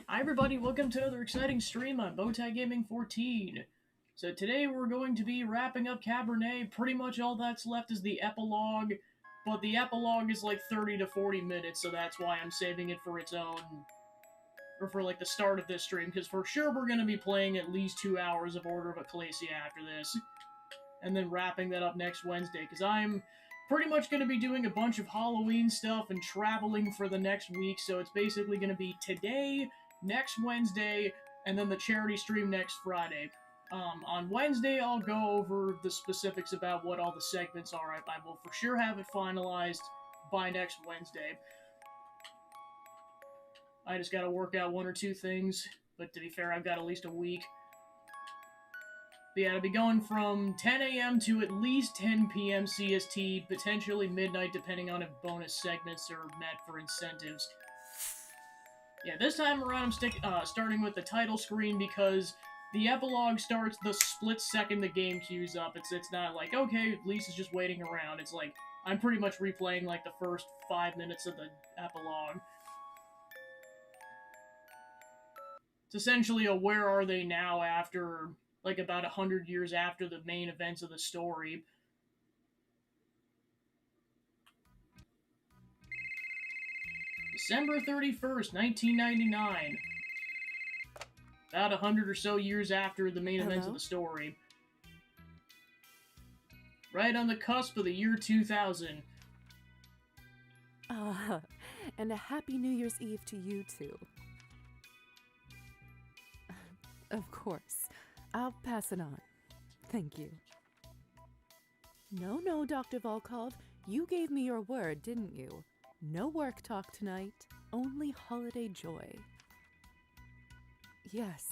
Hi everybody, welcome to another exciting stream on Bowtie Gaming 14. So today we're going to be wrapping up Cabernet. Pretty much all that's left is the epilogue, but the epilogue is like 30 to 40 minutes, so that's why I'm saving it for its own, or for like the start of this stream, because for sure we're going to be playing at least 2 hours of Order of Ecclesia after this, and then wrapping that up next Wednesday, because I'm pretty much going to be doing a bunch of Halloween stuff and traveling for the next week, so it's basically going to be today, next Wednesday, and then the charity stream next Friday. On Wednesday, I'll go over the specifics about what all the segments are. I will for sure have it finalized by next Wednesday. I just gotta work out one or two things, but to be fair, I've got at least a week. But yeah, it'll be going from 10 a.m. to at least 10 p.m. CST, potentially midnight, depending on if bonus segments are met for incentives. Yeah, this time around I'm starting with the title screen because the epilogue starts the split second the game queues up. It's not like, okay, Lisa's just waiting around. It's like, I'm pretty much replaying like the first 5 minutes of the epilogue. It's essentially a where are they now after, like about 100 years after the main events of the story. December 31st, 1999. About 100 or so years after the main events of the story. Right on the cusp of the year 2000. And a happy New Year's Eve to you too. Of course. I'll pass it on. Thank you. No, Dr. Volkov. You gave me your word, didn't you? No work talk tonight. Only holiday joy. Yes.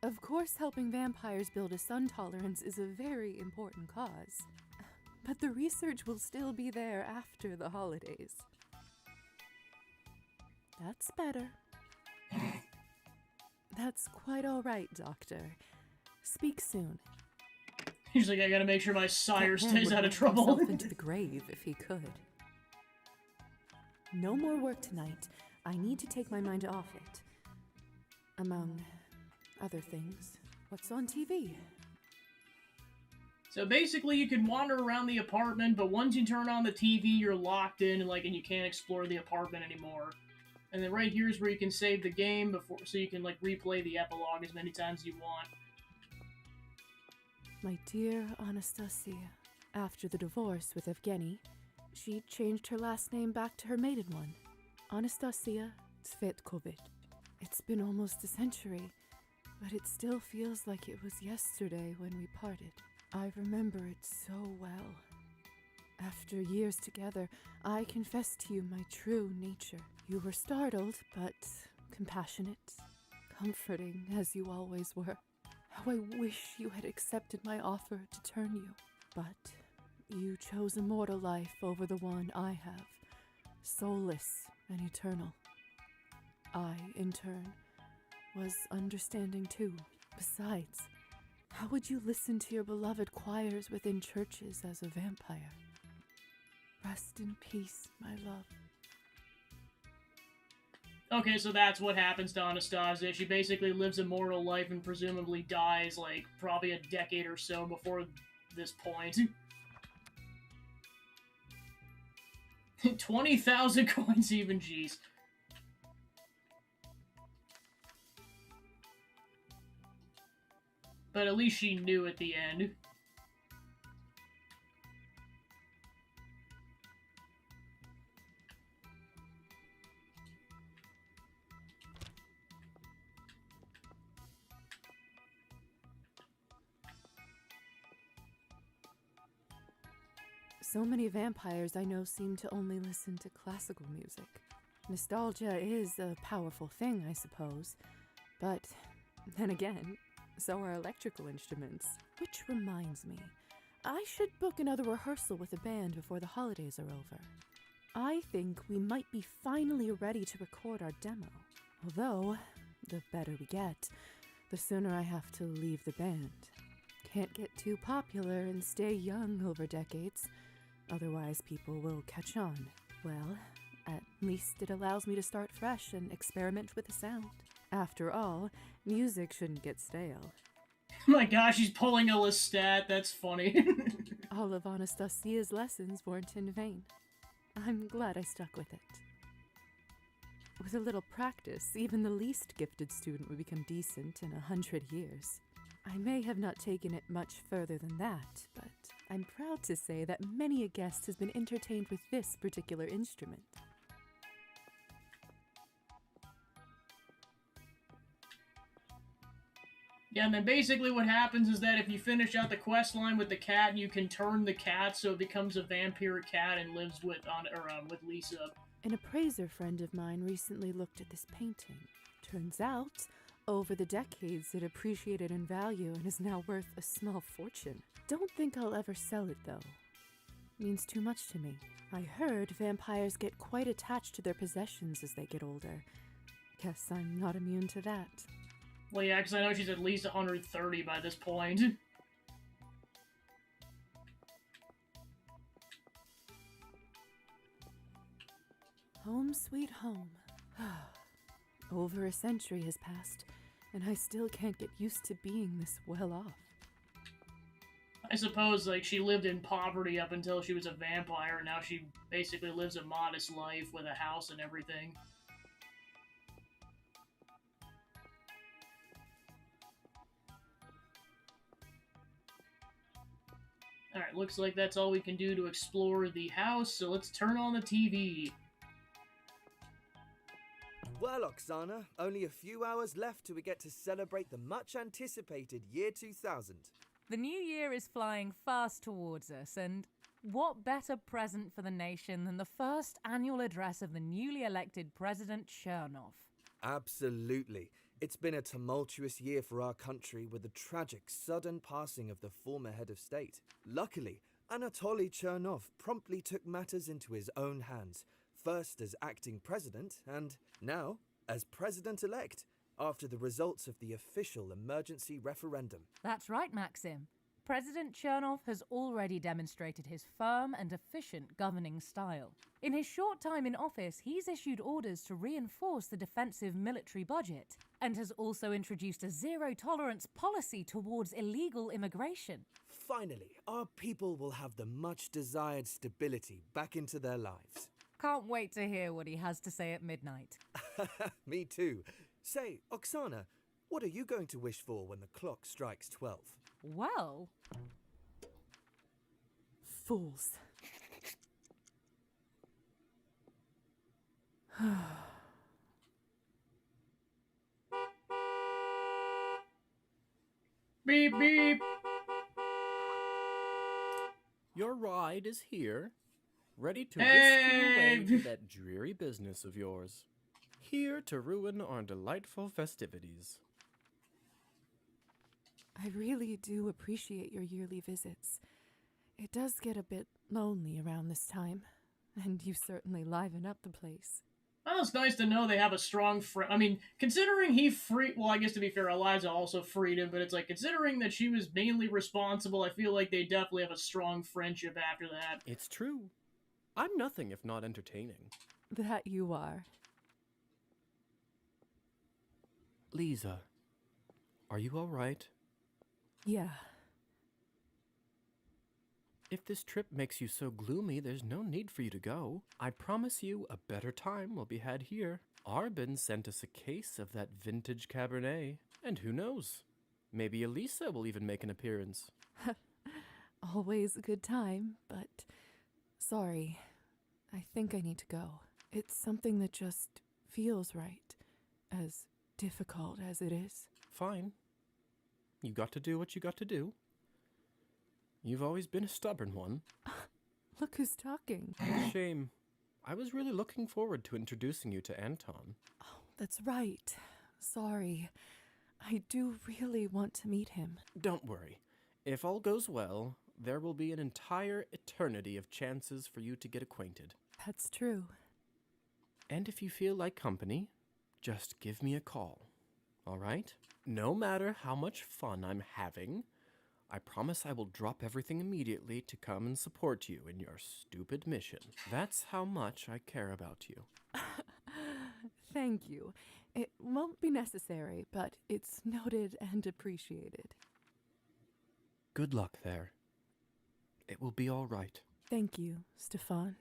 Of course, helping vampires build a sun tolerance is a very important cause. But the research will still be there after the holidays. That's better. That's quite all right, Doctor. Speak soon. He's like, I gotta make sure my sire stays out of trouble. Himself into the grave if he could. No more work tonight. I need to take my mind off it. Among other things, what's on TV? So basically, you can wander around the apartment, but once you turn on the TV, you're locked in, and you can't explore the apartment anymore. And then right here is where you can save the game before, so you can replay the epilogue as many times as you want. My dear Anastasia, after the divorce with Evgeny, she changed her last name back to her maiden one, Anastasia Tsvetkovich. It's been almost a century, but it still feels like it was yesterday when we parted. I remember it so well. After years together, I confessed to you my true nature. You were startled, but compassionate, comforting as you always were. How I wish you had accepted my offer to turn you. But you chose a mortal life over the one I have, soulless and eternal. I, in turn, was understanding too. Besides, how would you listen to your beloved choirs within churches as a vampire? Rest in peace, my love. Okay, so that's what happens to Anastasia. She basically lives a mortal life and presumably dies, probably a decade or so before this point. 20,000 coins even, jeez. But at least she knew at the end. So many vampires I know seem to only listen to classical music. Nostalgia is a powerful thing, I suppose. But then again, so are electrical instruments. Which reminds me, I should book another rehearsal with the band before the holidays are over. I think we might be finally ready to record our demo. Although, the better we get, the sooner I have to leave the band. Can't get too popular and stay young over decades. Otherwise, people will catch on. Well, at least it allows me to start fresh and experiment with the sound. After all, music shouldn't get stale. My gosh, he's pulling a Lestat. That's funny. All of Anastasia's lessons weren't in vain. I'm glad I stuck with it. With a little practice, even the least gifted student would become decent in 100 years. I may have not taken it much further than that, but I'm proud to say that many a guest has been entertained with this particular instrument. Yeah, and then basically what happens is that if you finish out the quest line with the cat, you can turn the cat so it becomes a vampire cat and lives with Lisa. An appraiser friend of mine recently looked at this painting. Turns out, over the decades, it appreciated in value and is now worth a small fortune. Don't think I'll ever sell it, though. Means too much to me. I heard vampires get quite attached to their possessions as they get older. Guess I'm not immune to that. Well, yeah, because I know she's at least 130 by this point. Home sweet home. Over a century has passed, and I still can't get used to being this well off. I suppose, like, she lived in poverty up until she was a vampire, and now she basically lives a modest life with a house and everything. Alright, looks like that's all we can do to explore the house, so let's turn on the TV. Well, Oksana, only a few hours left till we get to celebrate the much-anticipated year 2000. The new year is flying fast towards us, and what better present for the nation than the first annual address of the newly elected President Chernov? Absolutely. It's been a tumultuous year for our country with the tragic, sudden passing of the former head of state. Luckily, Anatoly Chernov promptly took matters into his own hands, first as acting president and now as president-elect, after the results of the official emergency referendum. That's right, Maxim. President Chernov has already demonstrated his firm and efficient governing style. In his short time in office, he's issued orders to reinforce the defensive military budget and has also introduced a zero-tolerance policy towards illegal immigration. Finally, our people will have the much-desired stability back into their lives. Can't wait to hear what he has to say at midnight. Me too. Say, Oksana, what are you going to wish for when the clock strikes 12? Well... Fools. Beep, beep! Your ride is here, ready to Hey! whisk you away to that dreary business of yours. Here to ruin our delightful festivities. I really do appreciate your yearly visits. It does get a bit lonely around this time, and you certainly liven up the place. Well, it's nice to know they have a strong friend. I mean, considering he well, I guess to be fair, Eliza also freed him, but it's like, considering that she was mainly responsible, I feel like they definitely have a strong friendship after that. It's true. I'm nothing if not entertaining. That you are. Lisa, are you all right? Yeah. If this trip makes you so gloomy, there's no need for you to go. I promise you a better time will be had here. Arbin sent us a case of that vintage Cabernet. And who knows? Maybe Elisa will even make an appearance. Always a good time, but sorry. I think I need to go. It's something that just feels right, as difficult as it is. Fine. You got to do what you got to do. You've always been a stubborn one. Look who's talking. Shame. I was really looking forward to introducing you to Anton. Oh, that's right. Sorry. I do really want to meet him. Don't worry. If all goes well, there will be an entire eternity of chances for you to get acquainted. That's true. And if you feel like company, just give me a call. All right? No matter how much fun I'm having, I promise I will drop everything immediately to come and support you in your stupid mission. That's how much I care about you. Thank you. It won't be necessary, but it's noted and appreciated. Good luck there. It will be all right. Thank you, Stefan.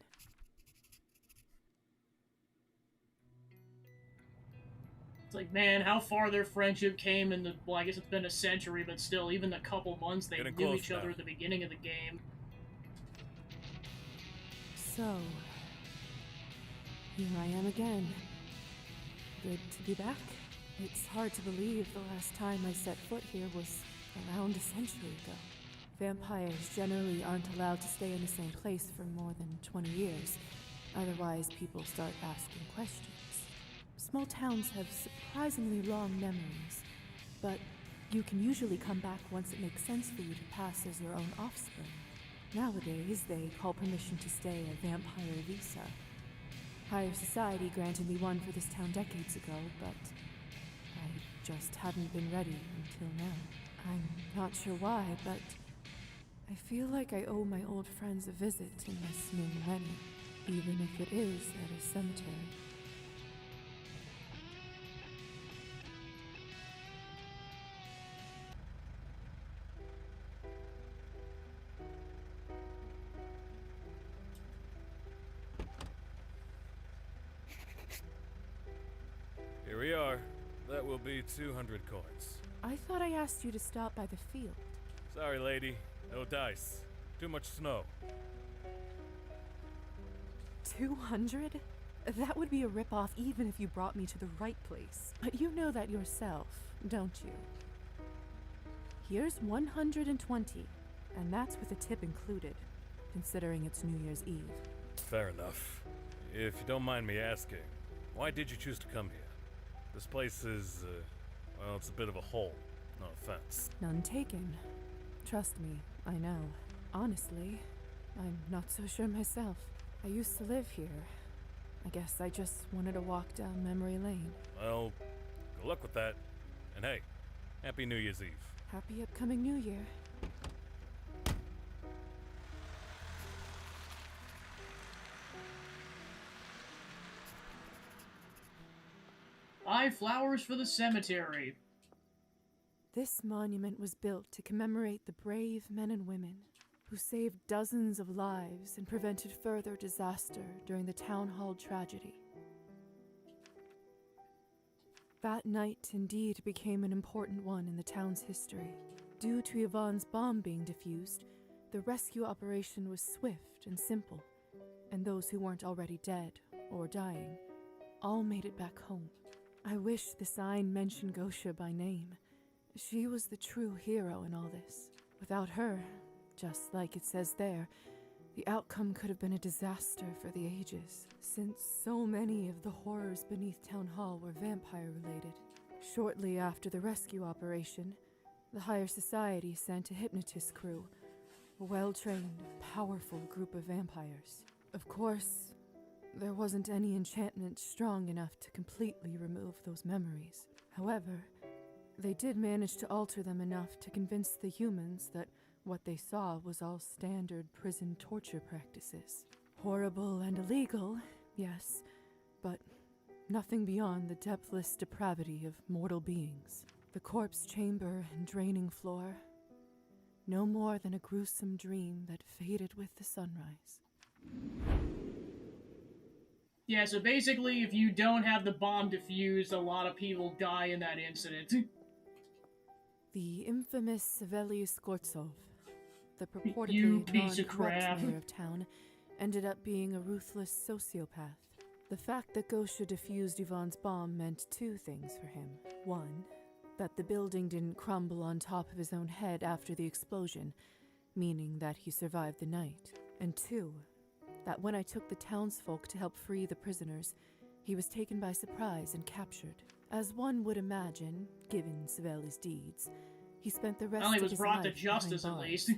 It's like, man, how far their friendship came in the, well, I guess it's been a century, but still, even the couple months they Getting knew close each other now. at the beginning of the game. So, here I am again. Good to be back. It's hard to believe the last time I set foot here was around a century ago. Vampires generally aren't allowed to stay in the same place for more than 20 years. Otherwise, people start asking questions. Small towns have surprisingly long memories, but you can usually come back once it makes sense for you to pass as your own offspring. Nowadays, they call permission to stay a vampire visa. Higher society granted me one for this town decades ago, but I just hadn't been ready until now. I'm not sure why, but I feel like I owe my old friends a visit in this new millennium, even if it is at a cemetery. Here we are. That will be 200 coins. I thought I asked you to stop by the field. Sorry, lady. No dice. Too much snow. 200? That would be a ripoff even if you brought me to the right place. But you know that yourself, don't you? Here's 120, and that's with a tip included, considering it's New Year's Eve. Fair enough. If you don't mind me asking, why did you choose to come here? This place is, well, it's a bit of a hole. No offense. None taken. Trust me, I know. Honestly, I'm not so sure myself. I used to live here. I guess I just wanted to walk down memory lane. Well, good luck with that. And hey, Happy New Year's Eve. Happy upcoming New Year. Buy flowers for the cemetery. This monument was built to commemorate the brave men and women who saved dozens of lives and prevented further disaster during the town hall tragedy. That night indeed became an important one in the town's history. Due to Yvonne's bomb being defused, the rescue operation was swift and simple, and those who weren't already dead or dying all made it back home. I wish the sign mentioned Gosha by name. She was the true hero in all this. Without her, just like it says there, the outcome could have been a disaster for the ages, since so many of the horrors beneath Town Hall were vampire-related. Shortly after the rescue operation, the higher society sent a hypnotist crew, a well-trained, powerful group of vampires. Of course, there wasn't any enchantment strong enough to completely remove those memories. However, they did manage to alter them enough to convince the humans that what they saw was all standard prison torture practices. Horrible and illegal, yes, but nothing beyond the depthless depravity of mortal beings. The corpse chamber and draining floor, no more than a gruesome dream that faded with the sunrise. Yeah, so basically, if you don't have the bomb defused, a lot of people die in that incident. The infamous Saveli Skortsov, the You purportedly piece of non-corrupt crap. mayor of town, ended up being a ruthless sociopath. The fact that Gosha defused Yvonne's bomb meant two things for him. One, that the building didn't crumble on top of his own head after the explosion, meaning that he survived the night. And two, that when I took the townsfolk to help free the prisoners, he was taken by surprise and captured. As one would imagine, given Saveli's deeds, he spent the rest Well, he of was his brought to life justice, behind at bars. least.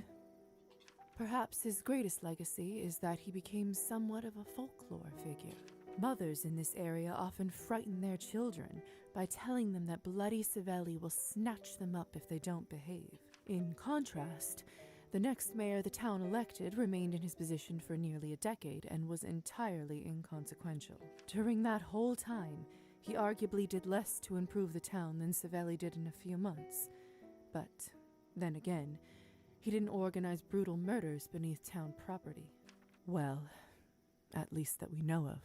Perhaps his greatest legacy is that he became somewhat of a folklore figure. Mothers in this area often frighten their children by telling them that Bloody Saveli will snatch them up if they don't behave. In contrast, the next mayor the town elected remained in his position for nearly a decade and was entirely inconsequential. During that whole time, He arguably did less to improve the town than Savelli did in a few months. But then again, he didn't organize brutal murders beneath town property. Well, at least that we know of.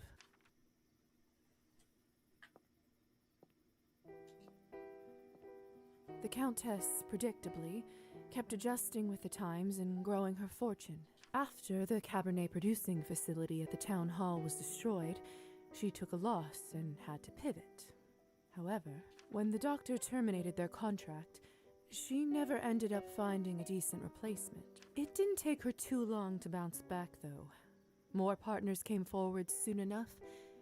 The Countess, predictably, kept adjusting with the times and growing her fortune. After the Cabernet producing facility at the town hall was destroyed, she took a loss and had to pivot. However, when the doctor terminated their contract, she never ended up finding a decent replacement. It didn't take her too long to bounce back, though. More partners came forward soon enough,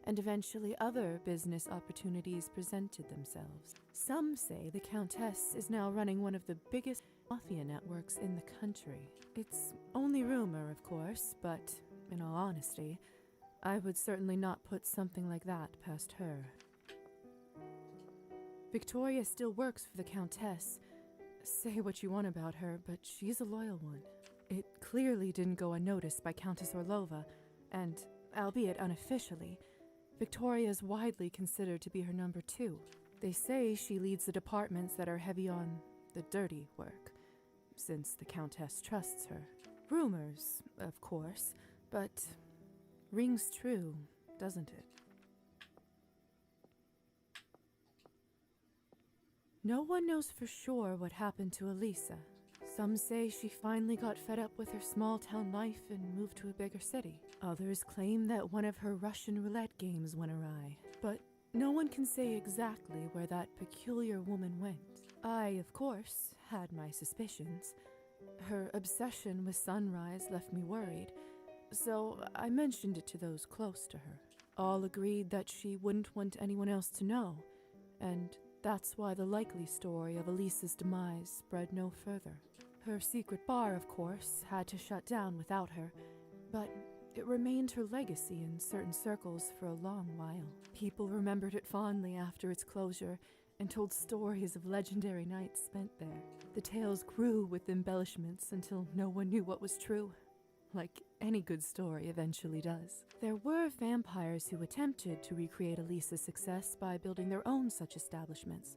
and eventually other business opportunities presented themselves. Some say the Countess is now running one of the biggest mafia networks in the country. It's only rumor, of course, but in all honesty, I would certainly not put something like that past her. Victoria still works for the Countess. Say what you want about her, but she's a loyal one. It clearly didn't go unnoticed by Countess Orlova, and, albeit unofficially, Victoria is widely considered to be her number 2. They say she leads the departments that are heavy on the dirty work, since the Countess trusts her. Rumors, of course, but rings true, doesn't it? No one knows for sure what happened to Elisa. Some say she finally got fed up with her small-town life and moved to a bigger city. Others claim that one of her Russian roulette games went awry. But no one can say exactly where that peculiar woman went. I, of course, had my suspicions. Her obsession with Sunrise left me worried, so I mentioned it to those close to her. All agreed that she wouldn't want anyone else to know, and that's why the likely story of Elisa's demise spread no further. Her secret bar, of course, had to shut down without her, but it remained her legacy in certain circles for a long while. People remembered it fondly after its closure and told stories of legendary nights spent there. The tales grew with embellishments until no one knew what was true, like any good story eventually does. There were vampires who attempted to recreate Elisa's success by building their own such establishments,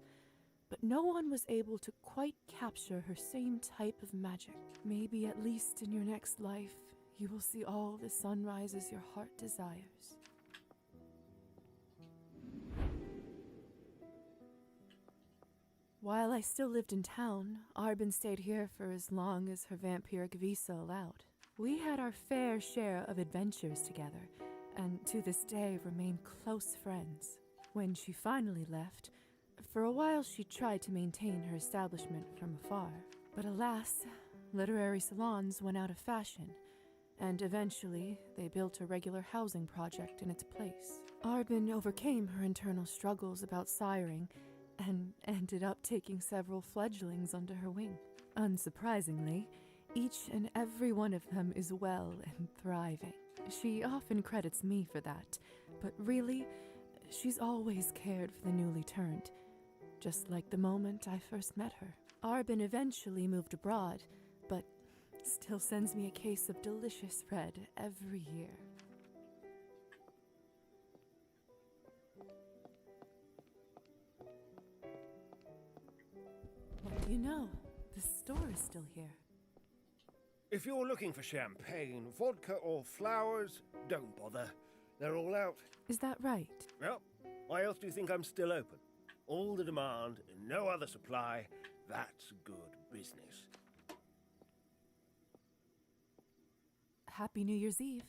but no one was able to quite capture her same type of magic. Maybe at least in your next life, you will see all the sunrises your heart desires. While I still lived in town, Arbin stayed here for as long as her vampiric visa allowed. We had our fair share of adventures together, and to this day remain close friends. When she finally left, for a while she tried to maintain her establishment from afar. But alas, literary salons went out of fashion, and eventually they built a regular housing project in its place. Arbin overcame her internal struggles about siring, and ended up taking several fledglings under her wing. Unsurprisingly, each and every one of them is well and thriving. She often credits me for that, but really, she's always cared for the newly turned, just like the moment I first met her. Arbin eventually moved abroad, but still sends me a case of delicious red every year. What do you know? The store is still here. If you're looking for champagne, vodka, or flowers, don't bother. They're all out. Is that right? Well, why else do you think I'm still open? All the demand and no other supply. That's good business. Happy New Year's Eve.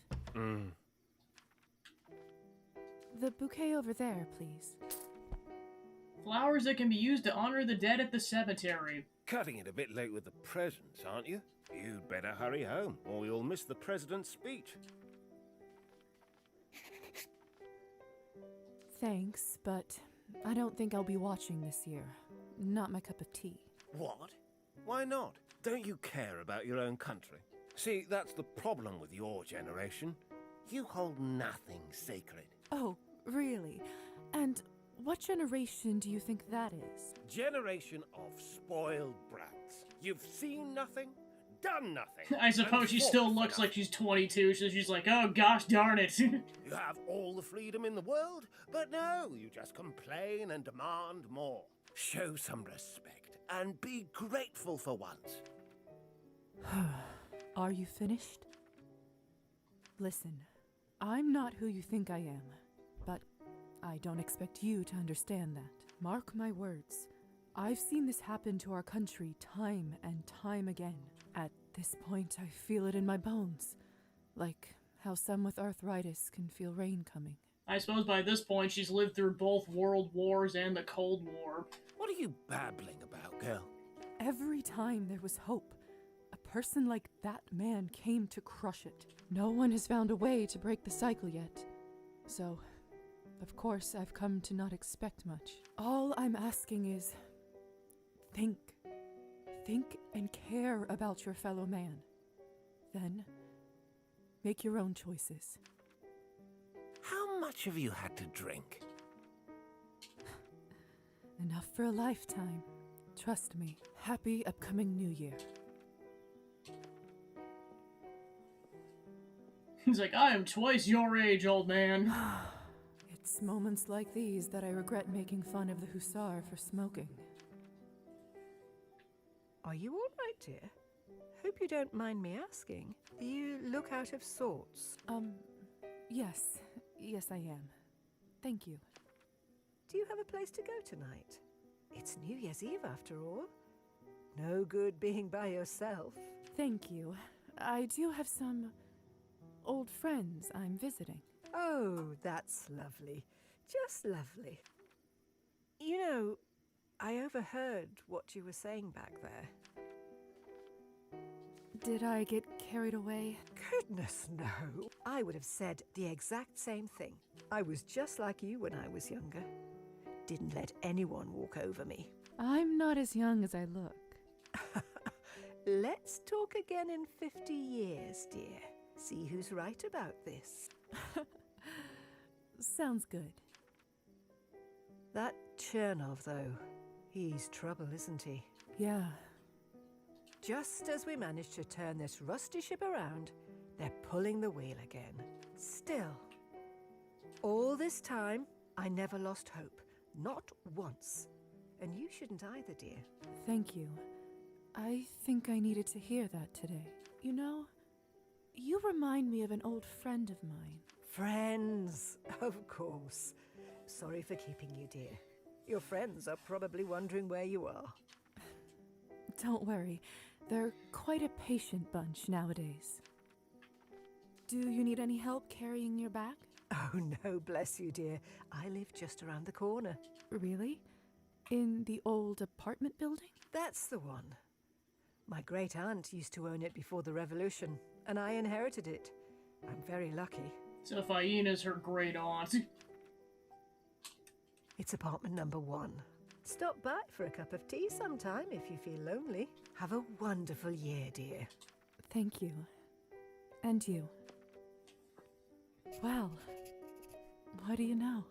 The bouquet over there, please. Flowers that can be used to honor the dead at the cemetery. Cutting it a bit late with the presents, aren't you? You'd better hurry home, or you'll miss the president's speech. Thanks, but I don't think I'll be watching this year. Not my cup of tea. What? Why not? Don't you care about your own country? See, that's the problem with your generation. You hold nothing sacred. Oh, really? And what generation do you think that is? Generation of spoiled brats. You've seen nothing, done nothing. I suppose she and still fought for looks like nothing. she's 22, so she's like, oh gosh darn it. You have all the freedom in the world, but no, you just complain and demand more. Show some respect and be grateful for once. Are you finished? Listen, I'm not who you think I am, but I don't expect you to understand that. Mark my words. I've seen this happen to our country time and time again. At this point, I feel it in my bones. Like how some with arthritis can feel rain coming. I suppose by this point she's lived through both World Wars and the Cold War. What are you babbling about, girl? Every time there was hope, a person like that man came to crush it. No one has found a way to break the cycle yet. So, of course, I've come to not expect much. All I'm asking is, think. Think and care about your fellow man. Then, make your own choices. How much have you had to drink? Enough for a lifetime. Trust me. Happy upcoming New Year. He's like, I am twice your age, old man. It's moments like these that I regret making fun of the hussar for smoking. Are you all right, dear? Hope you don't mind me asking. You look out of sorts. Yes. Yes, I am. Thank you. Do you have a place to go tonight? It's New Year's Eve, after all. No good being by yourself. Thank you. I do have some old friends I'm visiting. Oh, that's lovely. Just lovely. You know, I overheard what you were saying back there. Did I get carried away? Goodness, no. I would have said the exact same thing. I was just like you when I was younger. Didn't let anyone walk over me. I'm not as young as I look. Let's talk again in 50 years, dear. See who's right about this. Sounds good. That Chernov, though, he's trouble, isn't he? Yeah. Just as we managed to turn this rusty ship around, they're pulling the wheel again. Still, all this time, I never lost hope. Not once. And you shouldn't either, dear. Thank you. I think I needed to hear that today. You know, you remind me of an old friend of mine. Friends, of course. Sorry for keeping you, dear. Your friends are probably wondering where you are. Don't worry, they're quite a patient bunch nowadays. Do you need any help carrying your bag? Oh, no, bless you, dear. I live just around the corner. Really? In the old apartment building? That's the one. My great-aunt used to own it before the revolution, and I inherited it. I'm very lucky. So Faina's her great aunt. It's apartment number 1. Stop by for a cup of tea sometime if you feel lonely. Have a wonderful year, dear. Thank you. And you. Well, what do you know?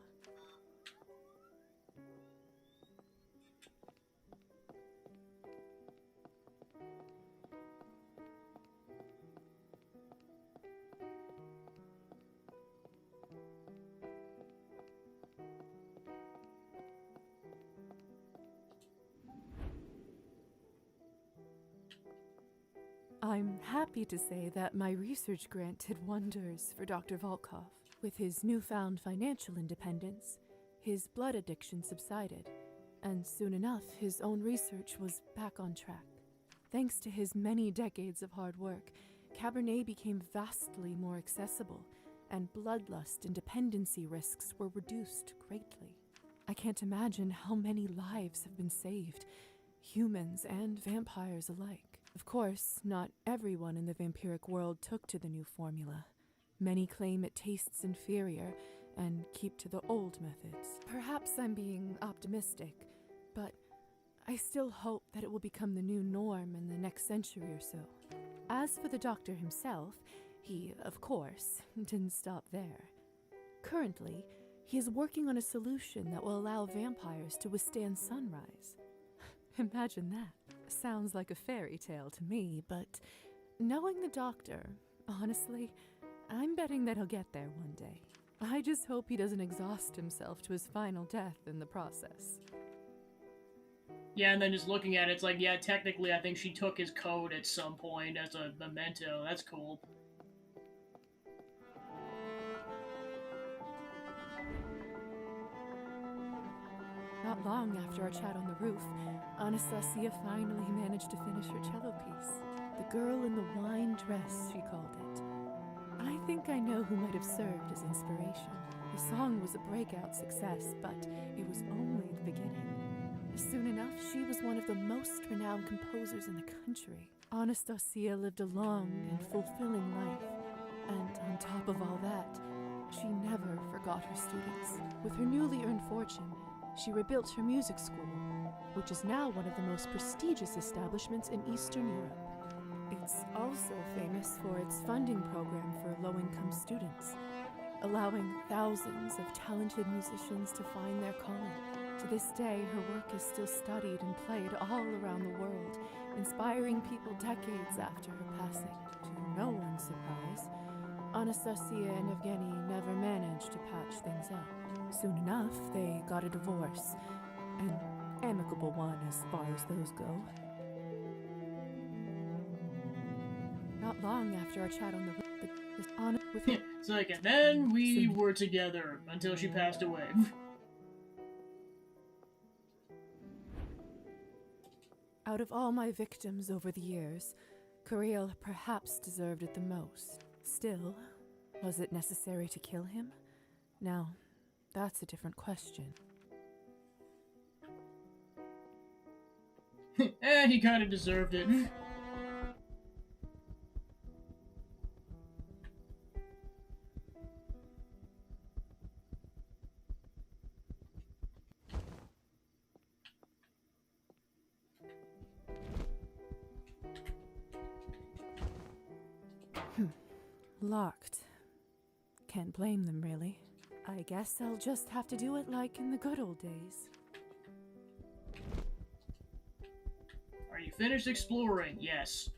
I'm happy to say that my research grant did wonders for Dr. Volkov. With his newfound financial independence, his blood addiction subsided, and soon enough his own research was back on track. Thanks to his many decades of hard work, Cabernet became vastly more accessible, and bloodlust and dependency risks were reduced greatly. I can't imagine how many lives have been saved, humans and vampires alike. Of course, not everyone in the vampiric world took to the new formula. Many claim it tastes inferior and keep to the old methods. Perhaps I'm being optimistic, but I still hope that it will become the new norm in the next century or so. As for the doctor himself, he, of course, didn't stop there. Currently, he is working on a solution that will allow vampires to withstand sunrise. Imagine that. Sounds like a fairy tale to me, but knowing the doctor, honestly, I'm betting that he'll get there one day. I just hope he doesn't exhaust himself to his final death in the process. Yeah, and then just looking at it, it's like, yeah, technically I think she took his code at some point as a memento. That's cool. Not long after our chat on the roof, Anastasia finally managed to finish her cello piece. The girl in the wine dress, she called it. I think I know who might have served as inspiration. The song was a breakout success, but it was only the beginning. Soon enough, she was one of the most renowned composers in the country. Anastasia lived a long and fulfilling life, and on top of all that, she never forgot her students. With her newly earned fortune, she rebuilt her music school, which is now one of the most prestigious establishments in Eastern Europe. It's also famous for its funding program for low-income students, allowing thousands of talented musicians to find their calling. To this day, her work is still studied and played all around the world, inspiring people decades after her passing. To no one's surprise, Anastasia and Evgeny never managed to patch things up. Soon enough, they got a divorce, an amicable one as far as those go. Not long after our chat on the with It's like, and then we were together until she passed away. Out of all my victims over the years, Kirill perhaps deserved it the most. Still, was it necessary to kill him? Now, that's a different question. He kinda deserved it. Locked. Can't blame them, really. I guess I'll just have to do it like in the good old days. Are you finished exploring? Yes.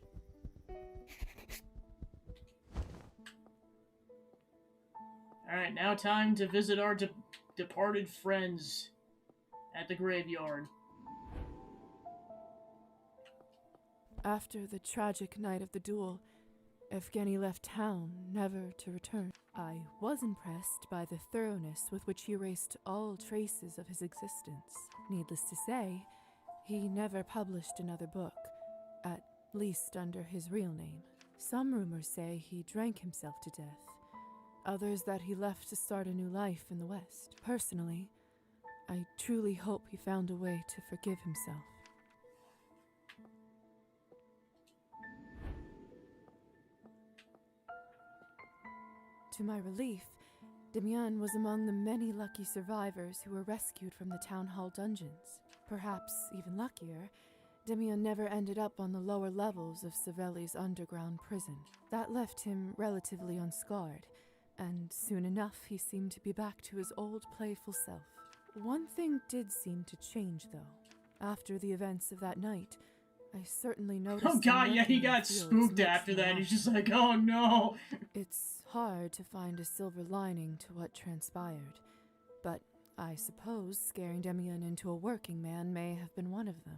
Alright, now time to visit our departed friends at the graveyard. After the tragic night of the duel, Evgeny left town, never to return. I was impressed by the thoroughness with which he erased all traces of his existence. Needless to say, he never published another book, at least under his real name. Some rumors say he drank himself to death, others that he left to start a new life in the West. Personally, I truly hope he found a way to forgive himself. To my relief, Demian was among the many lucky survivors who were rescued from the town hall dungeons. Perhaps even luckier, Demian never ended up on the lower levels of Savelli's underground prison. That left him relatively unscarred, and soon enough he seemed to be back to his old playful self. One thing did seem to change, though. After the events of that night, I certainly noticed... Oh god, yeah, he got spooked after that. He's just like, oh no! It's hard to find a silver lining to what transpired, but I suppose scaring Demian into a working man may have been one of them.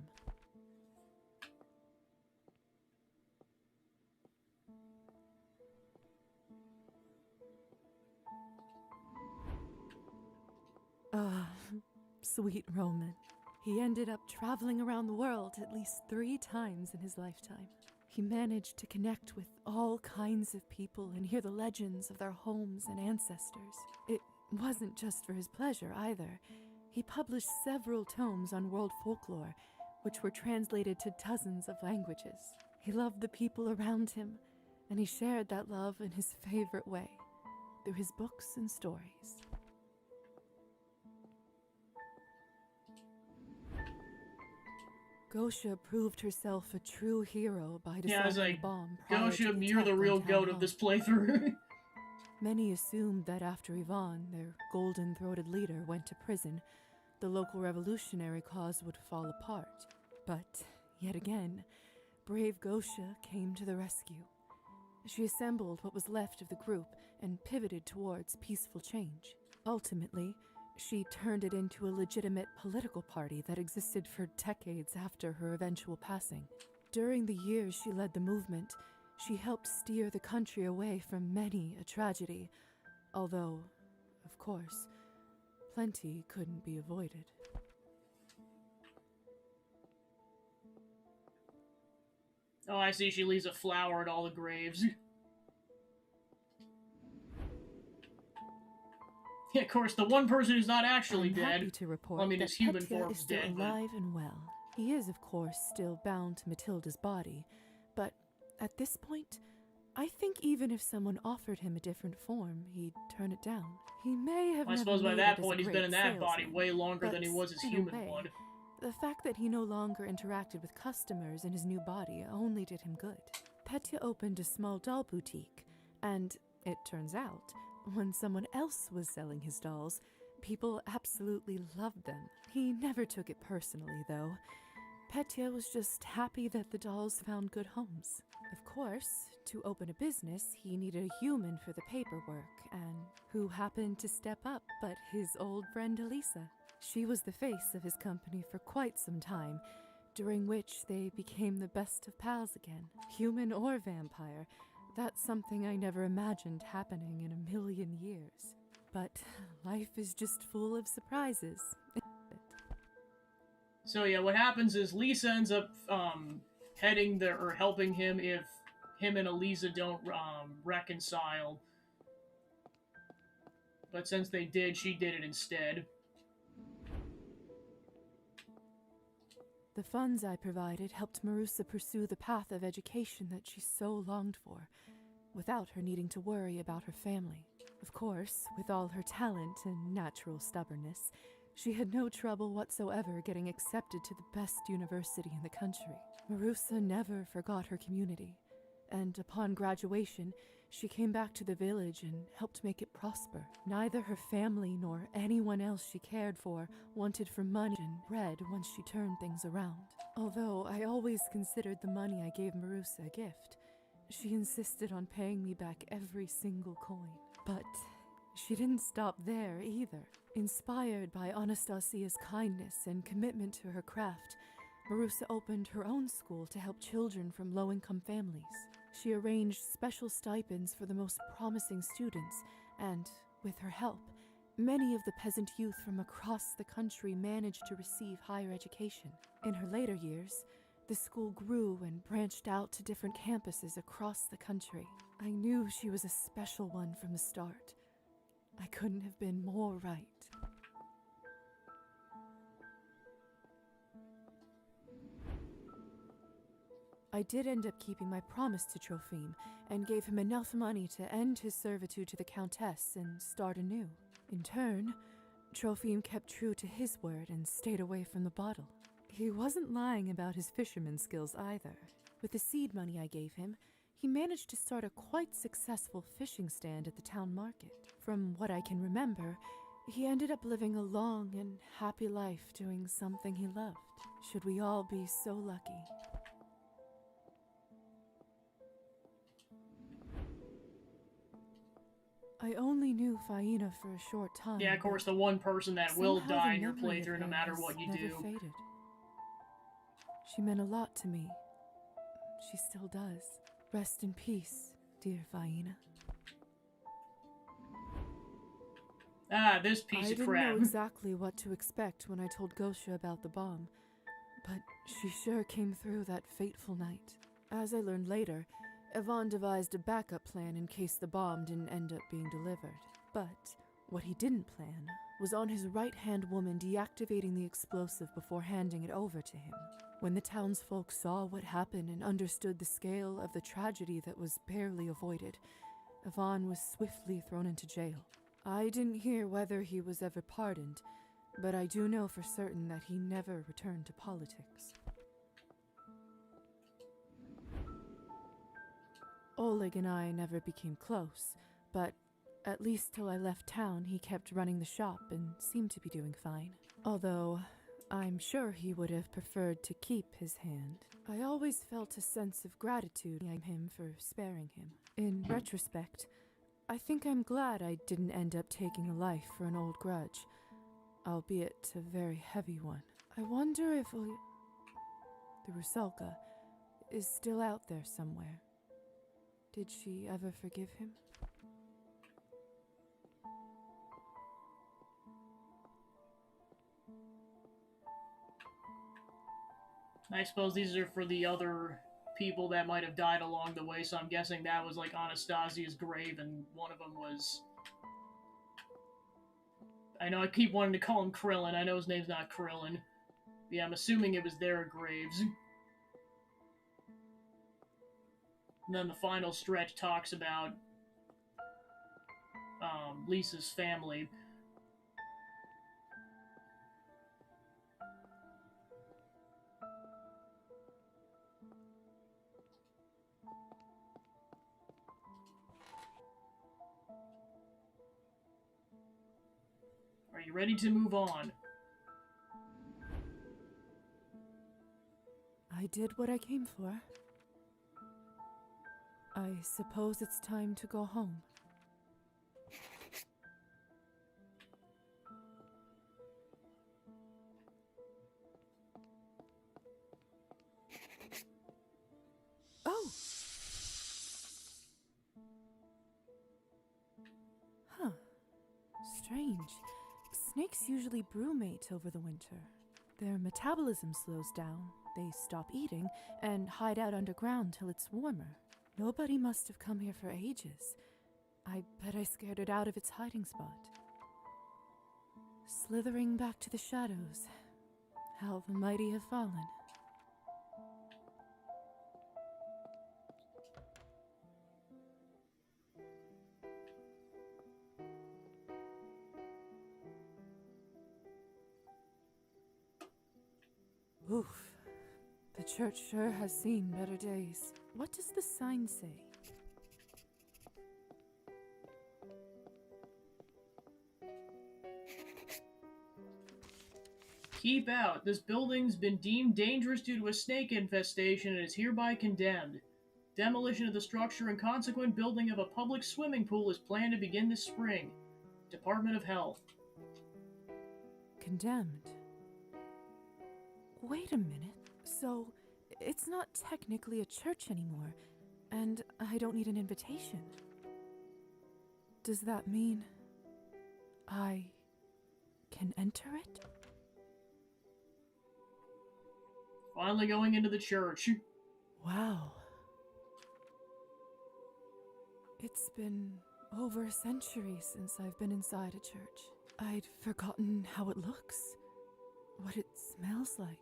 Ah, sweet Roman. He ended up traveling around the world at least 3 times in his lifetime. He managed to connect with all kinds of people and hear the legends of their homes and ancestors. It wasn't just for his pleasure either. He published several tomes on world folklore, which were translated to dozens of languages. He loved the people around him, and he shared that love in his favorite way, through his books and stories. Gosha proved herself a true hero by disarming a bomb prior to Gosha, the you're the attack real on Town goat Hall. of this playthrough. Many assumed that after Ivan, their golden-throated leader, went to prison, the local revolutionary cause would fall apart. But Yet again, brave Gosha came to the rescue. She assembled what was left of the group and pivoted towards peaceful change. Ultimately, she turned it into a legitimate political party that existed for decades after her eventual passing. During the years she led the movement, she helped steer the country away from many a tragedy, although, of course, plenty couldn't be avoided. Oh, I see. She leaves a flower at all the graves. Yeah, of course, the one person who's not actually I'm dead. happy to report I mean, that his human Petya form's is still dead, alive and well. He is, of course, still bound to Matilda's body, but at this point, I think even if someone offered him a different form, he'd turn it down. He may have I never suppose by made that it as a point he's been great in that body salesman, way longer than he but was his in a human way, one. The fact that he no longer interacted with customers in his new body only did him good. Petya opened a small doll boutique, and it turns out, when someone else was selling his dolls, people absolutely loved them. He never took it personally, though. Petya was just happy that the dolls found good homes. Of course, to open a business, he needed a human for the paperwork, and who happened to step up but his old friend Elisa. She was the face of his company for quite some time, during which they became the best of pals again. Human or vampire, that's something I never imagined happening in a million years. But life is just full of surprises. So yeah, what happens is Lisa ends up helping him if him and Elisa don't reconcile. But since they did, she did it instead. The funds I provided helped Marusa pursue the path of education that she so longed for, without her needing to worry about her family. Of course, with all her talent and natural stubbornness, she had no trouble whatsoever getting accepted to the best university in the country. Marusa never forgot her community, and upon graduation, she came back to the village and helped make it prosper. Neither her family nor anyone else she cared for wanted for money and bread once she turned things around. Although I always considered the money I gave Marusa a gift, she insisted on paying me back every single coin. But she didn't stop there either. Inspired by Anastasia's kindness and commitment to her craft, Marusa opened her own school to help children from low-income families. She arranged special stipends for the most promising students, and, with her help, many of the peasant youth from across the country managed to receive higher education. In her later years, the school grew and branched out to different campuses across the country. I knew she was a special one from the start. I couldn't have been more right. I did end up keeping my promise to Trophime and gave him enough money to end his servitude to the Countess and start anew. In turn, Trophime kept true to his word and stayed away from the bottle. He wasn't lying about his fisherman skills either. With the seed money I gave him, he managed to start a quite successful fishing stand at the town market. From what I can remember, he ended up living a long and happy life doing something he loved. Should we all be so lucky? I only knew Faina for a short time. Yeah, of course, the one person that will somehow die the in your memory of playthrough no her matter has what you never do. faded. She meant a lot to me. She still does. Rest in peace, dear Faina. Ah, this piece of crap. I didn't know exactly what to expect when I told Gosha about the bomb, but she sure came through that fateful night. As I learned later, Yvonne devised a backup plan in case the bomb didn't end up being delivered. But what he didn't plan was on his right-hand woman deactivating the explosive before handing it over to him. When the townsfolk saw what happened and understood the scale of the tragedy that was barely avoided, Yvonne was swiftly thrown into jail. I didn't hear whether he was ever pardoned, but I do know for certain that he never returned to politics. Oleg and I never became close, but at least till I left town he kept running the shop and seemed to be doing fine. Although, I'm sure he would have preferred to keep his hand. I always felt a sense of gratitude in him for sparing him. In retrospect, I think I'm glad I didn't end up taking a life for an old grudge, albeit a very heavy one. I wonder if the Rusalka is still out there somewhere. Did she ever forgive him? I suppose these are for the other people that might have died along the way, so I'm guessing that was like Anastasia's grave, and one of them was... I know I keep wanting to call him Krillin. I know his name's not Krillin. Yeah, I'm assuming it was their graves. And then the final stretch talks about Lisa's family. Are you ready to move on? I did what I came for. I suppose it's time to go home. Oh! Huh. Strange. Snakes usually brumate over the winter. Their metabolism slows down, they stop eating, and hide out underground till it's warmer. Nobody must have come here for ages. I bet I scared it out of its hiding spot. Slithering back to the shadows. How the mighty have fallen. Oof. The church sure has seen better days. What does the sign say? Keep out. This building's been deemed dangerous due to a snake infestation and is hereby condemned. Demolition of the structure and consequent building of a public swimming pool is planned to begin this spring. Department of Health. Condemned? Wait a minute. So, it's not technically a church anymore, and I don't need an invitation. Does that mean I can enter it? Finally going into the church. Wow. It's been over a century since I've been inside a church. I'd forgotten how it looks, what it smells like.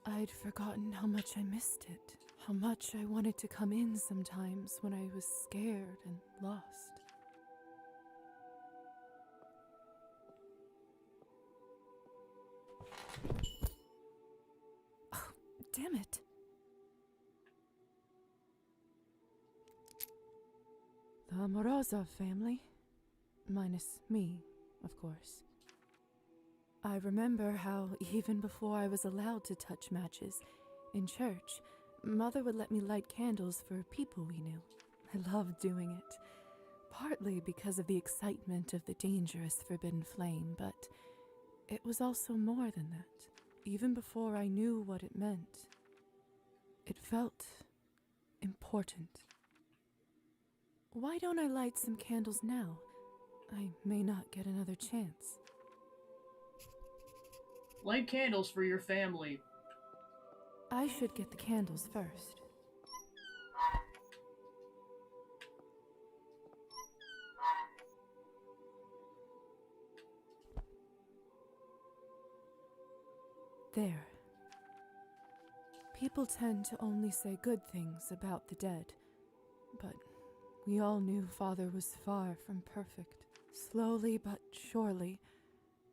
I'd forgotten how much I missed it, how much I wanted to come in sometimes when I was scared and lost. Oh, damn it. The Morozov family. Minus me, of course. I remember how, even before I was allowed to touch matches, in church, Mother would let me light candles for people we knew. I loved doing it, partly because of the excitement of the dangerous forbidden flame, but it was also more than that. Even before I knew what it meant, it felt important. Why don't I light some candles now? I may not get another chance. Light candles for your family. I should get the candles first. There. People tend to only say good things about the dead, but we all knew Father was far from perfect. Slowly but surely,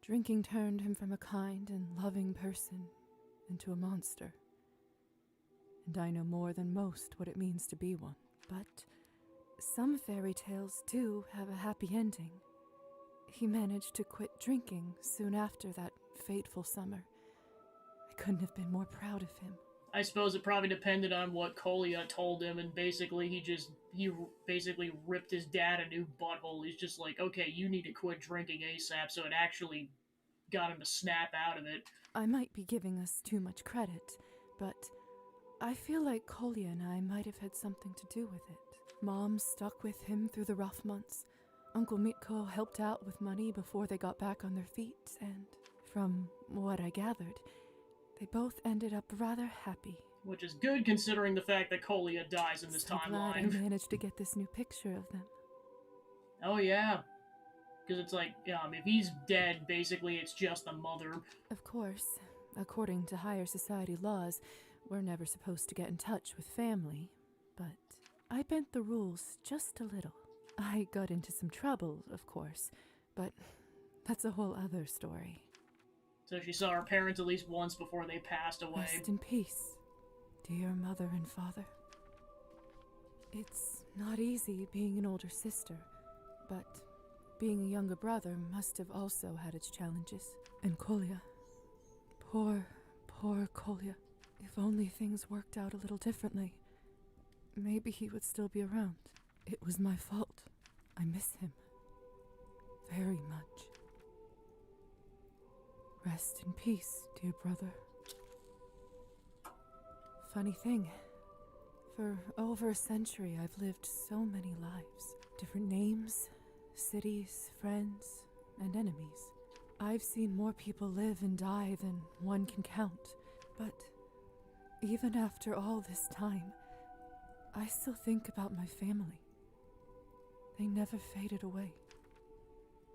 drinking turned him from a kind and loving person into a monster. And I know more than most what it means to be one. But some fairy tales do have a happy ending. He managed to quit drinking soon after that fateful summer. I couldn't have been more proud of him. I suppose it probably depended on what Colia told him, and basically he basically ripped his dad a new butthole. He's just like, okay, you need to quit drinking ASAP, so it actually got him to snap out of it. I might be giving us too much credit, but I feel like Colia and I might have had something to do with it. Mom stuck with him through the rough months. Uncle Mitko helped out with money before they got back on their feet, and from what I gathered, they both ended up rather happy. Which is good considering the fact that Colia dies in this So glad I timeline. managed to get this new picture of them. Oh yeah. Because it's like, if he's dead, basically it's just the mother. Of course, according to higher society laws, we're never supposed to get in touch with family, but I bent the rules just a little. I got into some trouble, of course, but that's a whole other story. So she saw her parents at least once before they passed away. Rest in peace, dear mother and father. It's not easy being an older sister, but being a younger brother must have also had its challenges. And Colia. Poor Colia. If only things worked out a little differently, maybe he would still be around. It was my fault. I miss him very much. Rest in peace, dear brother. Funny thing, for over a century I've lived so many lives. Different names, cities, friends, and enemies. I've seen more people live and die than one can count, but even after all this time, I still think about my family. They never faded away.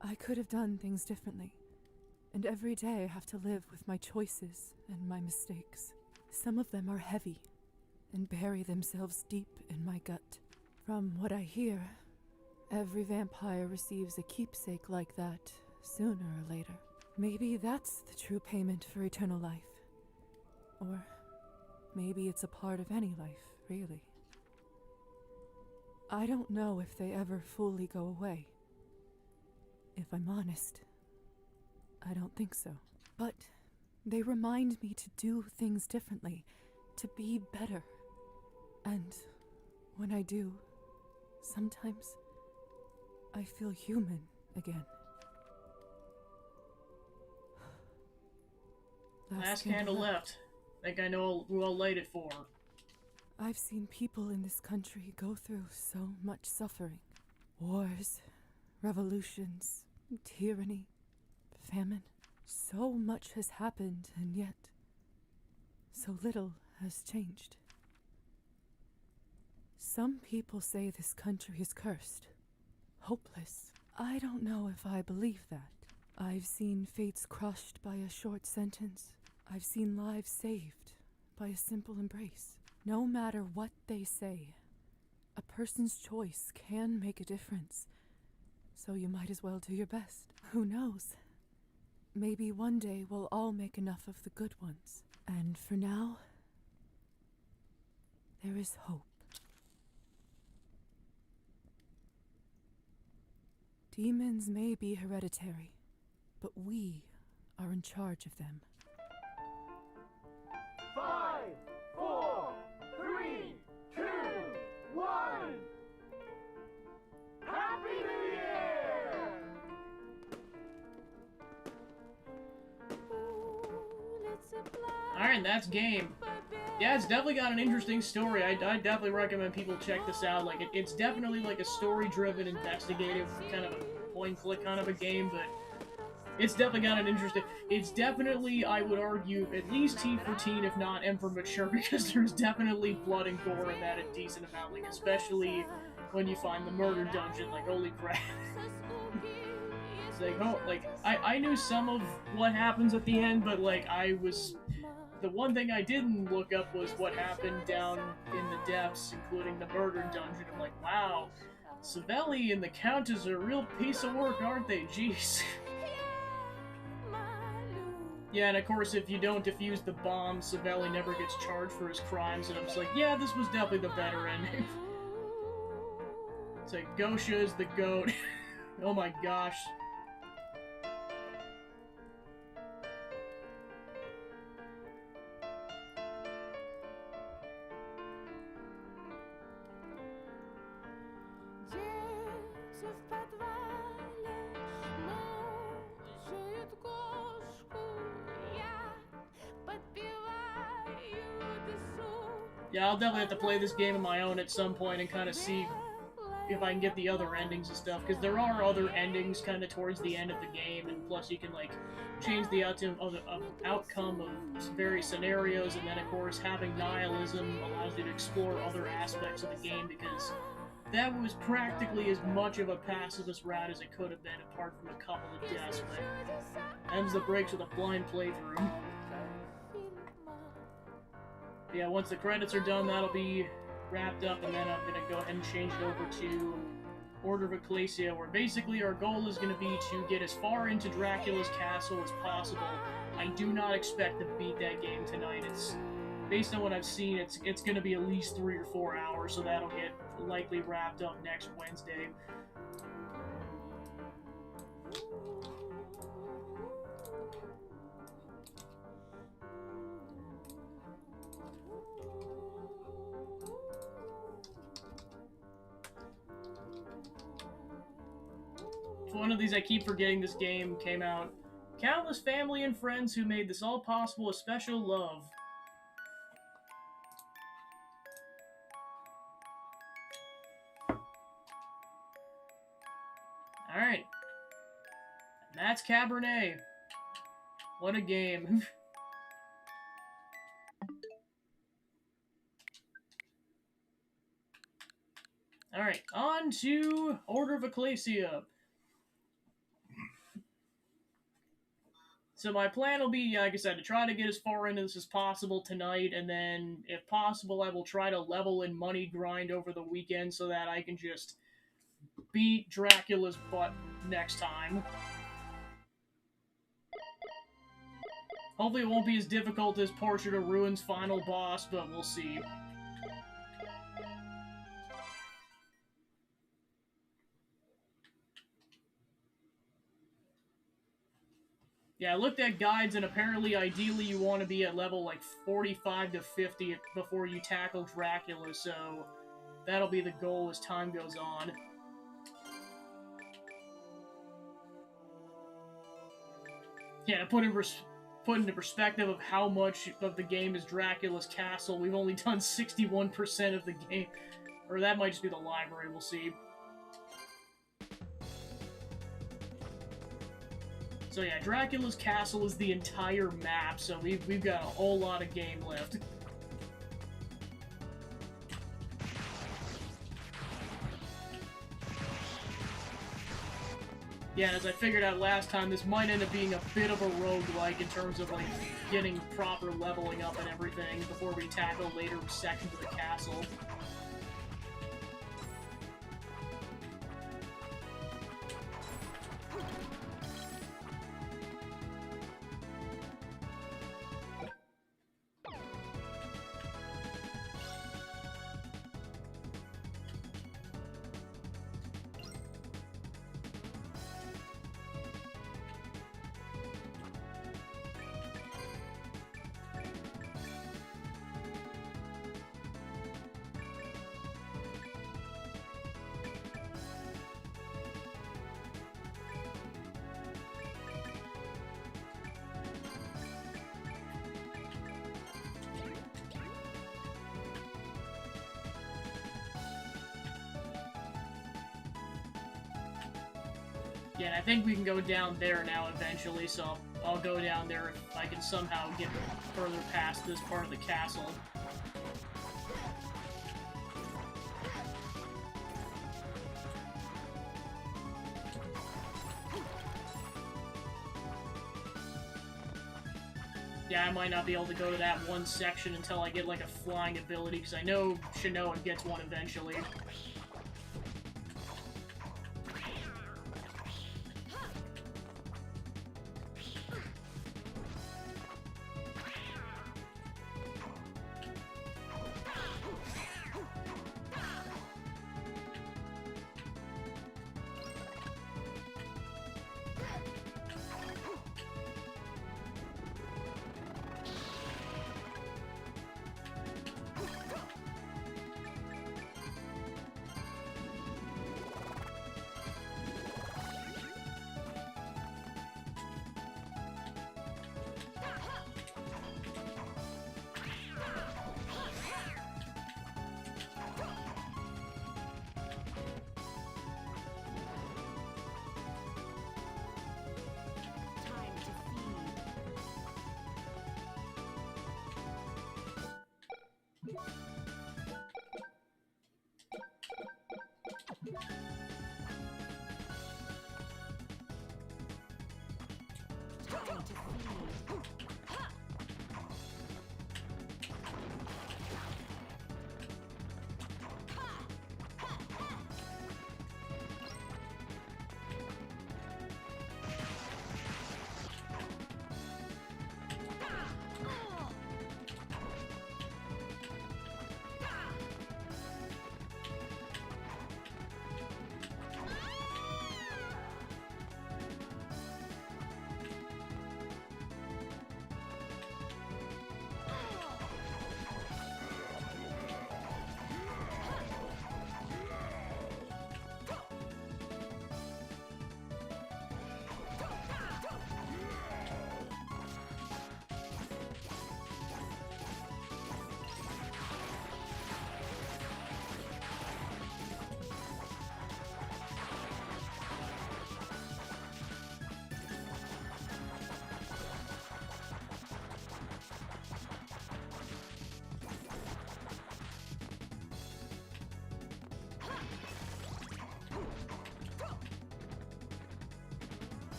I could have done things differently, and every day I have to live with my choices and my mistakes. Some of them are heavy and bury themselves deep in my gut. From what I hear, every vampire receives a keepsake like that sooner or later. Maybe that's the true payment for eternal life. Or maybe it's a part of any life, really. I don't know if they ever fully go away. If I'm honest, I don't think so. But they remind me to do things differently, to be better. And when I do, sometimes I feel human again. Last candle left. Think I know who I'll light it for. I've seen people in this country go through so much suffering. Wars, revolutions, tyranny, famine. So much has happened, and yet so little has changed. Some people say this country is cursed, hopeless. I don't know if I believe that. I've seen fates crushed by a short sentence. I've seen lives saved by a simple embrace. No matter what they say, a person's choice can make a difference. So you might as well do your best. Who knows? Maybe one day we'll all make enough of the good ones. And for now, there is hope. Demons may be hereditary, but we are in charge of them. 5, 4, 3, 2, 1. Happy New Year! Alright, that's game. Yeah, it's definitely got an interesting story. I definitely recommend people check this out. Like, it's definitely like a story-driven, investigative, kind of a point-click kind of a game, but it's definitely got an interesting... It's definitely, I would argue, at least T for teen, if not M for mature, because there's definitely blood and gore in that a decent amount, like, especially when you find the murder dungeon, like, holy crap. It's like, oh, like, I knew some of what happens at the end, but, like, the one thing I didn't look up was what happened down in the depths, including the murder dungeon. I'm like, wow, Savelli and the Countess are a real piece of work, aren't they? Jeez. Yeah, and of course, if you don't defuse the bomb, Savelli never gets charged for his crimes, and I'm just like, yeah, this was definitely the better ending. It's like, Gosha is the goat. Oh my gosh. Yeah, I'll definitely have to play this game on my own at some point and kind of see if I can get the other endings and stuff, because there are other endings kind of towards the end of the game, and plus you can, like, change the outcome of various scenarios, and then, of course, having nihilism allows you to explore other aspects of the game, because that was practically as much of a pacifist route as it could have been, apart from a couple of deaths, but ends the breaks with a blind playthrough. Yeah, once the credits are done, that'll be wrapped up, and then I'm gonna go ahead and change it over to Order of Ecclesia, where basically our goal is gonna be to get as far into Dracula's castle as possible. I do not expect to beat that game tonight. It's based on what I've seen, it's gonna be at least 3 or 4 hours, so that'll get likely wrapped up next Wednesday. One of these, I keep forgetting this game came out. Countless family and friends who made this all possible, a special love. Alright. And that's Cabernet. What a game. Alright, on to Order of Ecclesia. So my plan will be, like I said, to try to get as far into this as possible tonight, and then, if possible, I will try to level and money grind over the weekend so that I can just beat Dracula's butt next time. Hopefully it won't be as difficult as Portrait of Ruin's final boss, but we'll see. Yeah, I looked at guides, and apparently, ideally, you want to be at level, like, 45 to 50 before you tackle Dracula, so that'll be the goal as time goes on. Yeah, to put into perspective of how much of the game is Dracula's castle, we've only done 61% of the game. Or that might just be the library, we'll see. So yeah, Dracula's castle is the entire map, so we've got a whole lot of game left. Yeah, as I figured out last time, this might end up being a bit of a roguelike in terms of, like, getting proper leveling up and everything before we tackle later sections of the castle. Yeah, and I think we can go down there now eventually, so I'll go down there if I can somehow get further past this part of the castle. Yeah, I might not be able to go to that one section until I get, like, a flying ability, because I know Shinoa gets one eventually.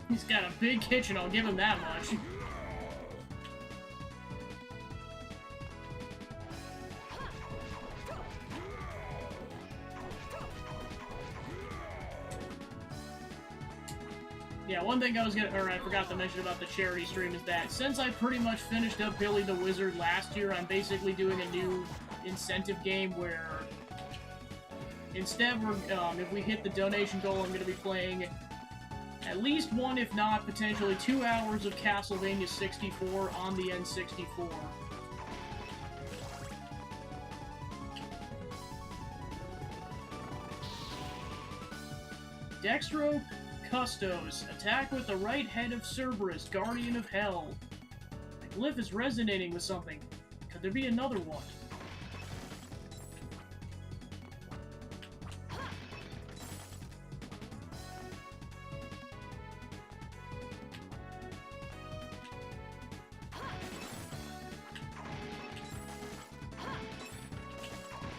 He's got a big kitchen, I'll give him that much. Yeah, one thing I forgot to mention about the charity stream is that since I pretty much finished up Billy the Wizard last year, I'm basically doing a new incentive game where instead if we hit the donation goal, I'm going to be playing at least one, if not potentially 2 hours of Castlevania 64 on the N64. Dextro Custos. Attack with the right head of Cerberus, Guardian of Hell. The glyph is resonating with something. Could there be another one?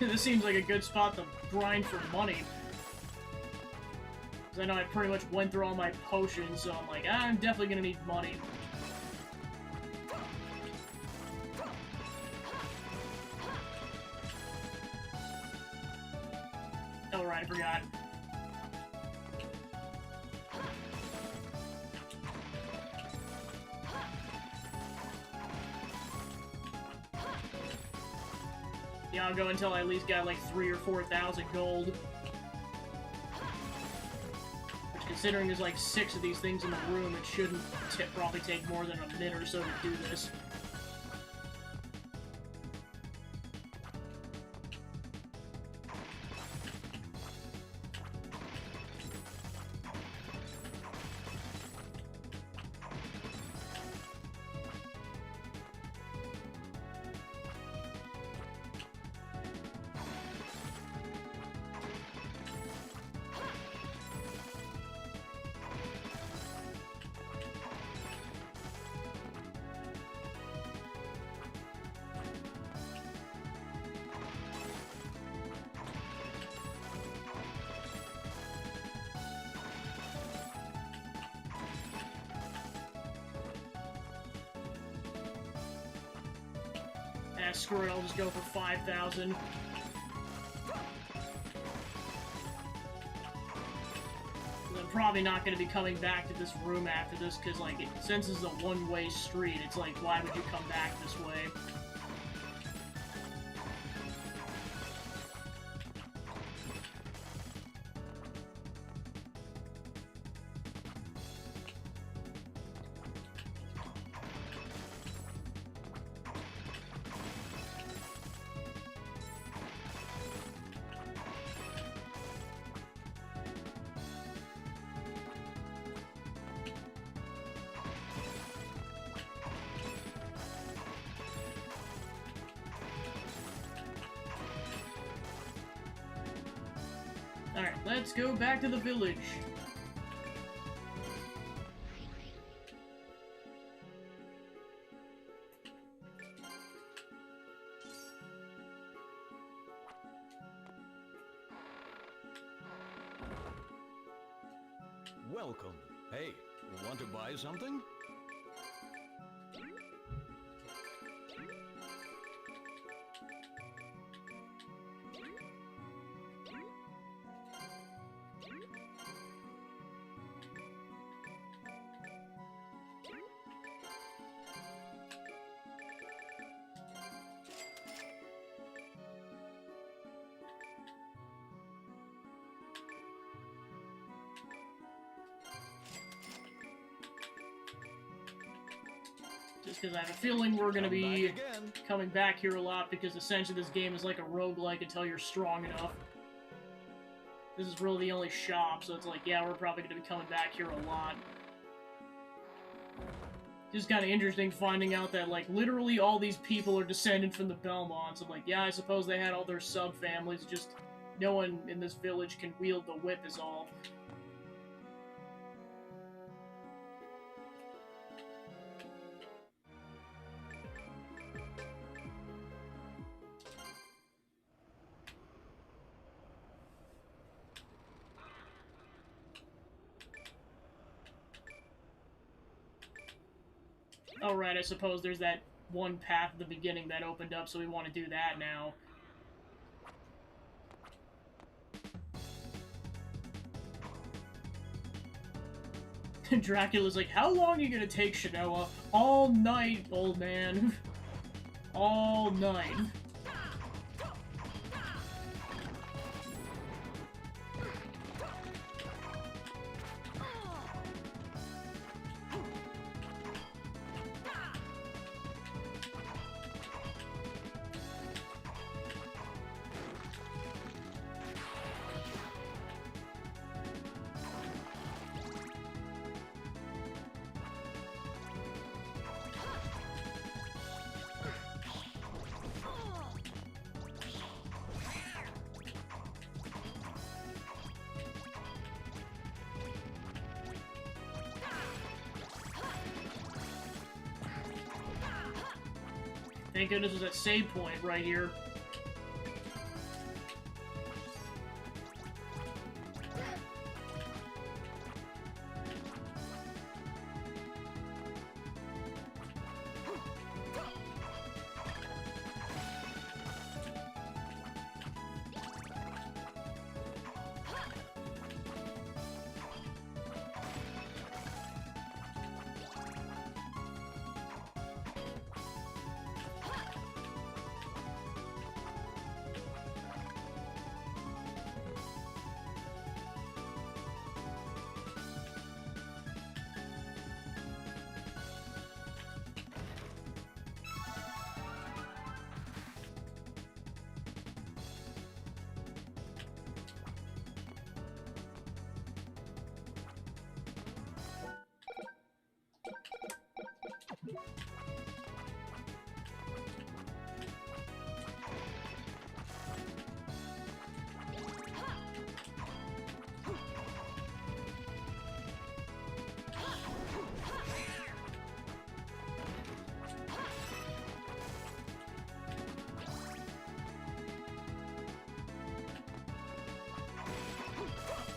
This seems like a good spot to grind for money. I know I pretty much went through all my potions, so I'm like, I'm definitely gonna need money. Oh, right, I forgot. Yeah, I'll go until I at least got like 3,000 or 4,000 gold. Considering there's like 6 of these things in the room, it shouldn't probably take more than a minute or so to do this. Screw it, I'll just go for 5,000. I'm probably not going to be coming back to this room after this, because, like, since it's a one-way street, it's like, why would you come back this way? Alright, let's go back to the village. Welcome. Hey, want to buy something? Just because I have a feeling we're going to be coming back here a lot, because essentially this game is like a roguelike until you're strong enough. This is really the only shop, so it's like, yeah, we're probably going to be coming back here a lot. Just kind of interesting finding out that, like, literally all these people are descended from the Belmonts. I'm like, yeah, I suppose they had all their sub-families, just no one in this village can wield the whip is all. Oh, right, I suppose there's that one path at the beginning that opened up, so we want to do that now. Dracula's like, how long are you gonna take, Shinoa? All night, old man. All night. Thank goodness there's that save point right here.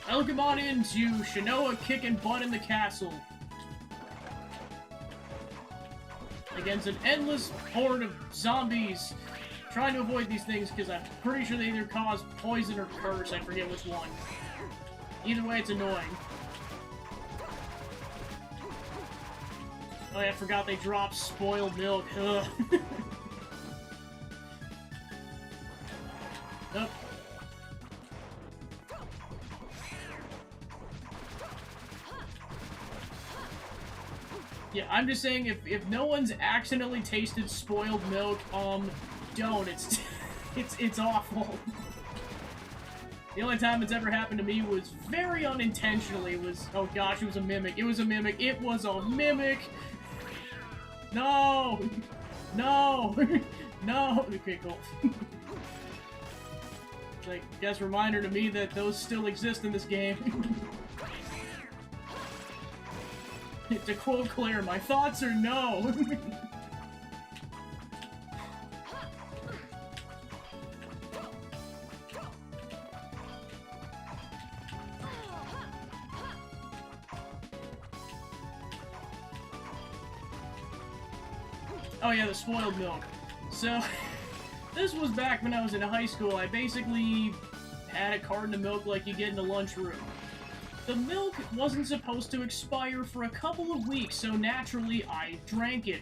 Welcome on into Shinoa kicking butt in the castle. Against an endless horde of zombies. Trying to avoid these things because I'm pretty sure they either cause poison or curse. I forget which one. Either way, it's annoying. Oh yeah, I forgot they dropped spoiled milk. Ugh. Nope. Yeah, I'm just saying, if no one's accidentally tasted spoiled milk, don't. It's awful. The only time it's ever happened to me was very unintentionally. It was, oh gosh, it was a mimic. It was a mimic. It was a mimic! No! No! No! Okay, cool. It's like, guess reminder to me that those still exist in this game. To quote Claire, my thoughts are no. Oh yeah, the spoiled milk. So, this was back when I was in high school. I basically had a carton of milk like you get in the lunchroom. The milk wasn't supposed to expire for a couple of weeks, so naturally I drank it.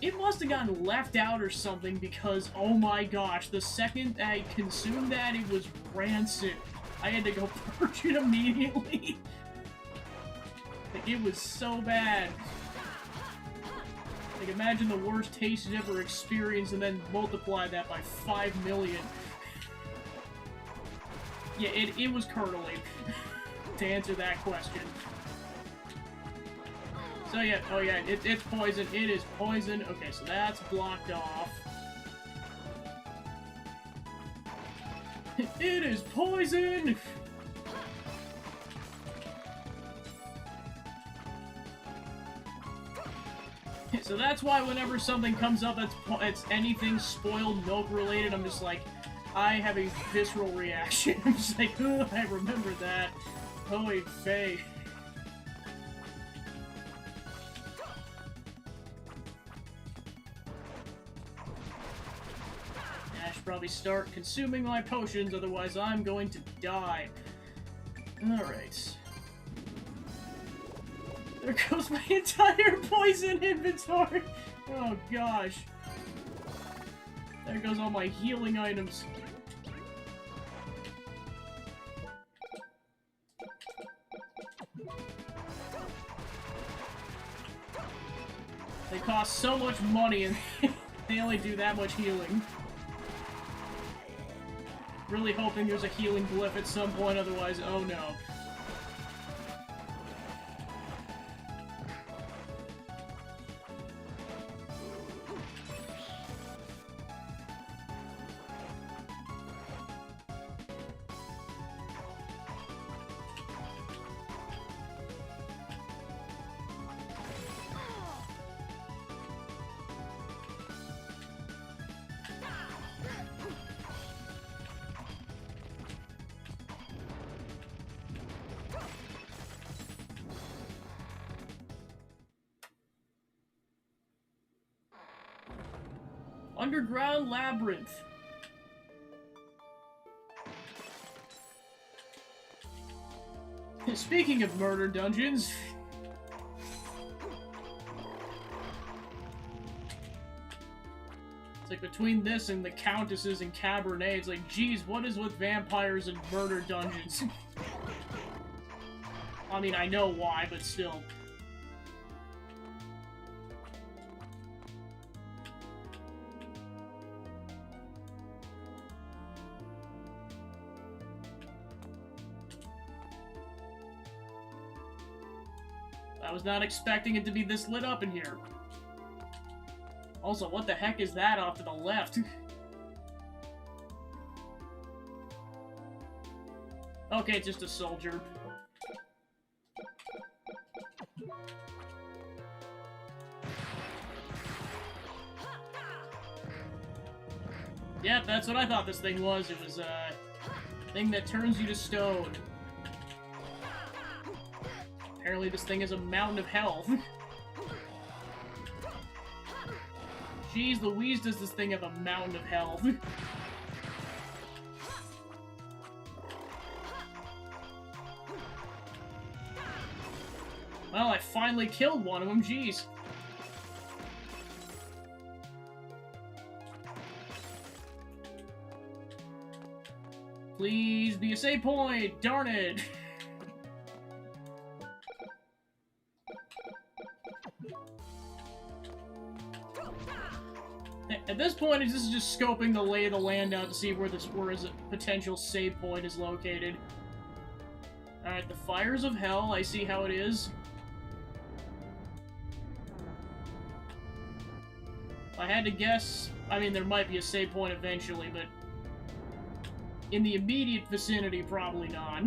It must have gotten left out or something because, oh my gosh, the second I consumed that, it was rancid. I had to go purge it immediately. Like, it was so bad. Like, imagine the worst taste you've ever experienced and then multiply that by 5 million. Yeah, it was curdling, to answer that question. So yeah, oh yeah, it's poison. It is poison. Okay, so that's blocked off. It is poison! So that's why whenever something comes up that's anything spoiled milk related, I'm just like, I have a visceral reaction. I'm just like, oh, I remember that. Holy faye. probably start consuming my potions, otherwise I'm going to die. Alright. There goes my entire poison inventory! Oh gosh. There goes all my healing items. They cost so much money and they only do that much healing. Really hoping there's a healing glyph at some point, otherwise, oh no. Underground labyrinth. Speaking of murder dungeons, it's like between this and the Countesses and Cabernet, it's like, geez, what is with vampires and murder dungeons? I mean, I know why, but still. I was not expecting it to be this lit up in here. Also, what the heck is that off to the left? Okay, it's just a soldier. Yep, that's what I thought this thing was. It was a thing that turns you to stone. Apparently this thing is a mountain of health. Jeez Louise, does this thing have a mountain of health. Well, I finally killed one of them, jeez. Please be a save point, darn it! At this point, this is just scoping the lay of the land out to see where his potential save point is located. Alright, the Fires of Hell, I see how it is. If I had to guess, I mean, there might be a save point eventually, but in the immediate vicinity, probably not.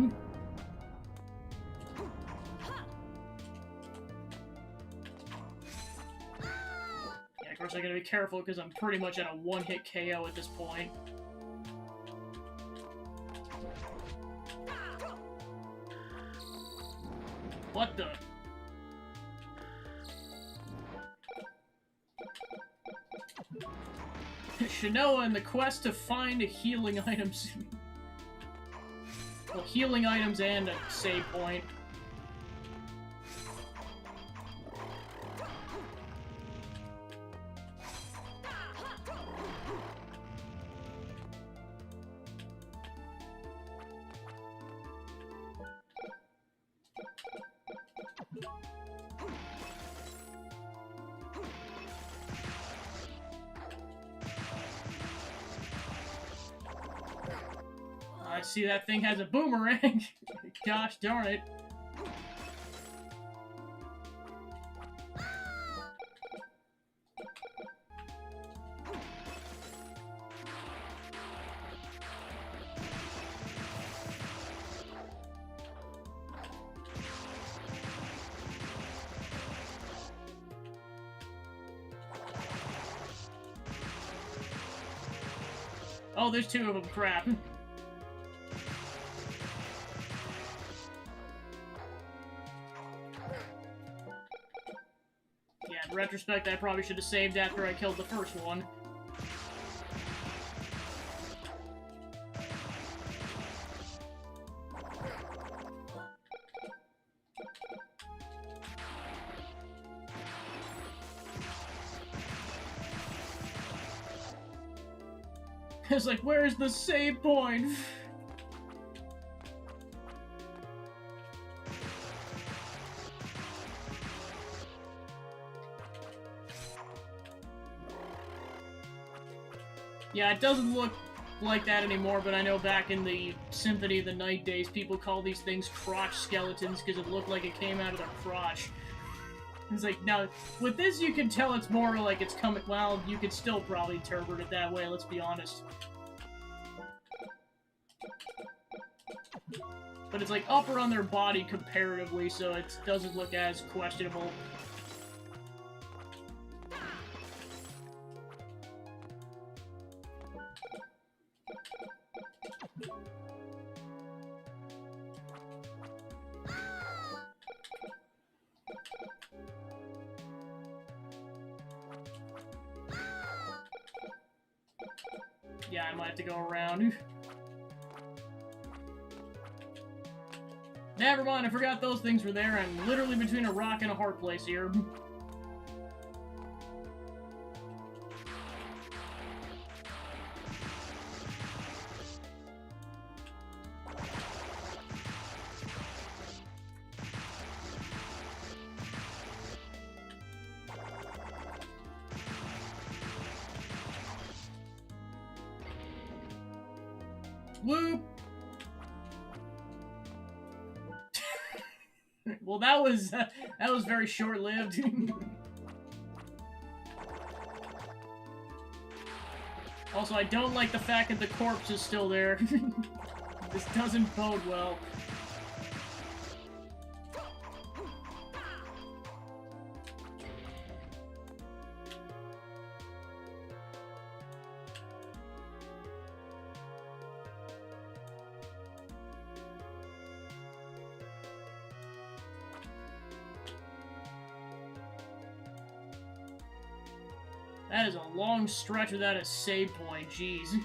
Of course, I gotta be careful because I'm pretty much at a one-hit KO at this point. What the? Shinoa and the quest to find healing items. Well, healing items and a save point. I see that thing has a boomerang. Gosh darn it. Oh, there's two of them, crap. Yeah, in retrospect, I probably should have saved after I killed the first one. It's like, where's the save point? Yeah, it doesn't look like that anymore, but I know back in the Symphony of the Night days, people call these things crotch skeletons because it looked like it came out of their crotch. It's like, now, with this you can tell it's more like it's coming, well, you could still probably interpret it that way, let's be honest. But it's like upper on their body comparatively, so it doesn't look as questionable. Yeah, I might have to go around. Never mind, I forgot those things were there. I'm literally between a rock and a hard place here. Whoop! Well, that was very short-lived. Also, I don't like the fact that the corpse is still there. This doesn't bode well. That is a long stretch without a save point, jeez.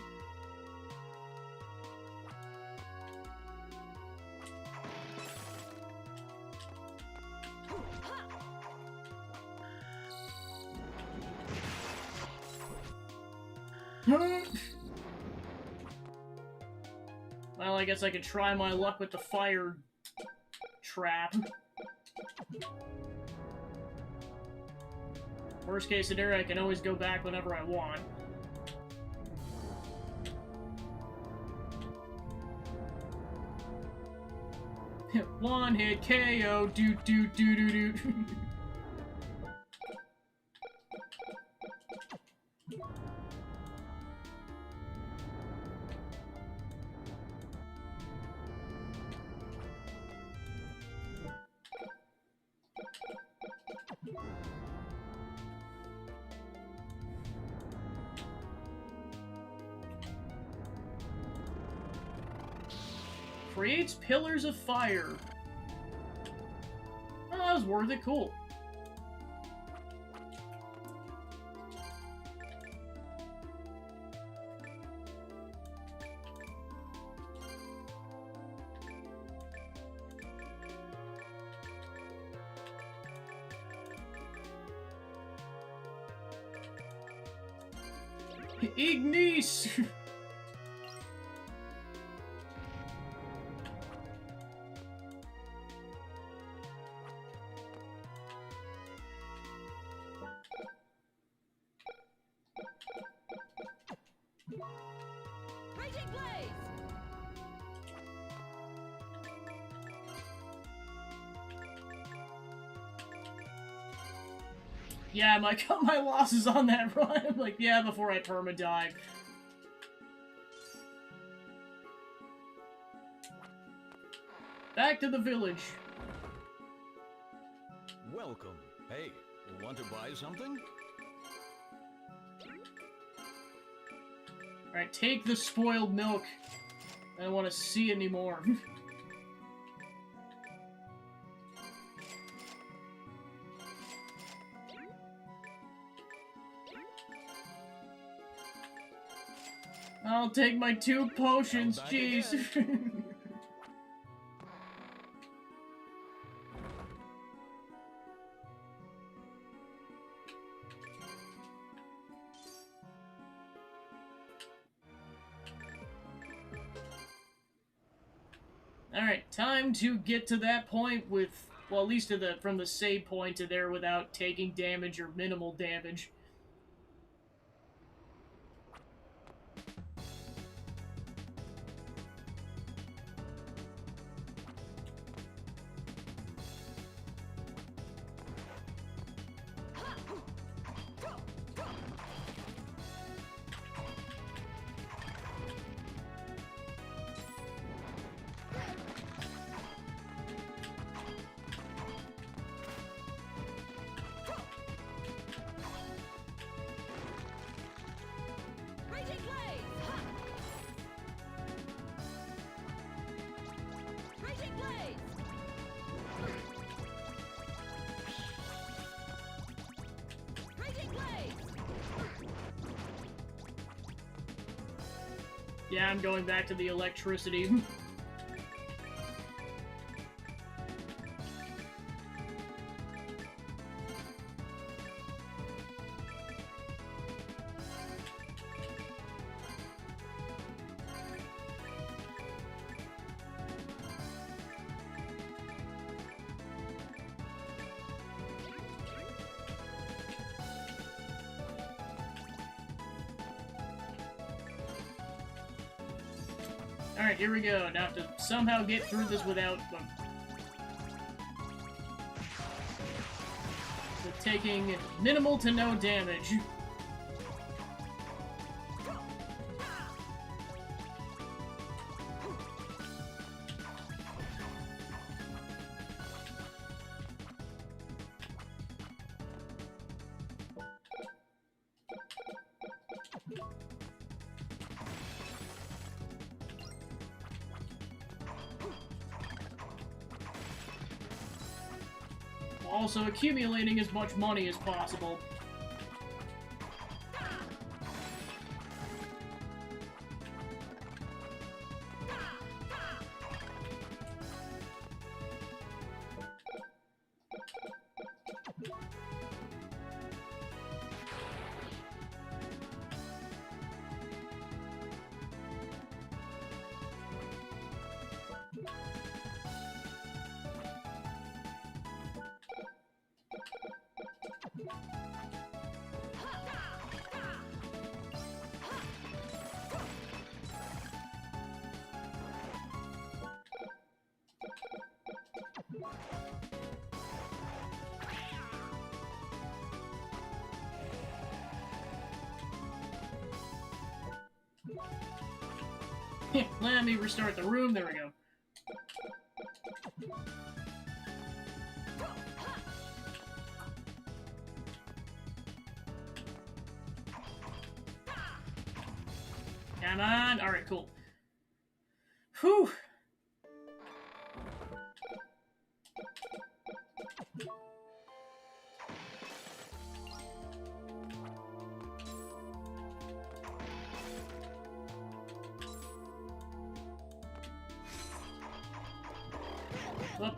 Well, I guess I could try my luck with the fire trap. Worst case scenario, I can always go back whenever I want. One hit KO, doot doot doot doot doot. Creates pillars of fire. Oh, that was worth it. Cool. Ignis! Yeah, I cut my losses on that run. I'm like, yeah, before I perma-dive. Back to the village. Welcome. Hey, want to buy something? Alright, take the spoiled milk. I don't want to see anymore. I'll take my 2 potions, jeez. Alright, time to get to that point with, well, at least to the from the save point to there without taking damage or minimal damage. Yeah, I'm going back to the electricity. Alright, here we go. Now to somehow get through this without taking minimal to no damage. Also accumulating as much money as possible. Let me restart the room. There we go. Come on. Alright, cool. Whew. Whoop.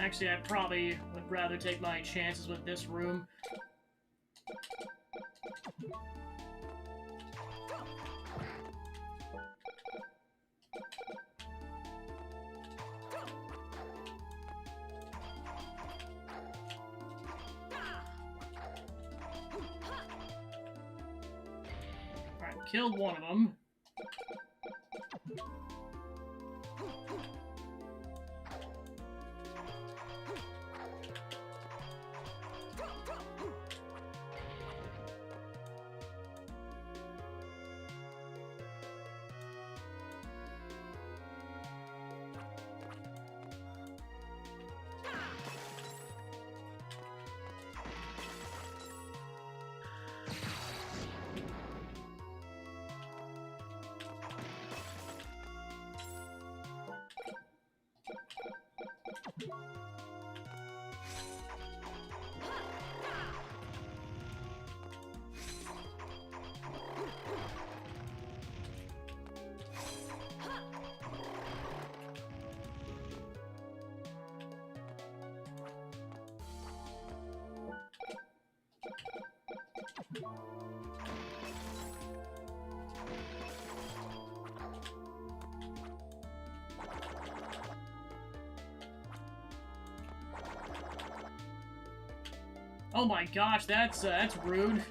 Actually, I probably would rather take my chances with this room. Alright, killed one of them. Oh my gosh, that's rude.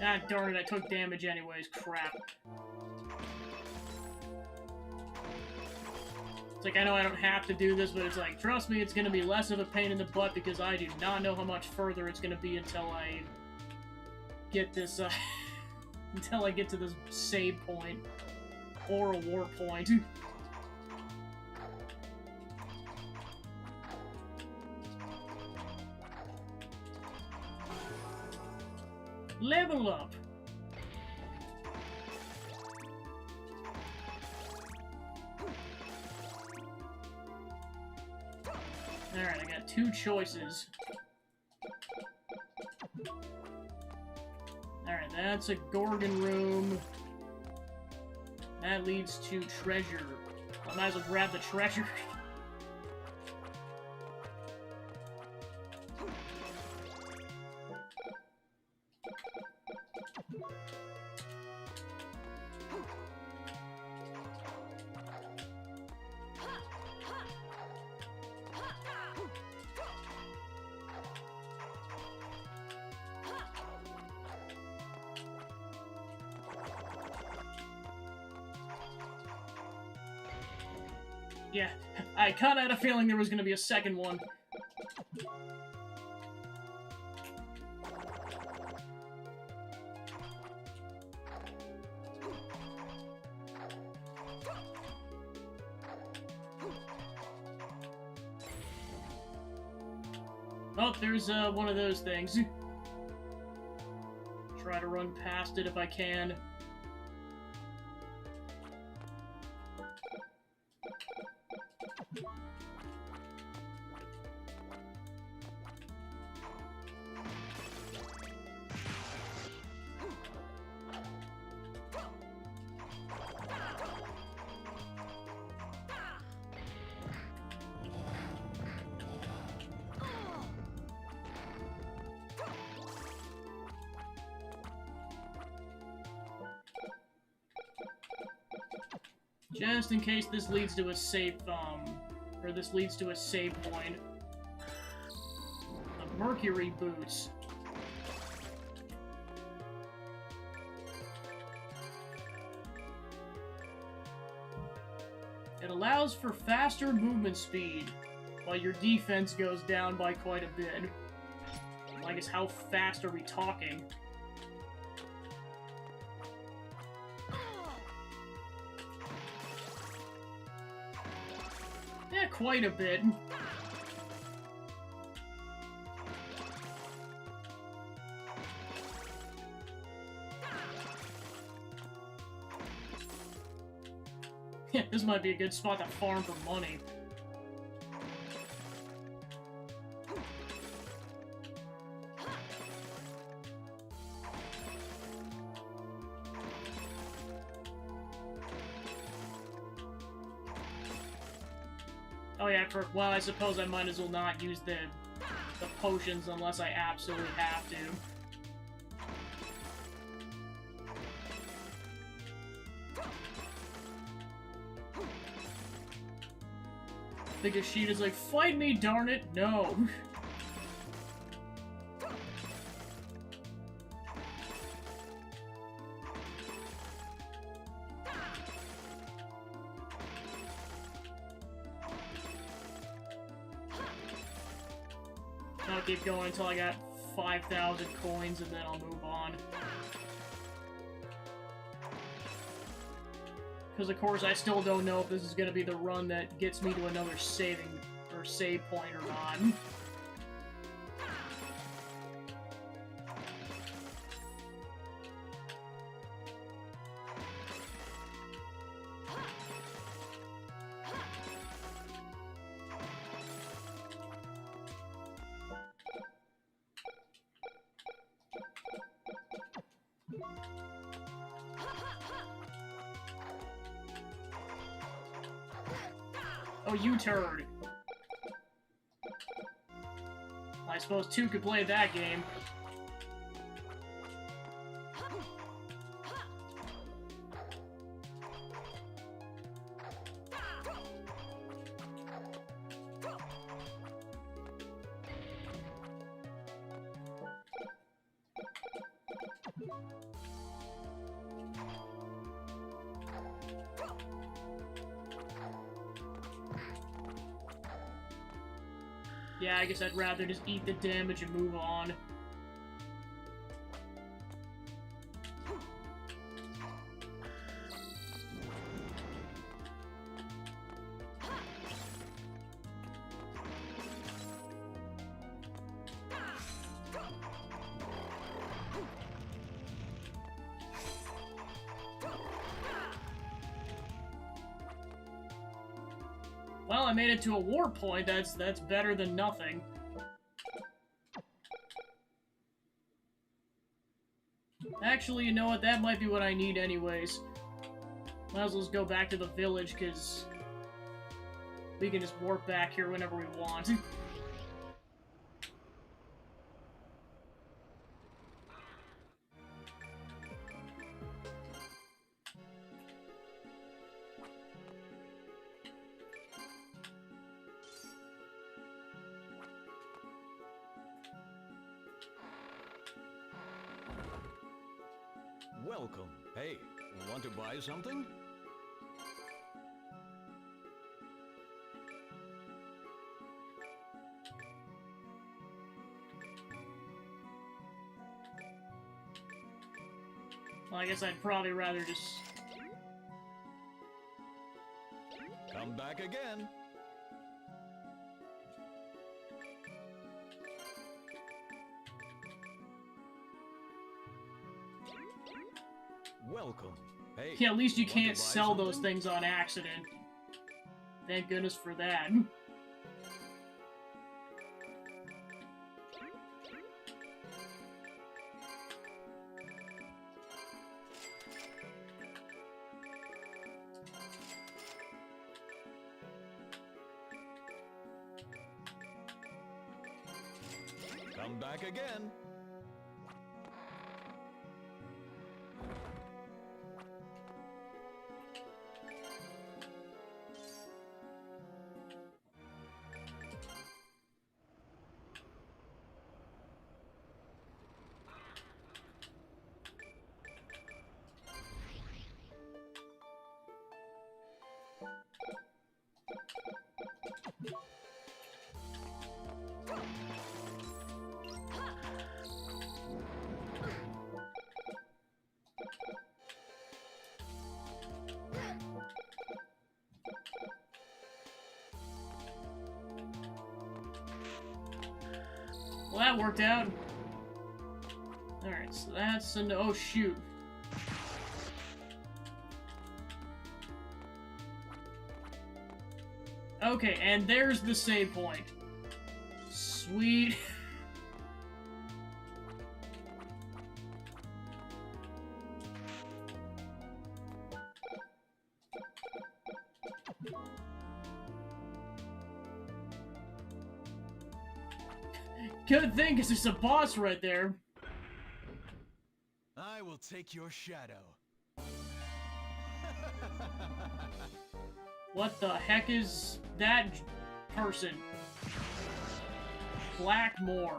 Ah, darn it, I took damage anyways. Crap. It's like, I know I don't have to do this, but it's like, trust me, it's gonna be less of a pain in the butt because I do not know how much further it's gonna be until I get this, until I get to this save point. Or a war point. Level up! Alright, I got two choices. Alright, that's a Gorgon room. That leads to treasure. I might as well grab the treasure. Yeah, I kinda had a feeling there was gonna be a second one. Oh, there's one of those things. Try to run past it if I can. Just in case this leads to a safe, or this leads to a save point. The Mercury Boots. It allows for faster movement speed, while your defense goes down by quite a bit. I guess how fast are we talking? Yeah, quite a bit. Yeah, this might be a good spot to farm for money. Oh yeah, well, I suppose I might as well not use the potions unless I absolutely have to. Because Sheeta's like, fight me, darn it! No! I'll keep going until I got 5,000 coins and then I'll move on. Because of course I still don't know if this is going to be the run that gets me to another save point or not. U-turn. I suppose 2 could play that game. Yeah, I guess I'd rather just eat the damage and move on. Well, I made it to a war point. That's better than nothing. Actually, you know what? That might be what I need anyways. Might as well just go back to the village, because we can just warp back here whenever we want. Welcome. Hey, want to buy something? Well, I guess I'd probably rather just... Come back again. Welcome. Hey. Yeah, at least you want can't to buy sell those something? things on accident. Thank goodness for that. Come back again. Well, that worked out. Alright, so that's an... oh, shoot. Okay, and there's the save point. Sweet. Good thing, because there's a boss right there. I will take your shadow. What the heck is that person? Blackmore.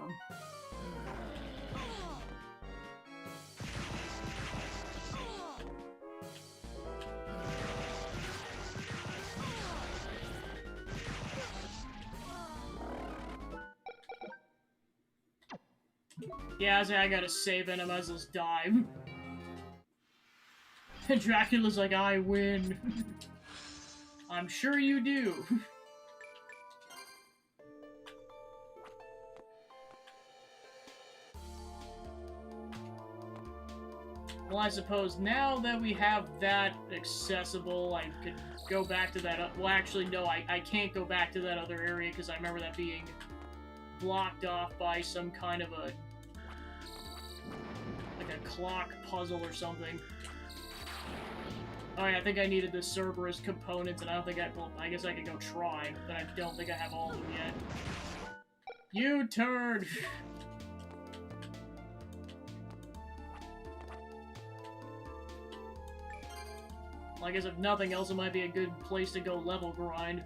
Yeah, I gotta save it, I might as well just die. And Dracula's like, I win. I'm sure you do. Well, I suppose now that we have that accessible, I could go back to that... well, actually, no, I can't go back to that other area, because I remember that being blocked off by some kind of a... like a clock puzzle or something. Alright, I think I needed the Cerberus components, and I don't think well, I guess I could go try, but I don't think I have all of them yet. U-turn! Well, I guess if nothing else, it might be a good place to go level grind.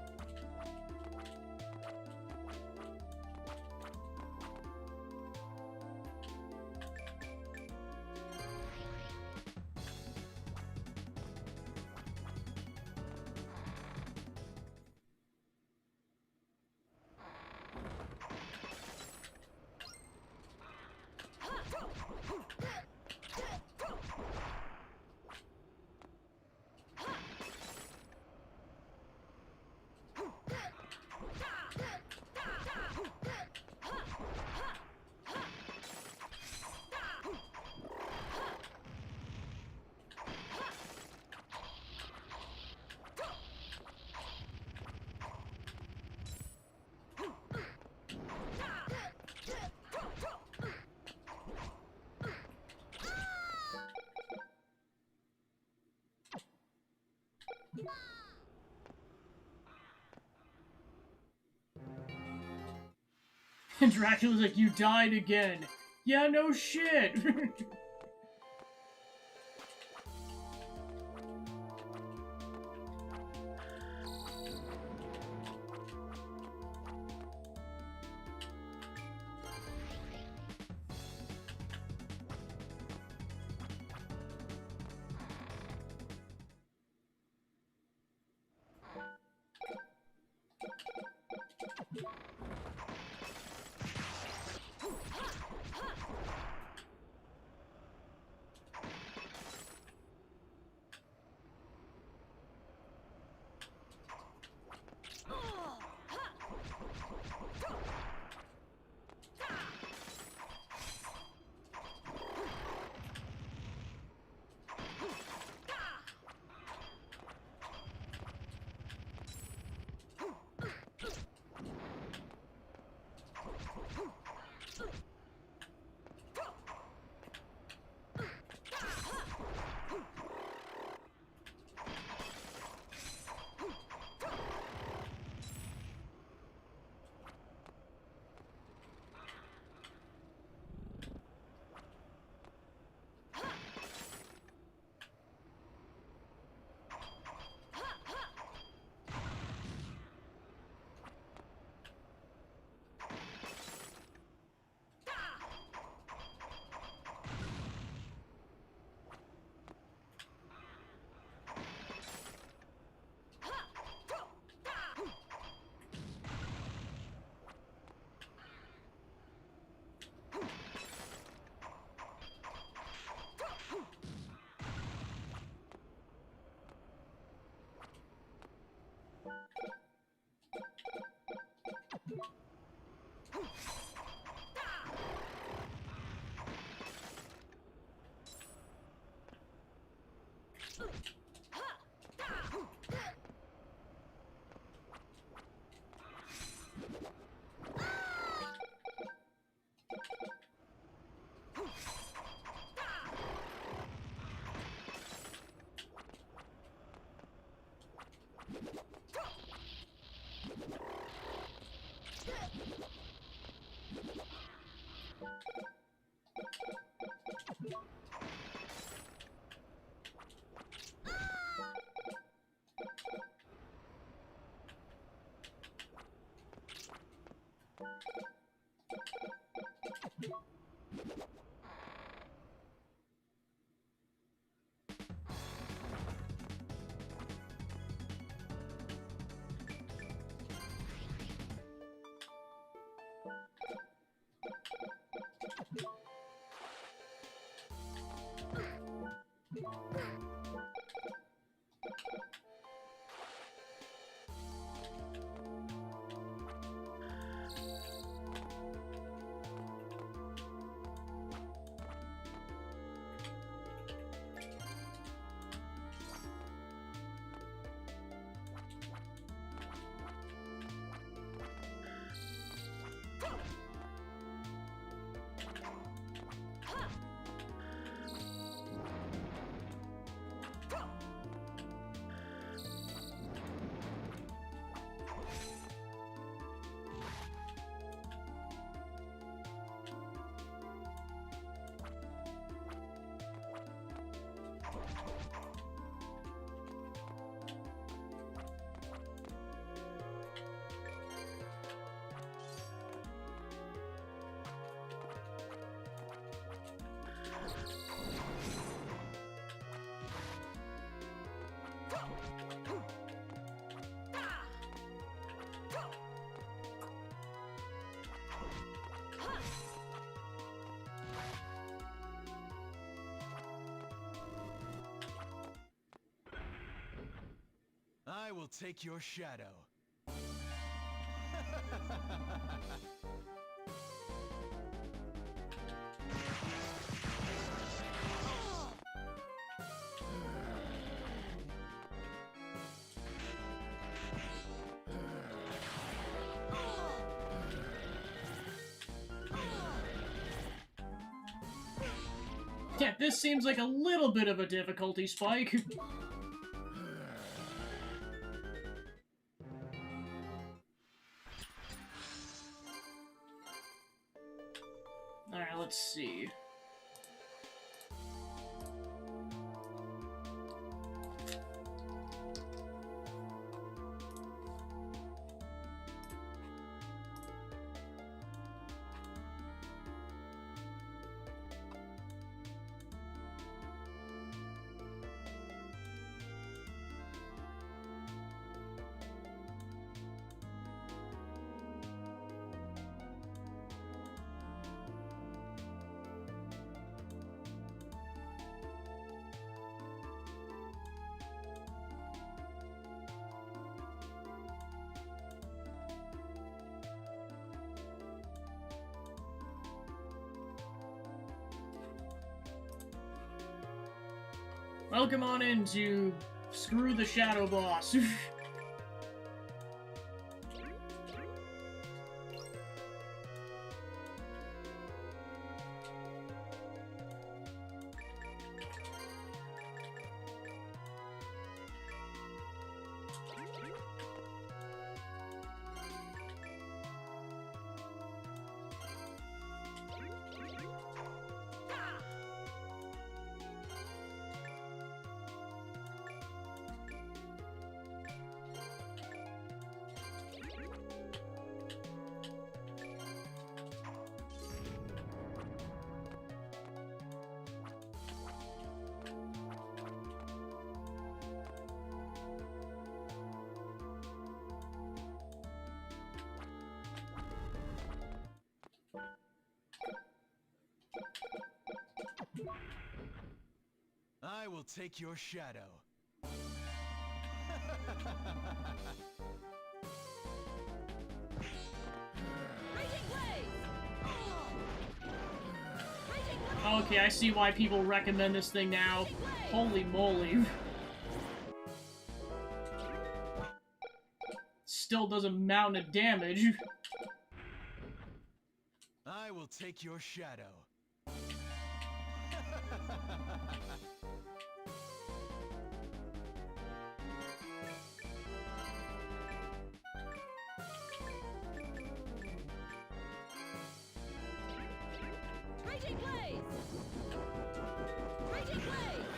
And Dracula's like, you died again. Yeah, no shit. I will take your shadow. Yeah, this seems like a little bit of a difficulty spike. Alright, let's see. Welcome on in to Screw the Shadow Boss. I will take your shadow. Okay, I see why people recommend this thing now. Holy moly. Still does a mountain of damage. I will take your shadow. Raging Blaze! Raging Blaze!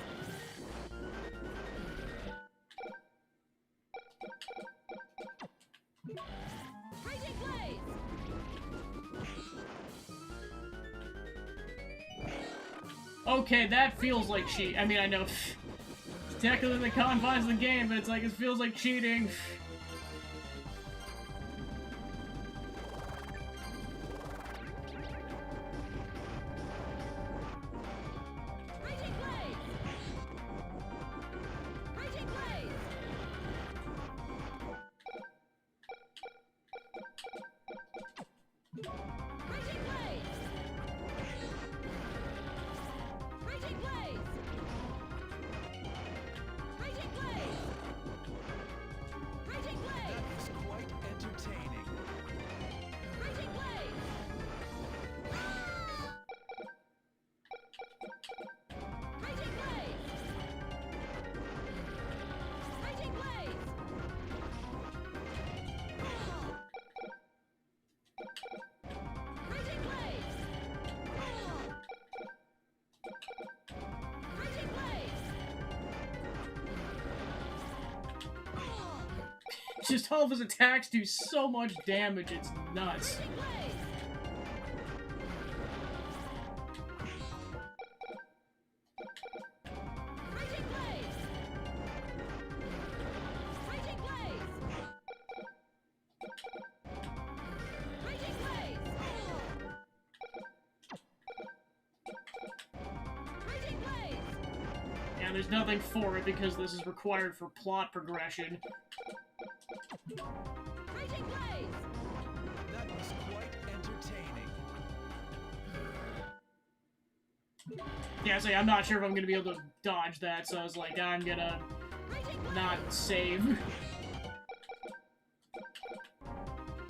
Raging Blaze! Okay, that feels like cheat. I mean, I know technically the confines of the game, but it's like, it feels like cheating. Raging Blaze! Raging Blaze! Raging Blaze! Raging Blaze! Raging Blaze! Raging Blaze! That was quite entertaining. Raging Blaze! Raging Blaze! Raging Blaze! Raging Blaze! Raging Blaze! Just all of his attacks do so much damage, it's nuts. Raging Blaze! Raging Blaze! Raging Blaze! Raging Blaze! Raging Blaze! Yeah, Yeah, there's nothing for it because this is required for plot progression. Raging Blaze! That was quite entertaining. Yeah, so I'm not sure if I'm gonna be able to dodge that, so I was like, I'm gonna not save.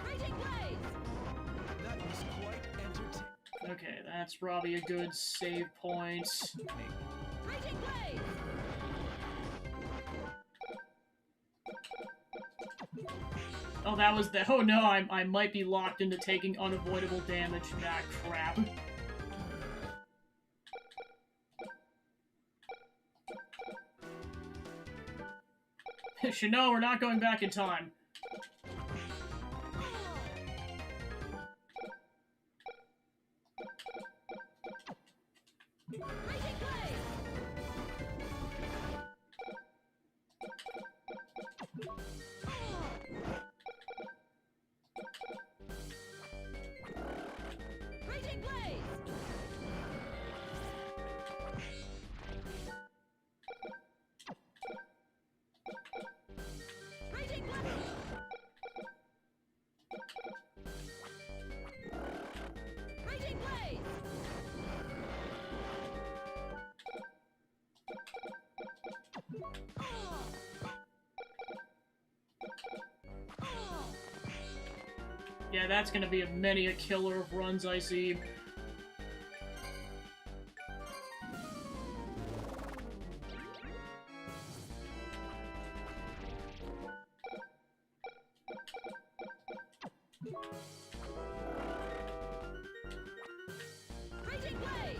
Raging Blaze! That was quite entertaining. Okay, that's probably a good save point. Raging Blaze! Oh, that was the- oh no, I might be locked into taking unavoidable damage. Ah, crap. Chanel, we're not going back in time. Raging Blaze! Raging Blaze! Raging Blaze! Raging Blaze! Yeah, that's gonna be many a killer of runs I see. Raging Blaze!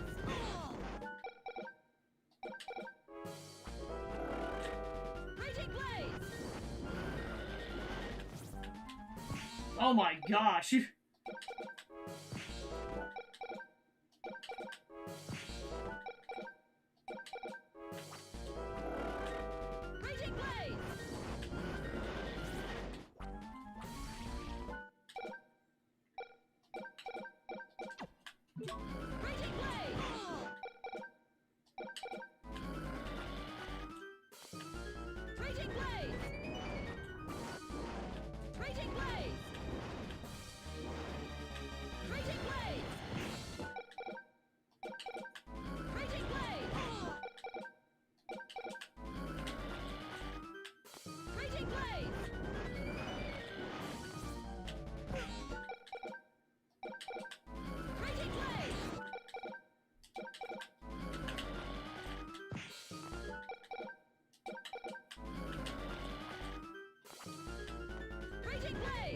Raging Blaze! Oh my gosh! Raging Blaze! Raging Blaze! Raging Blaze! Raging Blaze! Raging Blaze! Raging Blaze! Raging Blaze! Raging Blaze!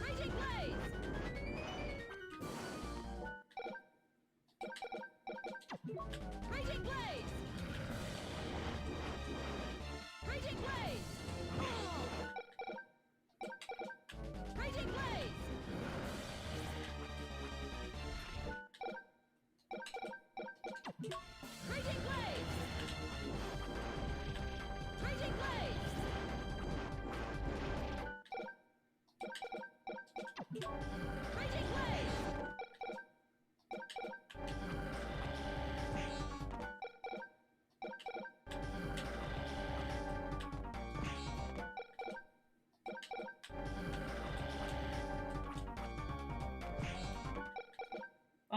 Raging Blaze! Raging Blaze! Raging Blaze! Raging Blaze! Raging Blaze! Raging Blaze! Raging Blaze! Raging Blaze!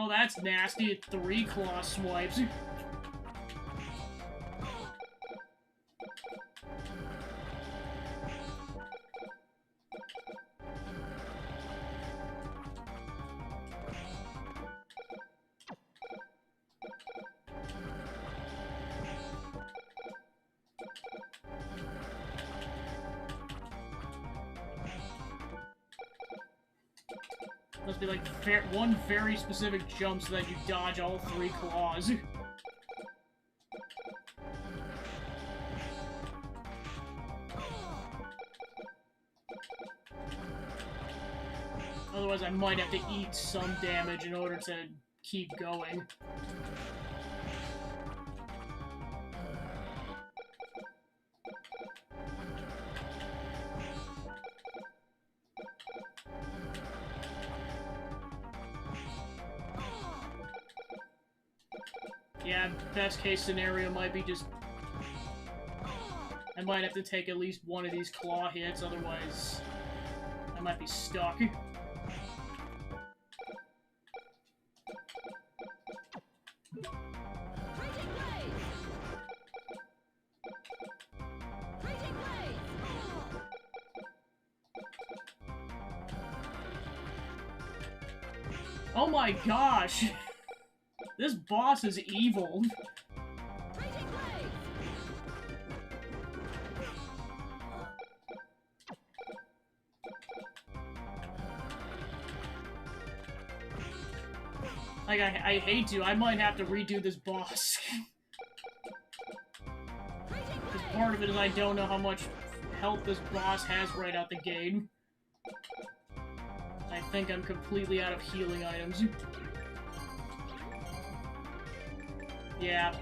Oh, that's nasty. 3 claw swipes. Must be like one very specific jump so that you dodge all 3 claws. Otherwise I might have to eat some damage in order to keep going. Yeah, best case scenario might be just... I might have to take at least one of these claw hits, otherwise I might be stuck. Oh my gosh! This boss is evil. Like, I hate to. I might have to redo this boss. Because part of it is I don't know how much health this boss has right out the gate. I think I'm completely out of healing items. Yeah.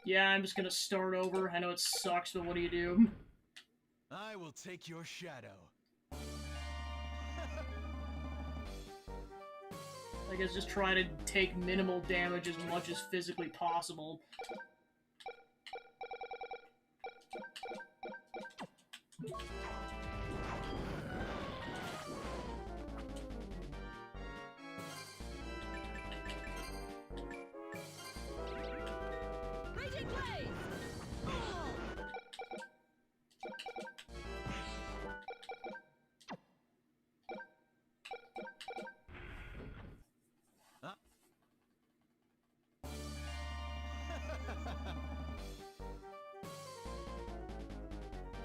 Yeah, I'm just gonna start over. I know it sucks, but what do you do? I will take your shadow. I guess just try to take minimal damage as much as physically possible.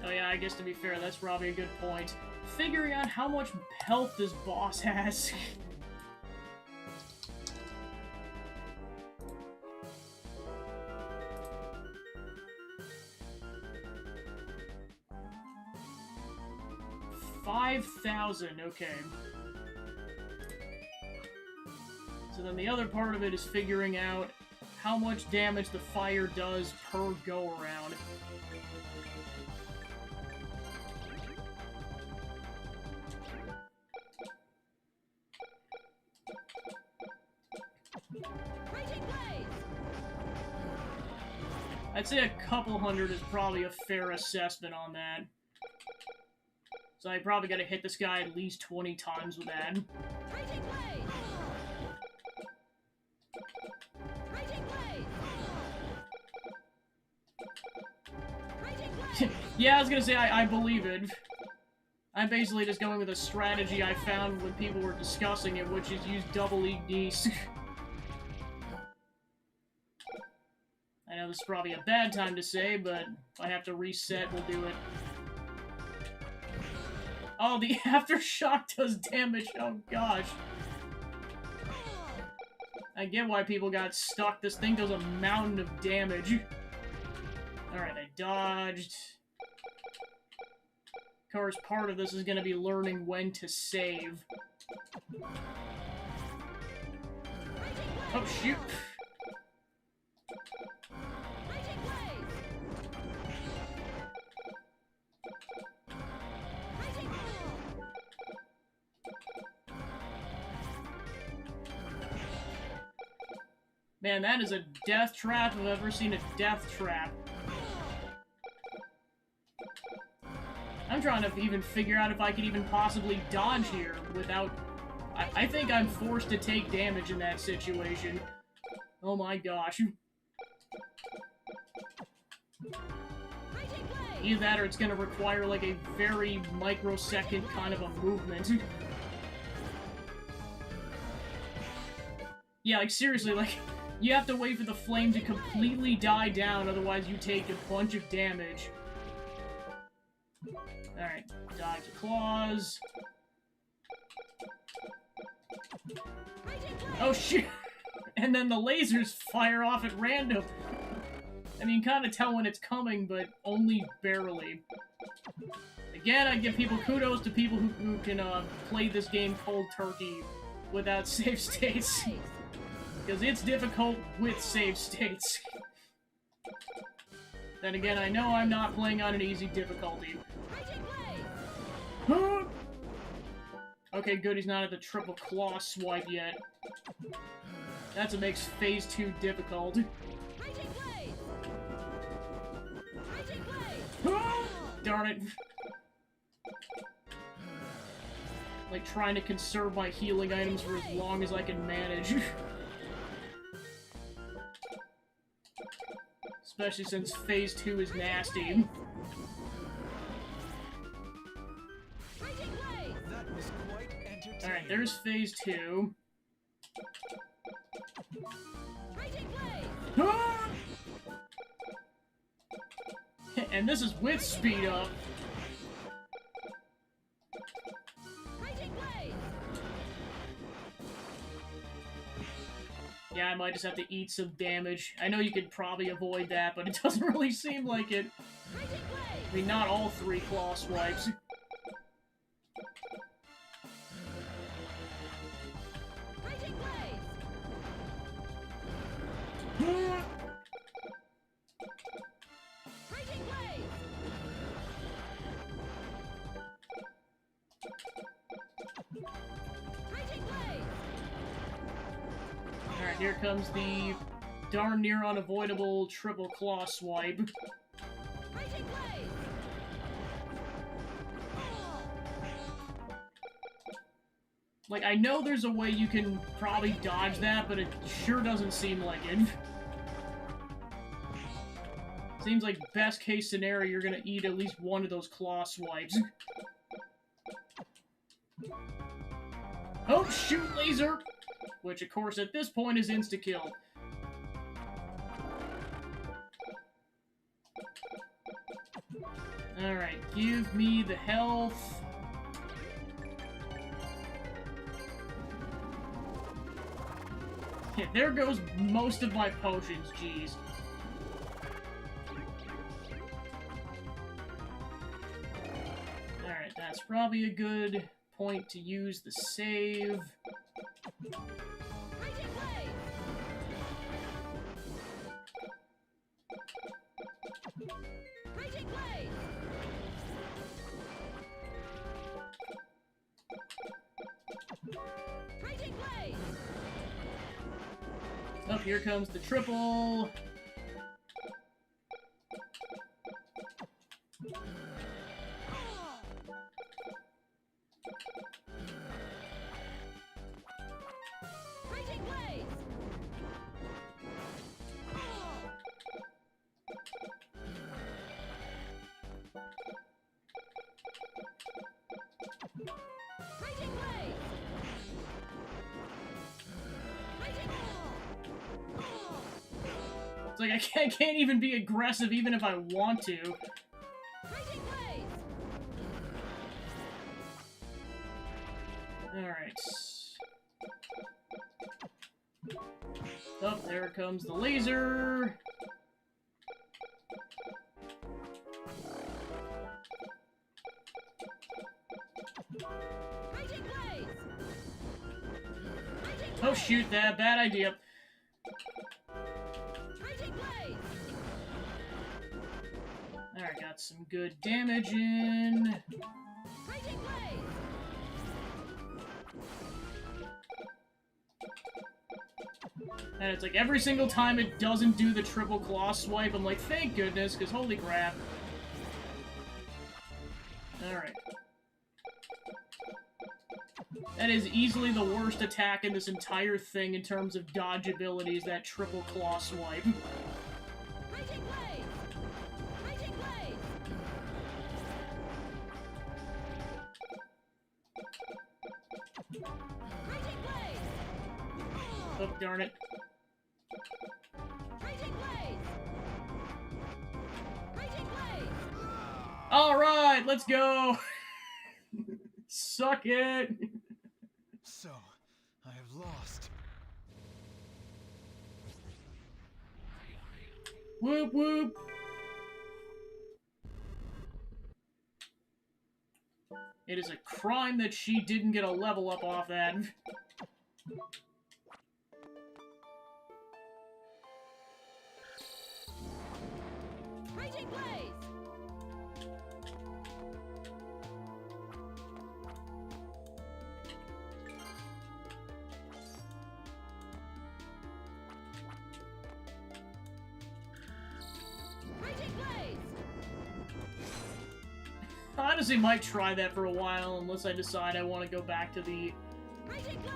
Oh yeah, I guess to be fair, that's probably a good point. Figuring out how much health this boss has. $5,000, okay. So then the other part of it is figuring out how much damage the fire does per go-around. I'd say a couple hundred is probably a fair assessment on that. So I probably gotta hit this guy at least 20 times with that. Yeah, I was gonna say, I believe it. I'm basically just going with a strategy I found when people were discussing it, which is use double Ignis. I know this is probably a bad time to say, but if I have to reset, we'll do it. Oh, the aftershock does damage. Oh, gosh. I get why people got stuck. This thing does a mountain of damage. Alright, I dodged. Of course, part of this is going to be learning when to save. Oh, shoot. Man, that is a death trap if I've ever seen a death trap. I'm trying to even figure out if I could even possibly dodge here without... I think I'm forced to take damage in that situation. Oh my gosh. Either that or it's gonna require like a very microsecond kind of a movement. Yeah, like seriously, like... You have to wait for the flame to completely die down, otherwise you take a bunch of damage. Alright, dodge the claws. Oh shit! And then the lasers fire off at random. I mean, kind of tell when it's coming, but only barely. Again, I give people kudos to people who can play this game cold turkey without save states. Because it's difficult with save states. Then again, I know I'm not playing on an easy difficulty. Okay, good, he's not at the triple claw swipe yet. That's what makes Phase 2 difficult. Darn it. Like, trying to conserve my healing items for as long as I can manage. Especially since Phase 2 is nasty. Alright, there's Phase 2. And this is with speed up. Yeah, I might just have to eat some damage. I know you could probably avoid that, but it doesn't really seem like it. I mean, not all 3 claw swipes. Alright, here comes the darn near unavoidable triple claw swipe. Like, I know there's a way you can probably dodge that, but it sure doesn't seem like it. Seems like best case scenario, you're gonna eat at least one of those claw swipes. Oh, shoot, laser! Which, of course, at this point is insta-kill. Alright, give me the health. Yeah, there goes most of my potions, jeez. Alright, that's probably a good point to use the save. Oh, here comes the triple. It's like I can't even be aggressive even if I want to. Alright. Oh, there comes the laser. Oh shoot, that bad idea. Alright, got some good damage in. And it's like every single time it doesn't do the triple claw swipe, I'm like, thank goodness, because holy crap. Alright. That is easily the worst attack in this entire thing in terms of dodge abilities, that triple claw swipe. Oh, darn it. Alright, let's go! Suck it! So, I have lost. Whoop whoop! It is a crime that she didn't get a level up off that. Raging Blaze! Raging Blaze! I honestly might try that for a while, unless I decide I want to go back to the Raging Blaze!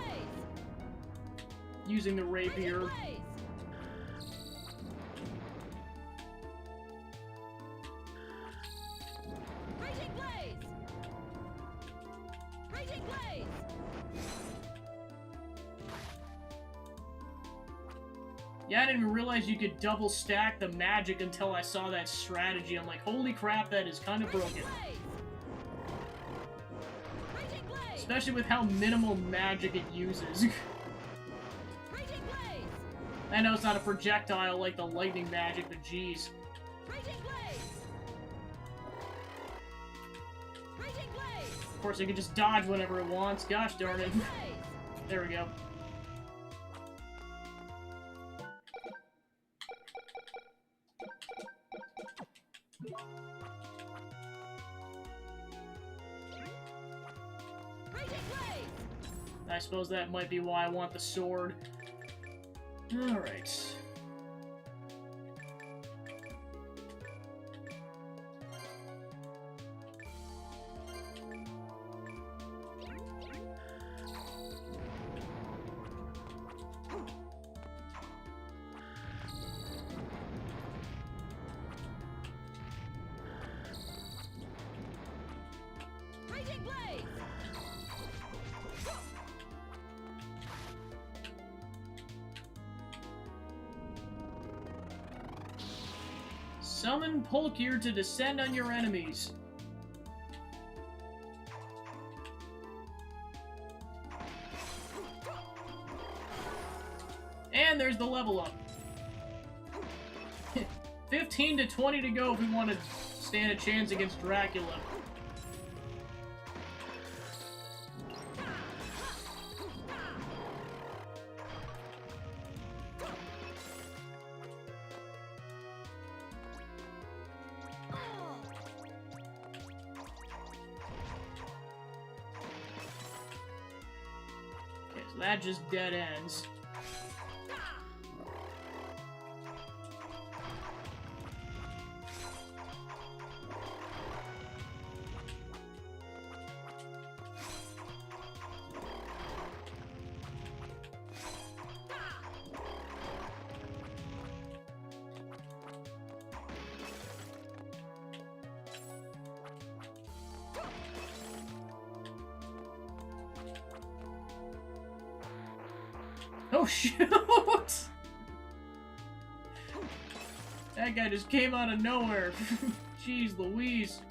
using the rapier. Raging Blaze! Raging Blaze! Raging Blaze! Yeah, I didn't even realize you could double stack the magic until I saw that strategy. I'm like, holy crap, that is kind of broken. Blaze! Raging Blaze! Especially with how minimal magic it uses. Raging Blaze! I know it's not a projectile like the lightning magic, but jeez. Raging Blaze! Raging Blaze! Of course, it can just dodge whenever it wants. Gosh darn it. Blaze! There we go. Raging Blaze! I suppose that might be why I want the sword. Alright. Raging Blaze! Summon Polkir to descend on your enemies. And there's the level up. 15 to 20 to go if we want to stand a chance against Dracula. Okay, so that just dead ends. Oh shoot! That guy just came out of nowhere. Jeez Louise.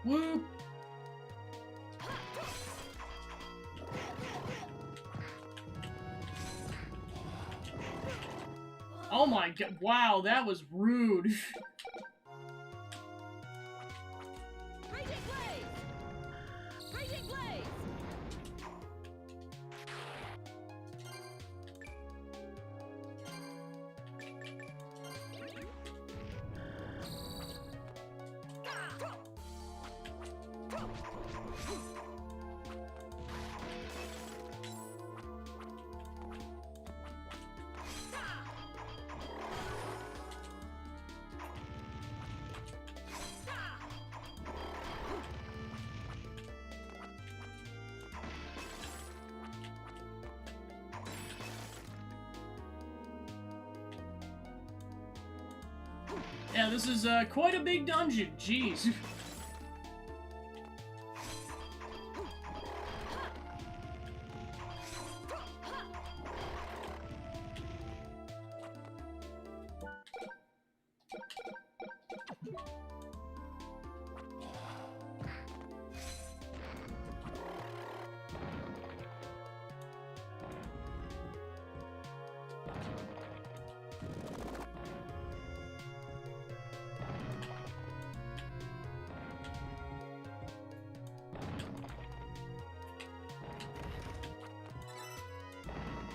Whoop! Oh my god, wow, that was rude. Raging Blaze! Raging Blaze! Yeah, this is quite a big dungeon. Jeez.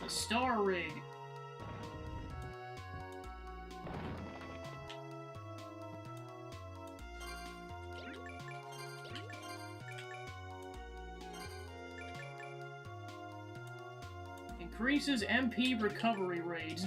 The Star Rig. Increases MP recovery rate.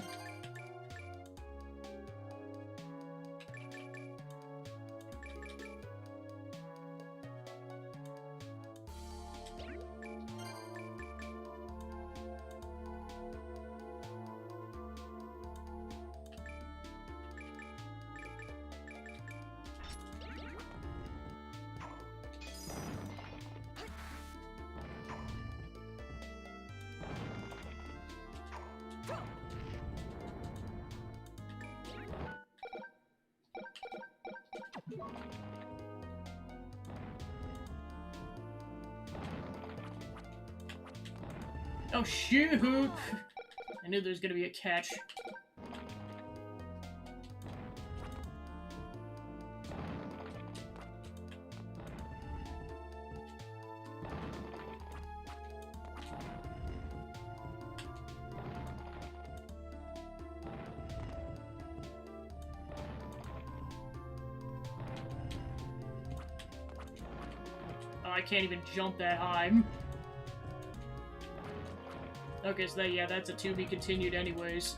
Oh shoot! I knew there was gonna be a catch. Oh, I can't even jump that high. Okay, so that, yeah, that's a to be continued anyways.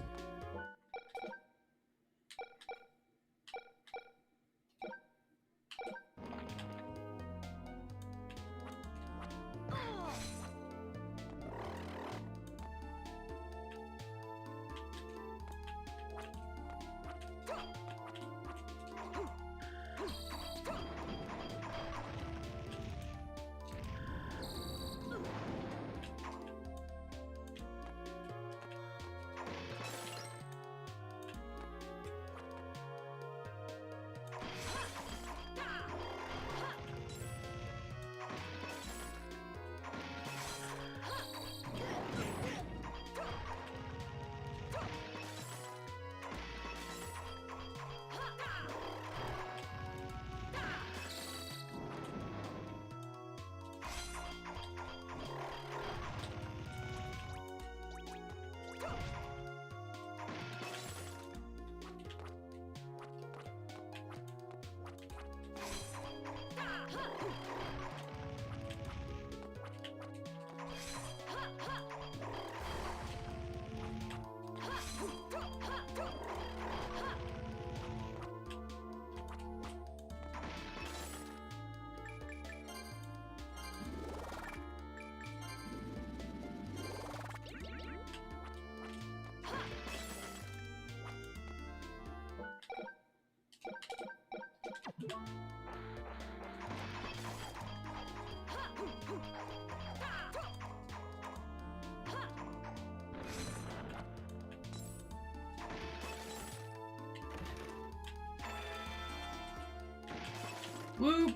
Whoop!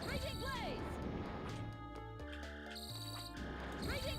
Raging Blaze! Raging...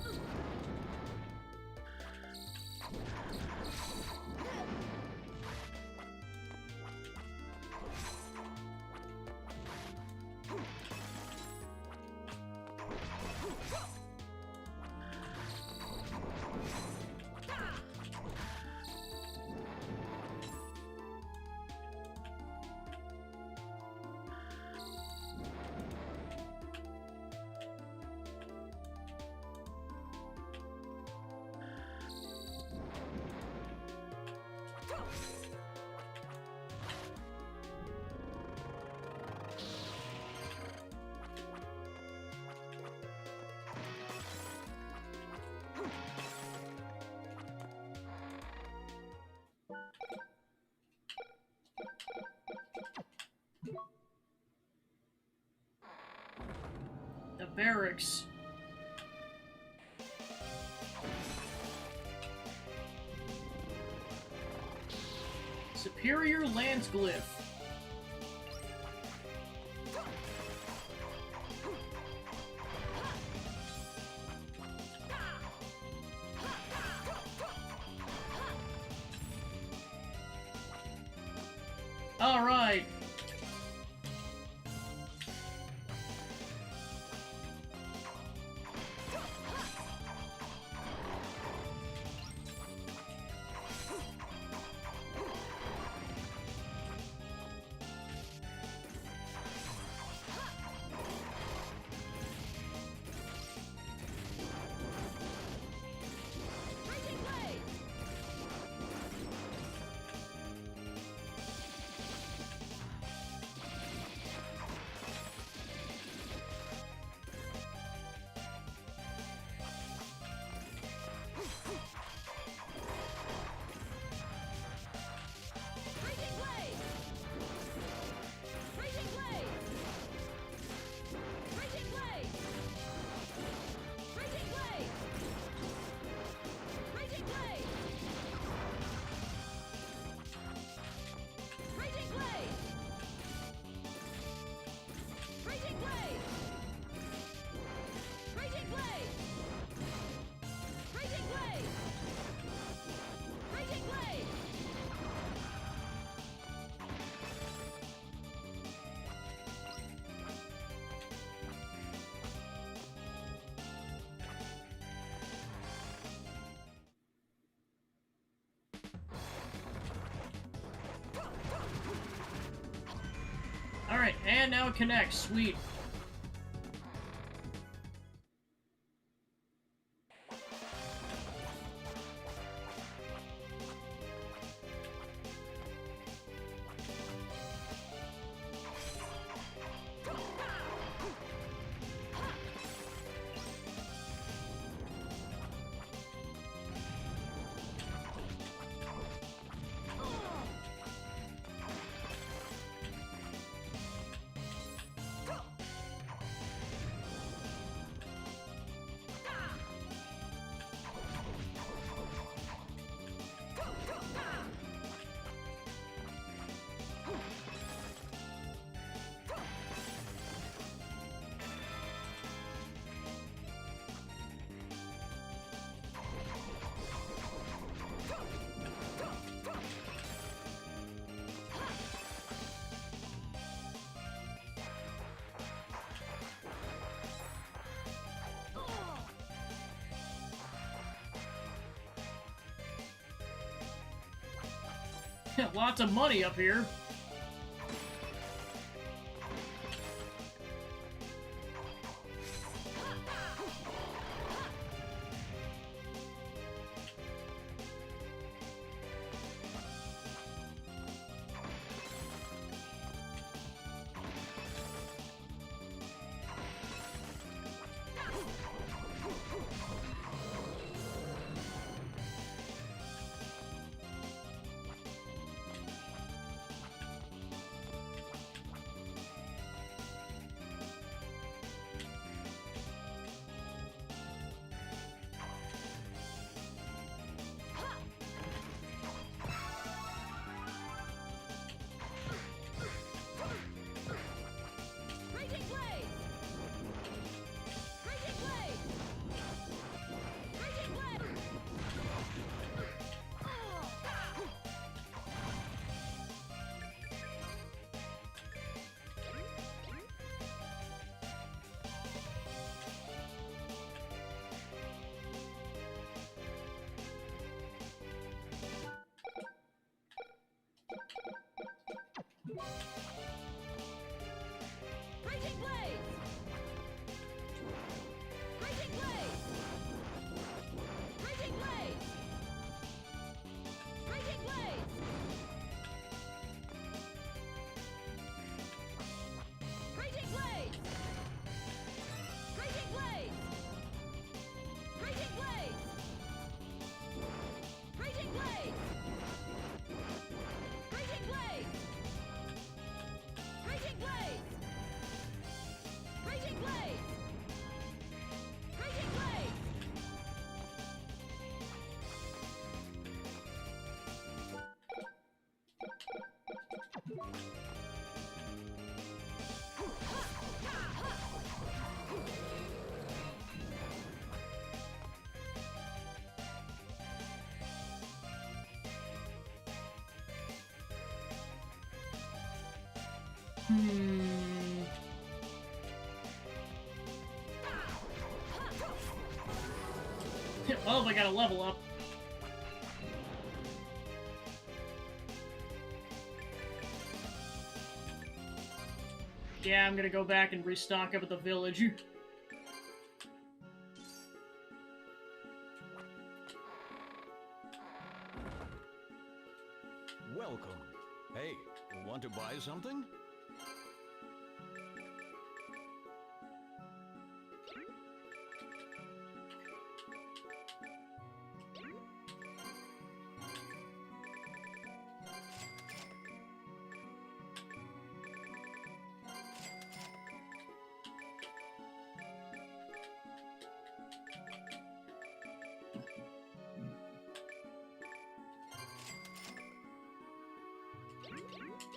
The barracks. Superior Lance Glyph. All right. Raging Blaze! Raging Blaze! Raging Blaze! Raging Blaze! Raging Blaze! Raging Blaze! Raging Blaze! Raging Blaze! Raging Blaze! Raging Blaze! Raging Blaze! All right, and now it connects. Sweet. Lots of money up here. Oh, I gotta level up. Yeah, I'm gonna go back and restock up at the village. Welcome. Hey, want to buy something?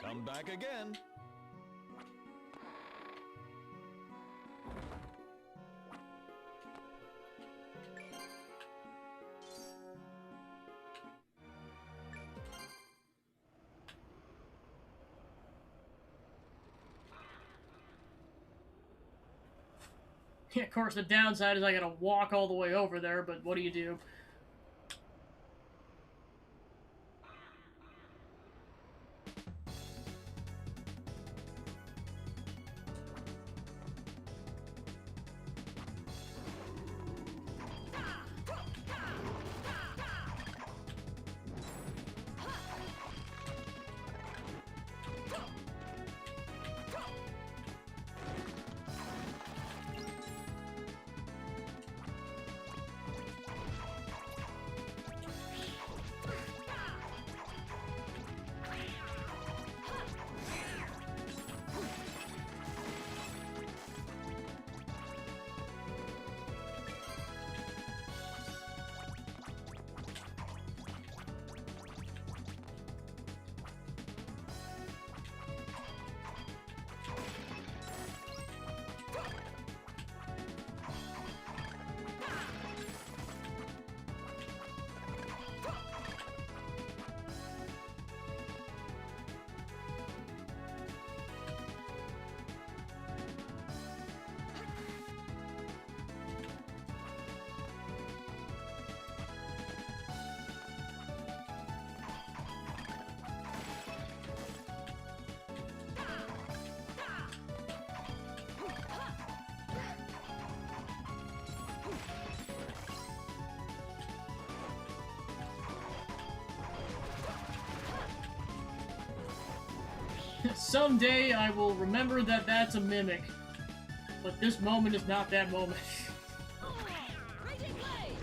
Come back again. Yeah, of course, the downside is I gotta walk all the way over there, but what do you do? Someday I will remember that that's a mimic. But this moment is not that moment. Raging Blade!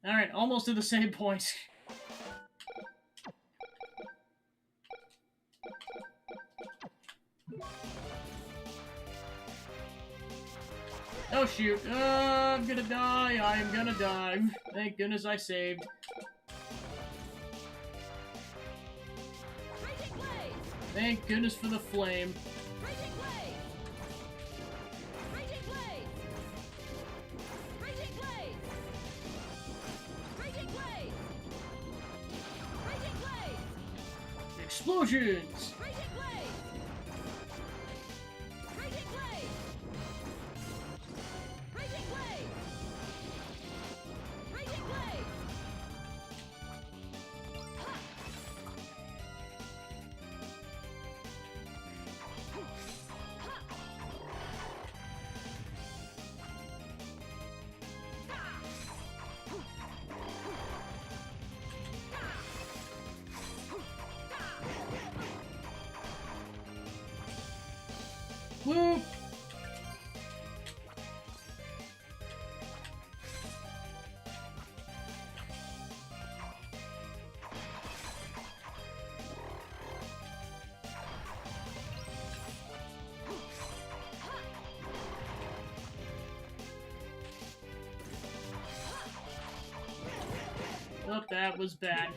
Alright, almost to the same point. Oh shoot, I'm gonna die, I am gonna die. Thank goodness I saved. Raging Blade! Thank goodness for the flame. Raging Blade! Raging Blade! Raging Blade! Raging Blade! Raging Blade! Explosions! Raging Blade! Raging Blade! Raging Blade! Raging Blade! Yep, that was bad.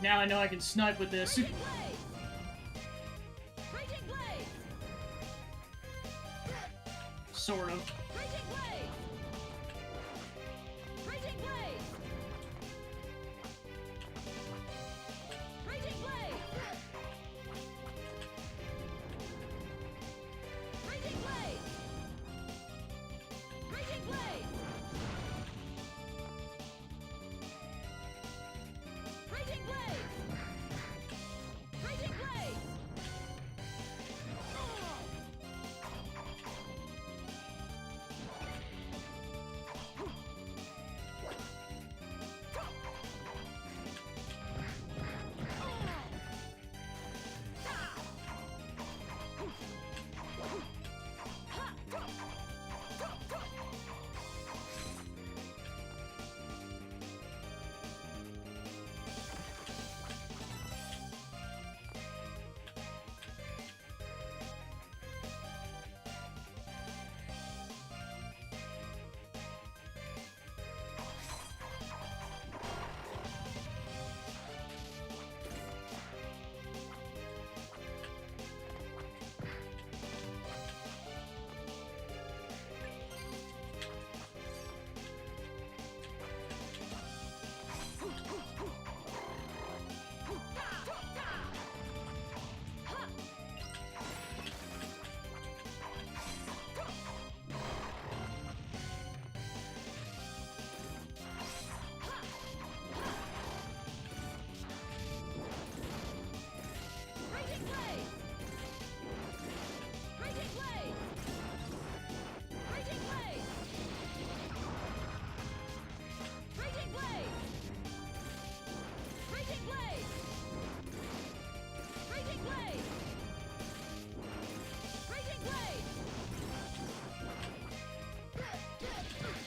Now I know I can snipe with this. Sort of.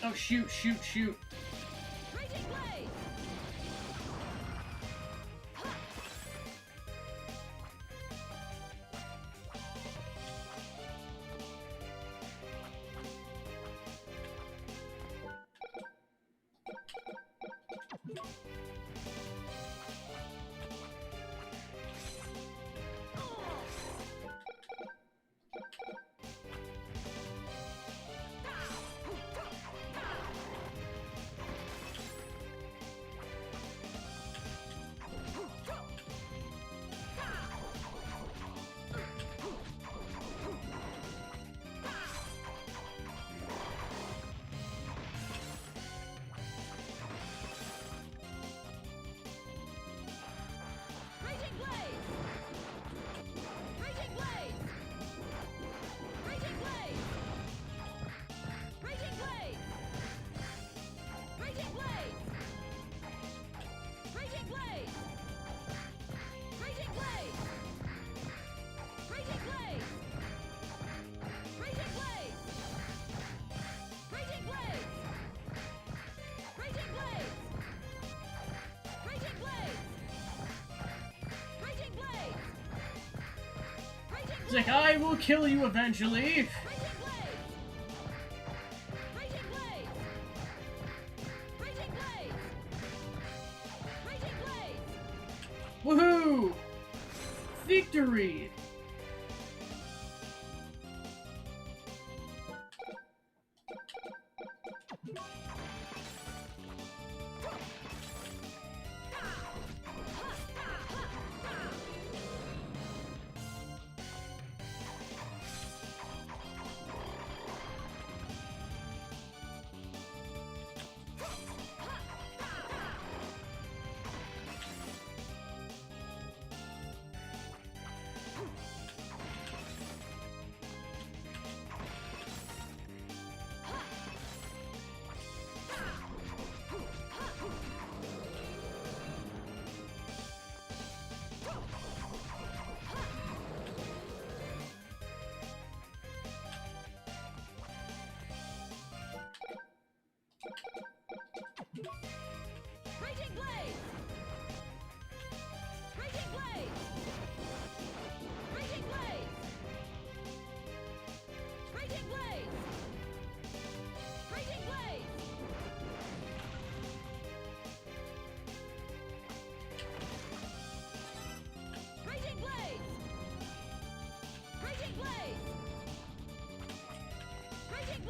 Oh, shoot, shoot, shoot. It's like, I will kill you eventually. Woohoo! Victory!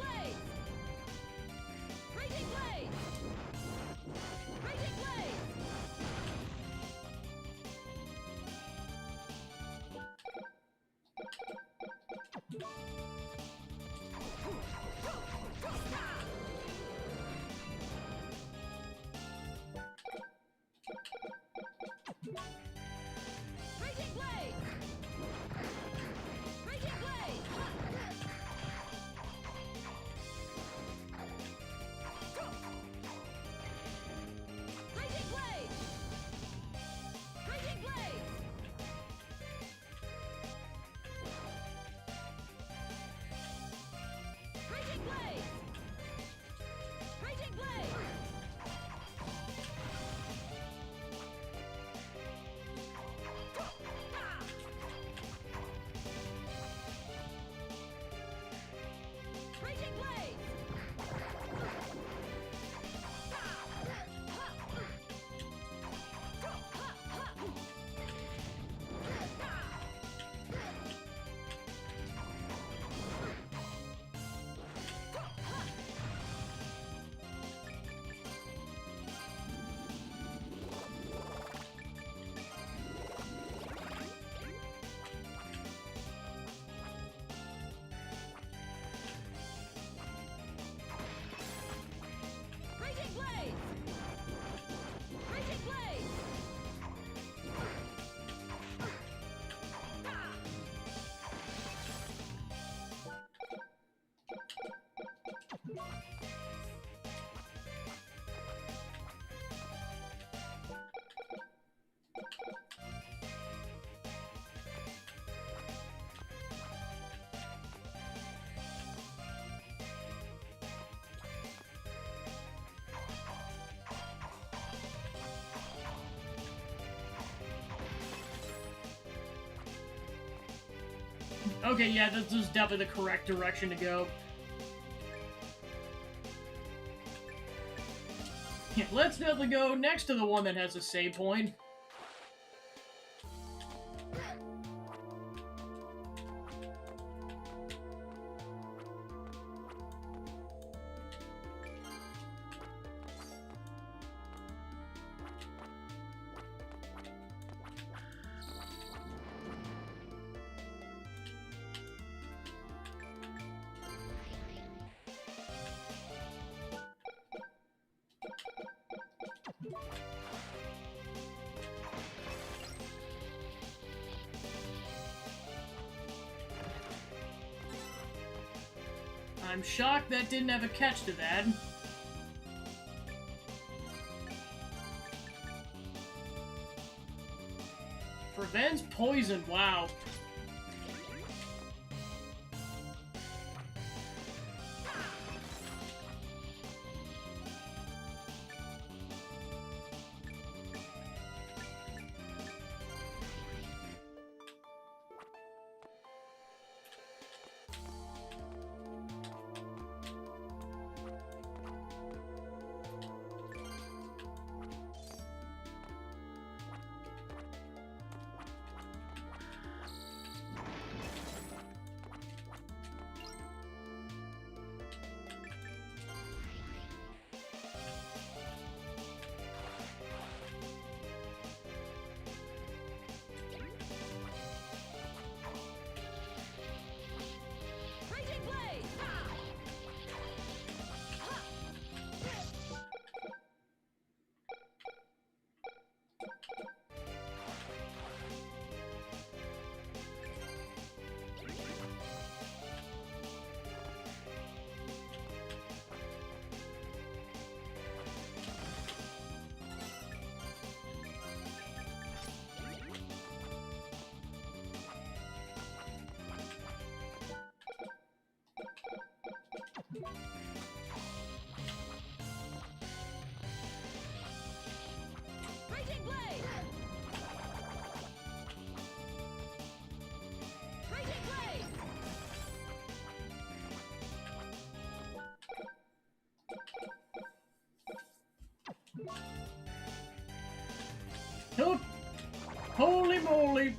blade! Raging blade! Raging blade! Raging blade! Raging blade! Raging blade! Raging blade! Raging blade! Raging blade! Raging blade! Raging blade! Raging blade! Okay, yeah, this is definitely the correct direction to go. Yeah, let's definitely go next to the one that has a save point. I'm shocked that didn't have a catch to that. Prevents poison, wow. Raging blade! Raging blade! Raging blade! Oh, holy moly!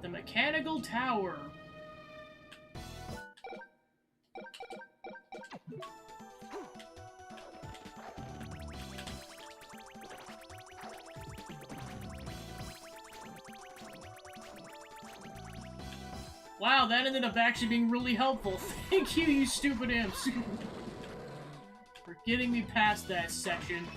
The Mechanical Tower. Wow, that ended up actually being really helpful. Thank you, you stupid imps, for getting me past that section.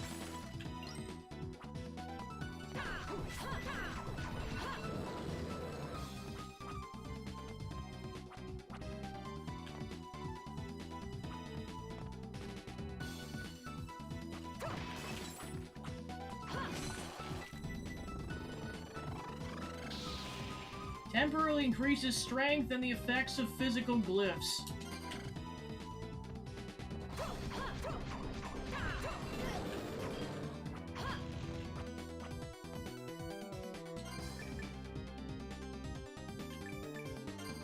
Temporarily increases strength and the effects of physical glyphs.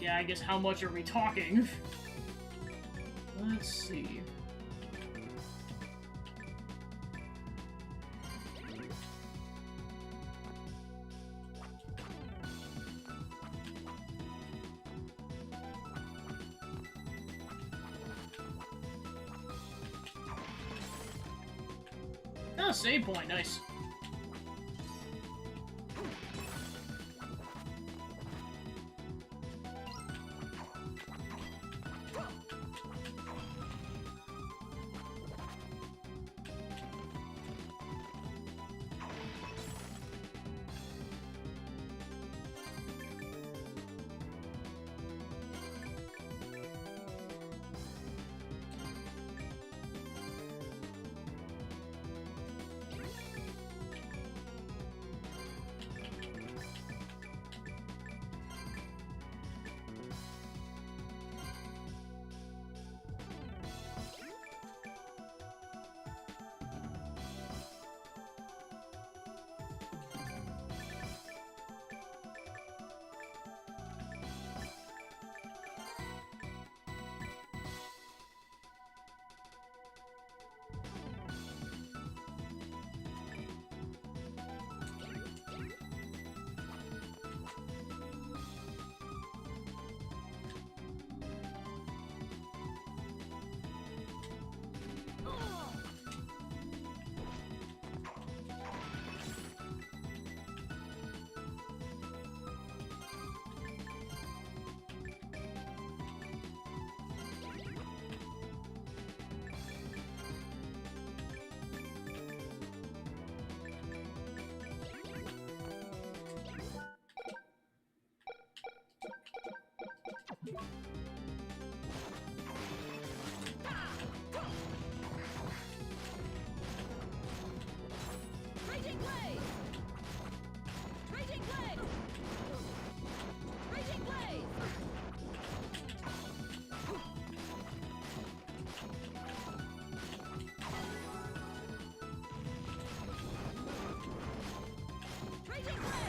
Yeah, I guess how much are we talking? Let's see. Oh, save point, nice. Raging Blade! Raging Blade! Raging Blade! Raging Blade!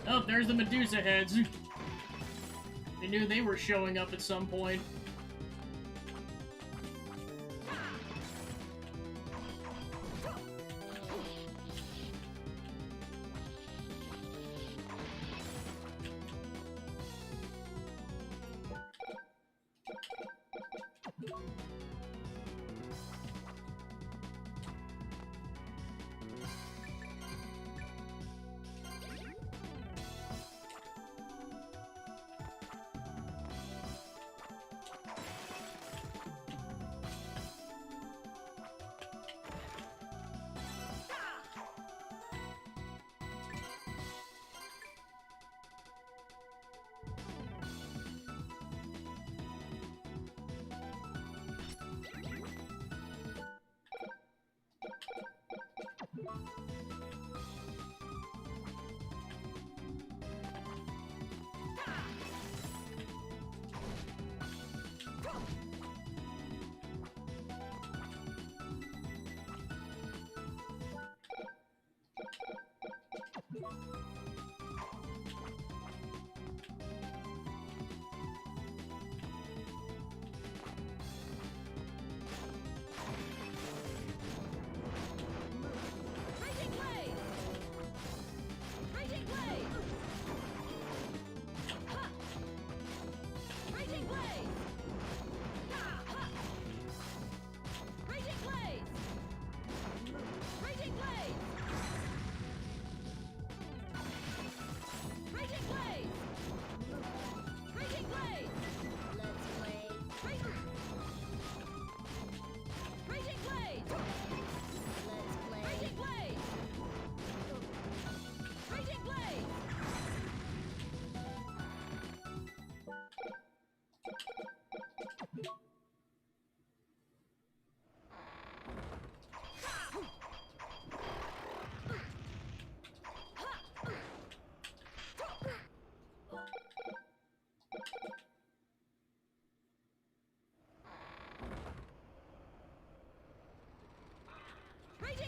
Oh, there's the Medusa heads. I knew they were showing up at some point.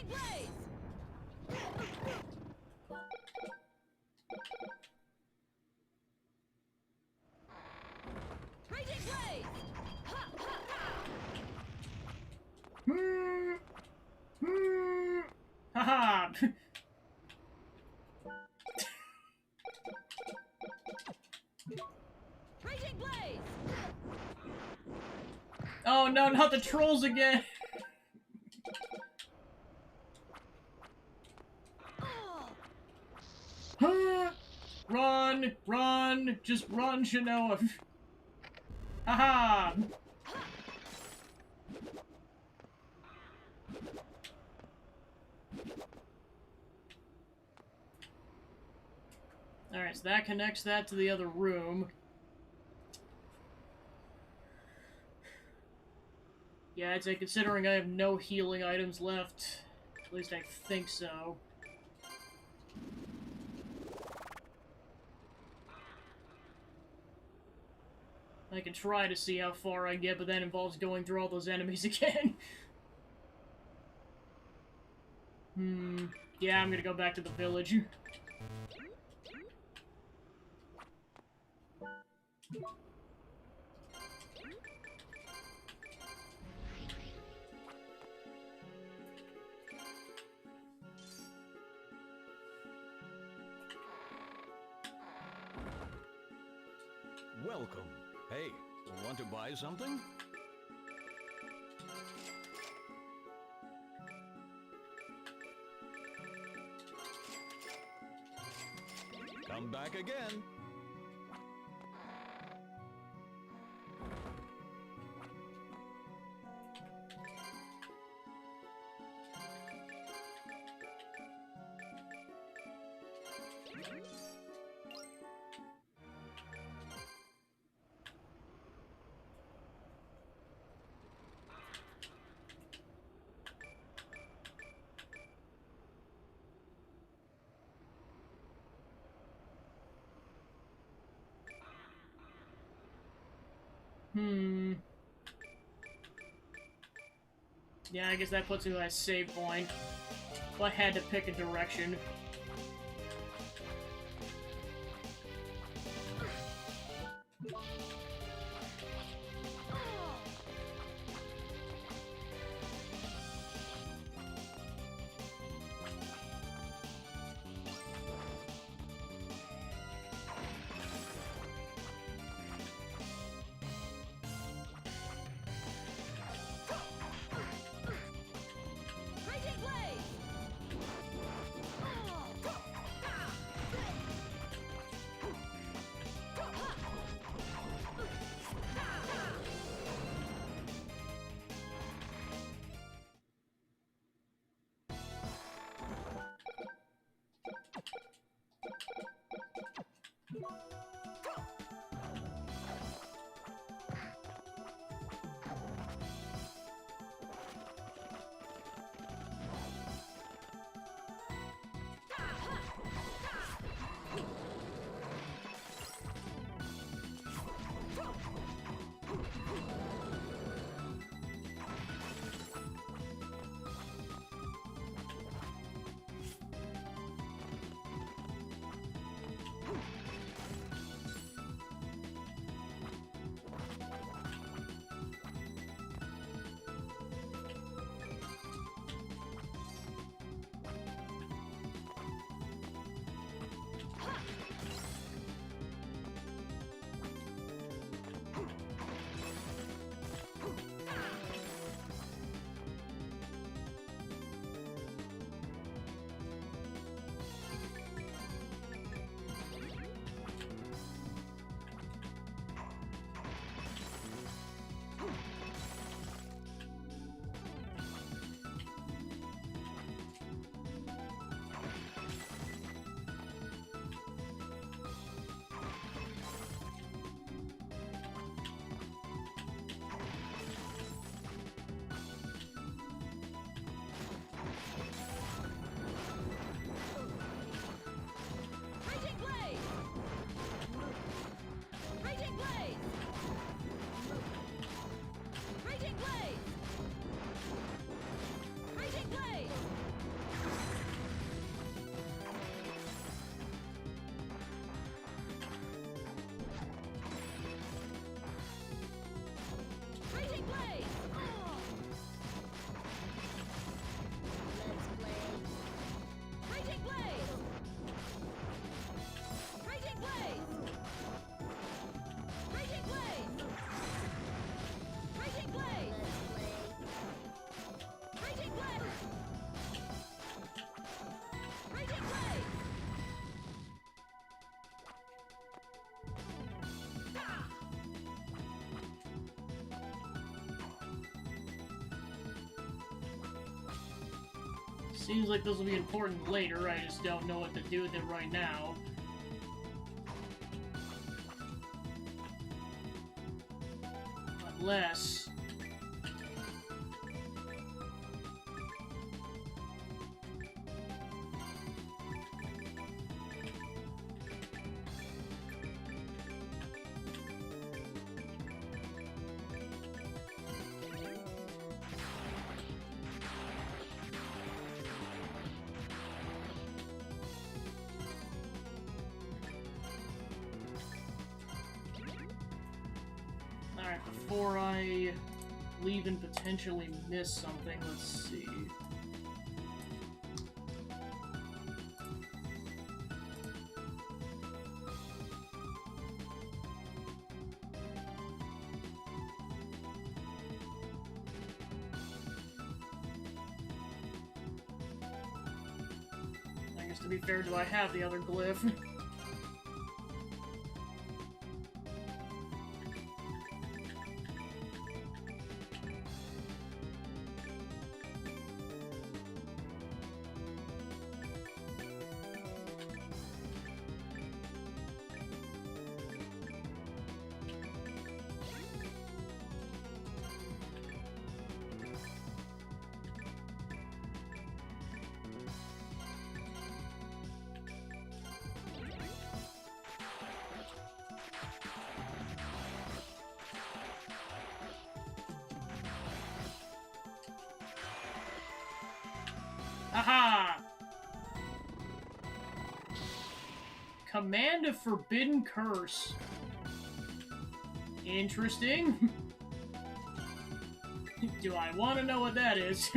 Raging Blaze! Raging Blaze! Ha, ha, ha! Haha! Raging Blaze! Oh no, not the trolls again! Run! Run! Just run, Shanoa! Haha! Alright, so that connects that to the other room. Yeah, I'd say considering I have no healing items left, at least I think so. I can try to see how far I get, but that involves going through all those enemies again. Yeah, I'm gonna go back to the village. Welcome. Hey, want to buy something? Come back again. Yeah, I guess that puts me at a save point. If I had to pick a direction. Raging Blaze! Seems like this will be important later, I just don't know what to do with it right now. Unless... Alright, before I leave and potentially miss something, let's see. I guess to be fair, do I have the other glyph? Aha! Command of Forbidden Curse. Interesting. Do I want to know what that is?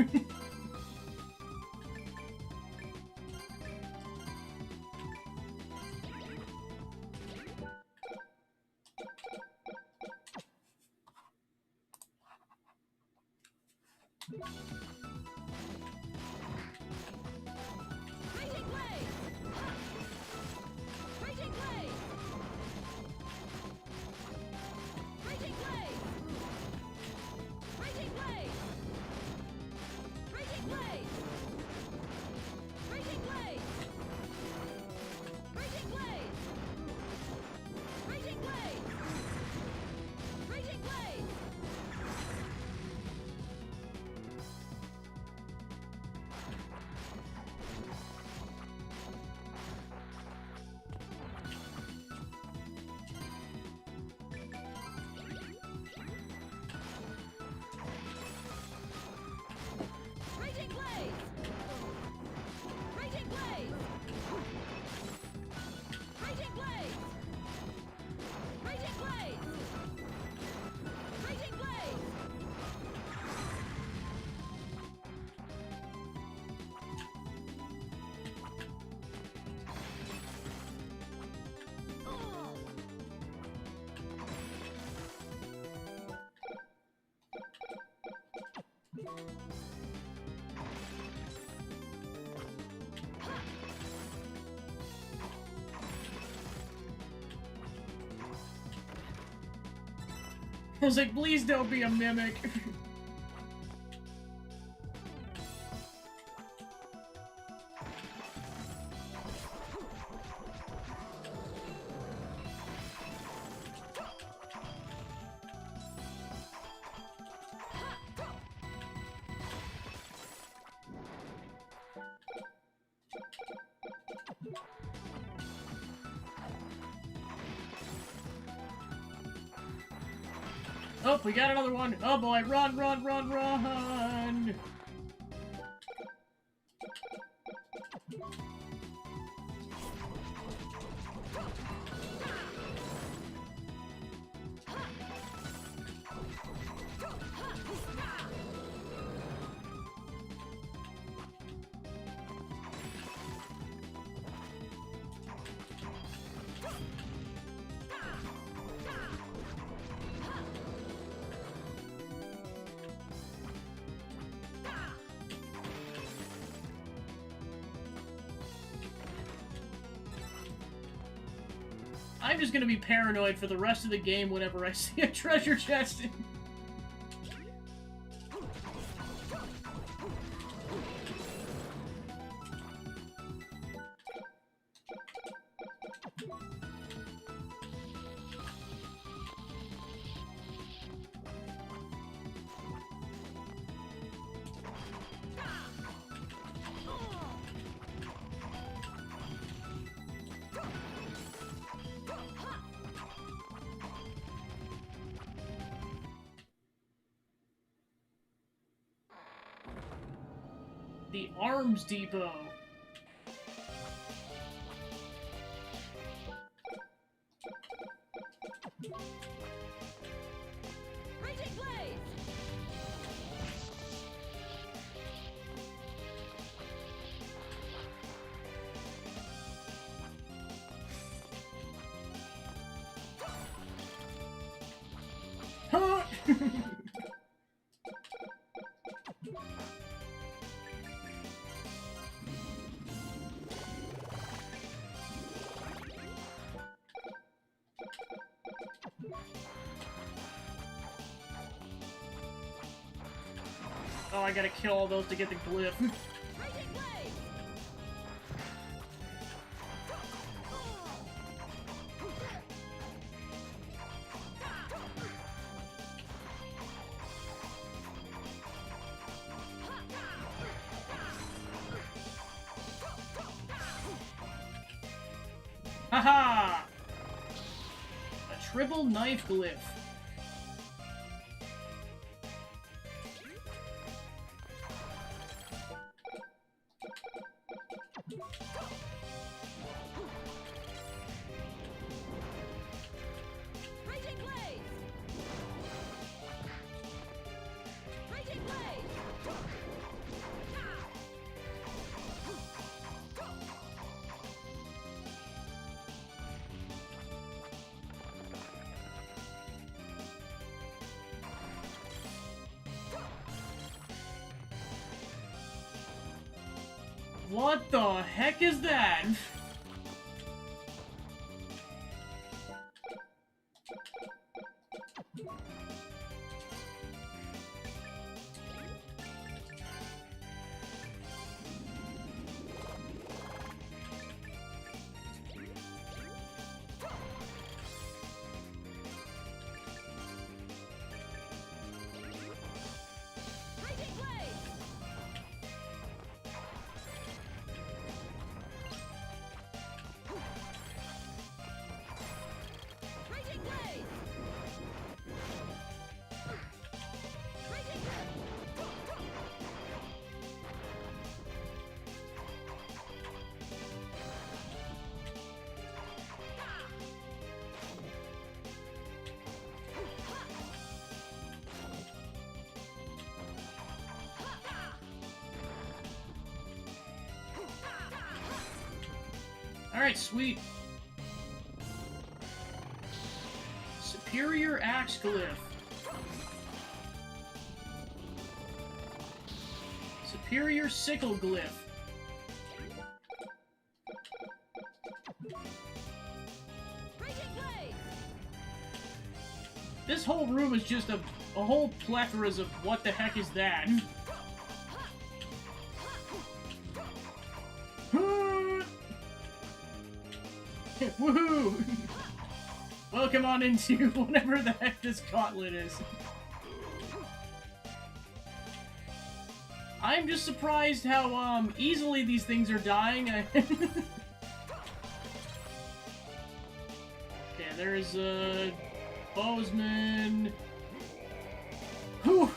I was like, please don't be a mimic. Oh, we got another one. Oh boy, run, run, run, run! I'm just gonna be paranoid for the rest of the game whenever I see a treasure chest. The Arms Depot. Raging Blaze! Huh? Oh, I gotta kill all those to get the glyph. Raging Blaze! Haha! A triple knife glyph. Raging Blaze! Raging Blaze! What the heck is that? Raging Blaze! Raging Blaze! Raging Alright, sweet. Superior Axe Glyph. Superior Sickle Glyph. Raging Blaze! This whole room is just a whole plethora of what the heck is that? Woohoo! Welcome on into whatever the heck this gauntlet is. I'm just surprised how easily these things are dying. Okay, there's Bozeman. Whew!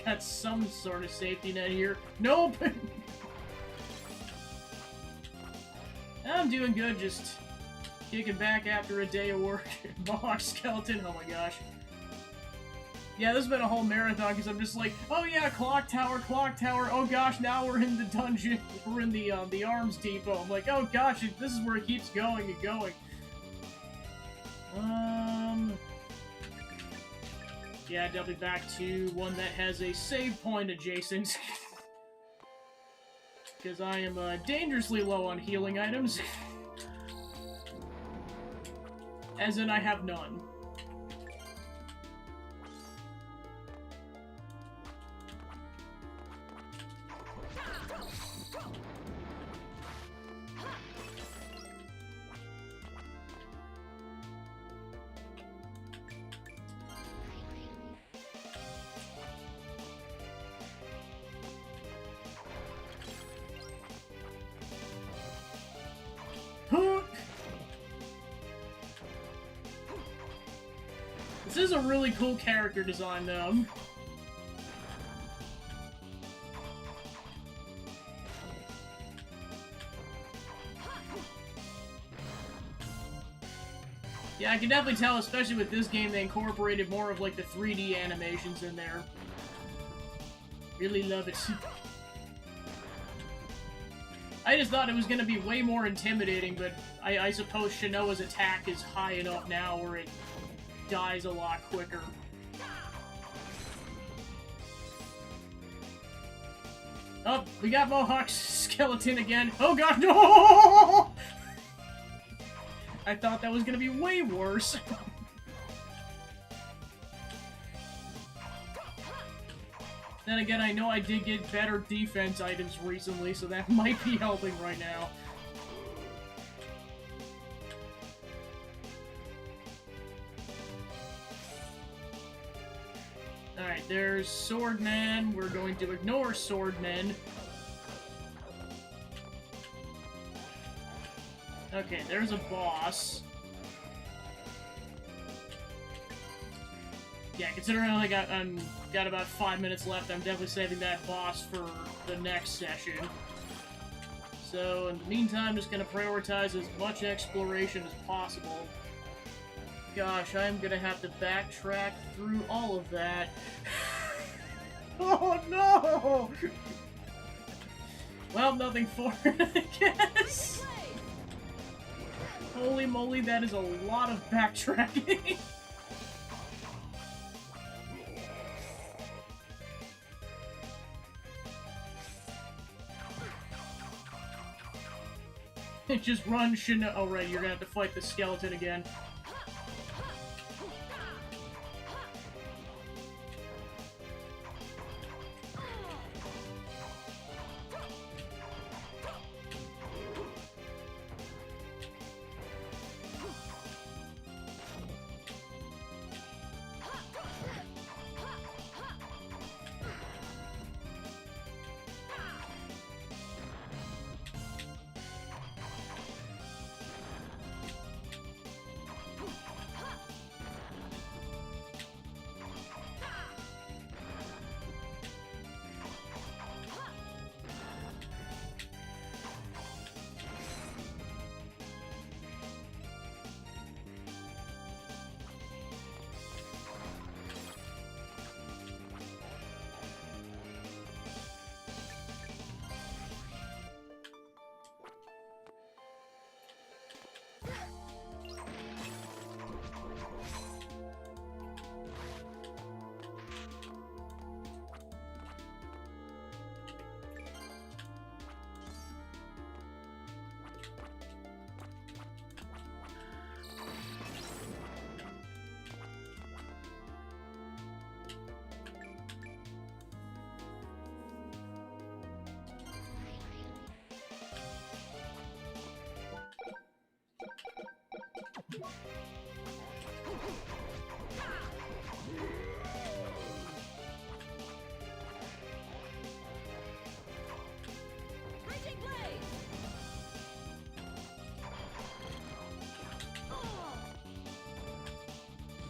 Got some sort of safety net here. Nope! I'm doing good, just kicking back after a day of work. Mohawk Skeleton, oh my gosh. Yeah, this has been a whole marathon, because I'm just like, oh yeah, clock tower, oh gosh, now we're in the dungeon, we're in the Arms Depot. I'm like, oh gosh, this is where it keeps going and going. Yeah, definitely back to one that has a save point adjacent. Because I am dangerously low on healing items. As in, I have none. This is a really cool character design, though. Yeah, I can definitely tell, especially with this game, they incorporated more of, like, the 3D animations in there. Really love it. I just thought it was gonna be way more intimidating, but I suppose Shinoa's attack is high enough now where it dies a lot quicker. Oh, we got Mohawk's skeleton again. Oh god, no! I thought that was gonna be way worse. Then again, I know I did get better defense items recently, so that might be helping right now. Alright, there's Swordman. We're going to ignore Swordman. Okay, there's a boss. Yeah, considering I got about 5 minutes left, I'm definitely saving that boss for the next session. So, in the meantime, just gonna prioritize as much exploration as possible. Gosh, I'm gonna have to backtrack through all of that. Oh no! Well, nothing for it, I guess. Holy moly, that is a lot of backtracking. Just run, Shino. Oh, right, you're gonna have to fight the skeleton again.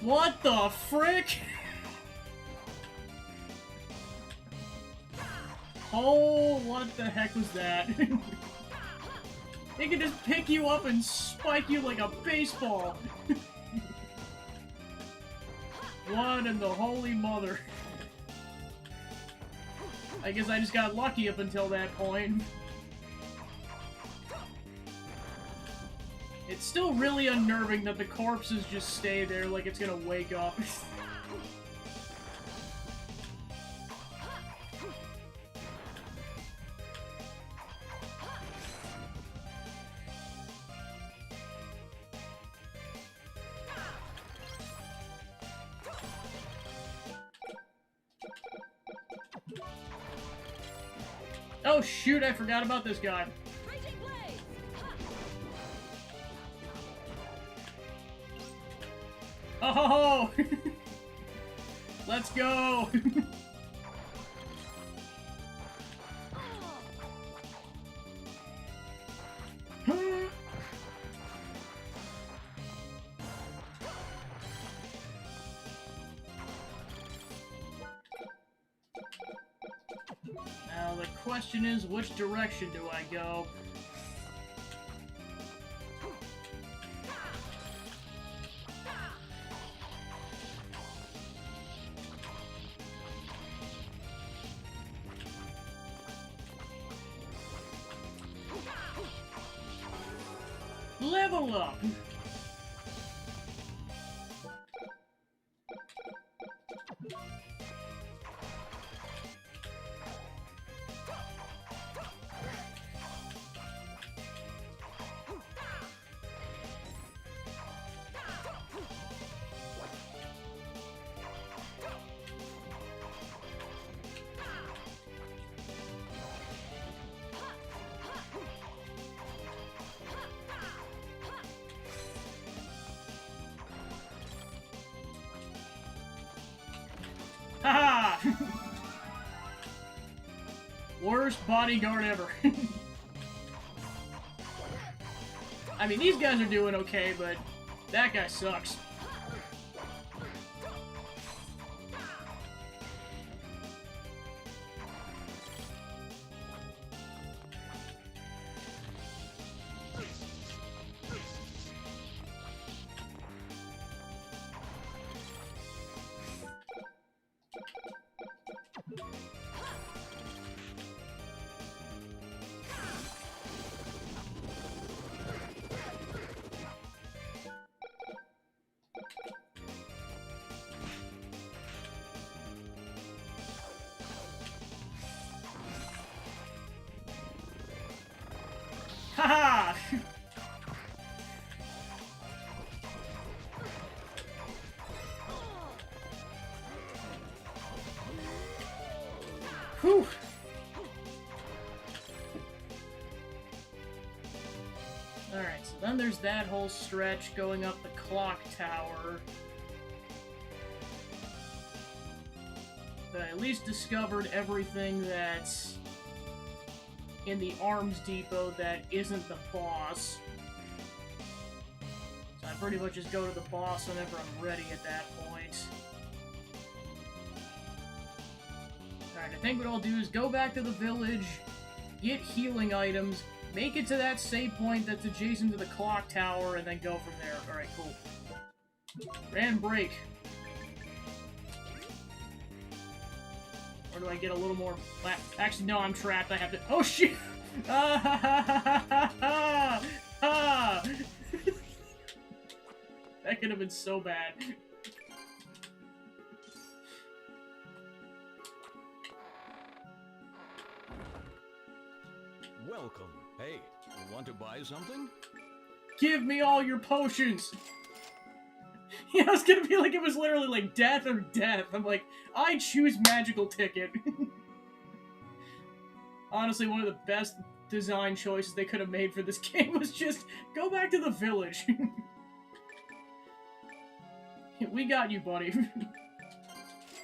What the frick? Oh, what the heck was that? They can just pick you up and spike you like a baseball. What in the holy mother? I guess I just got lucky up until that point. It's still really unnerving that the corpses just stay there like it's gonna wake up. Oh shoot, I forgot about this guy. Oh! Let's go! Now the question is, which direction do I go? level up! Haha! Worst bodyguard ever. I mean, these guys are doing okay, but that guy sucks. Haha! Whew! Alright, so then there's that whole stretch going up the clock tower. But I at least discovered everything that's in the arms depot that isn't the boss. So I pretty much just go to the boss whenever I'm ready at that point. Alright, I think what I'll do is go back to the village, get healing items, make it to that save point that's adjacent to the clock tower, and then go from there. Alright, cool. And break. Or do I get a little more... Actually, no, I'm trapped. I have to... Oh, shit! That could have been so bad. Welcome. Hey, want to buy something? Give me all your potions! Yeah, I was gonna be like, it was literally like death or death. I'm like, I choose magical ticket. Honestly, one of the best design choices they could have made for this game was just go back to the village. We got you, buddy.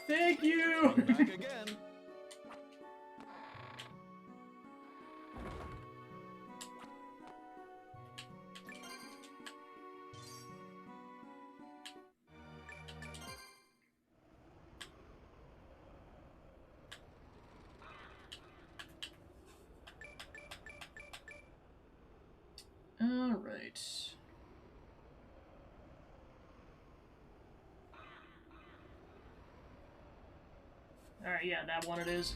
Thank you! We're back again. Alright. Alright, yeah, that one it is.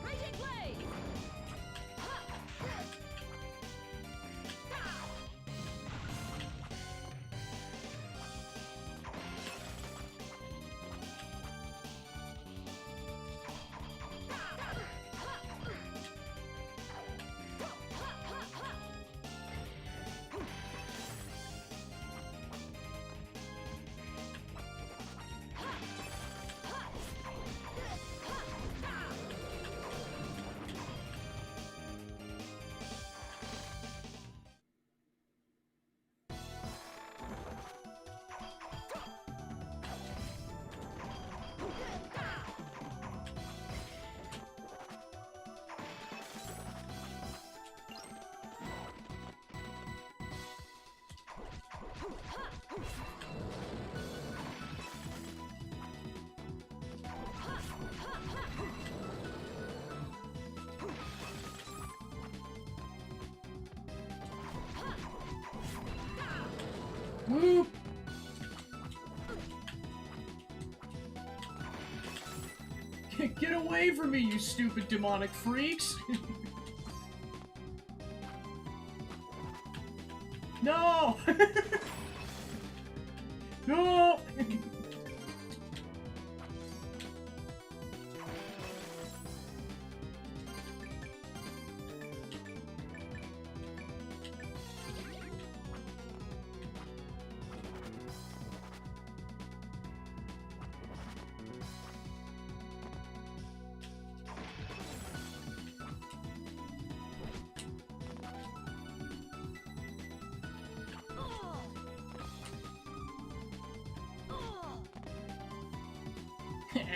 Raging Blade! Whoop! Get away from me, you stupid demonic freaks! No! No!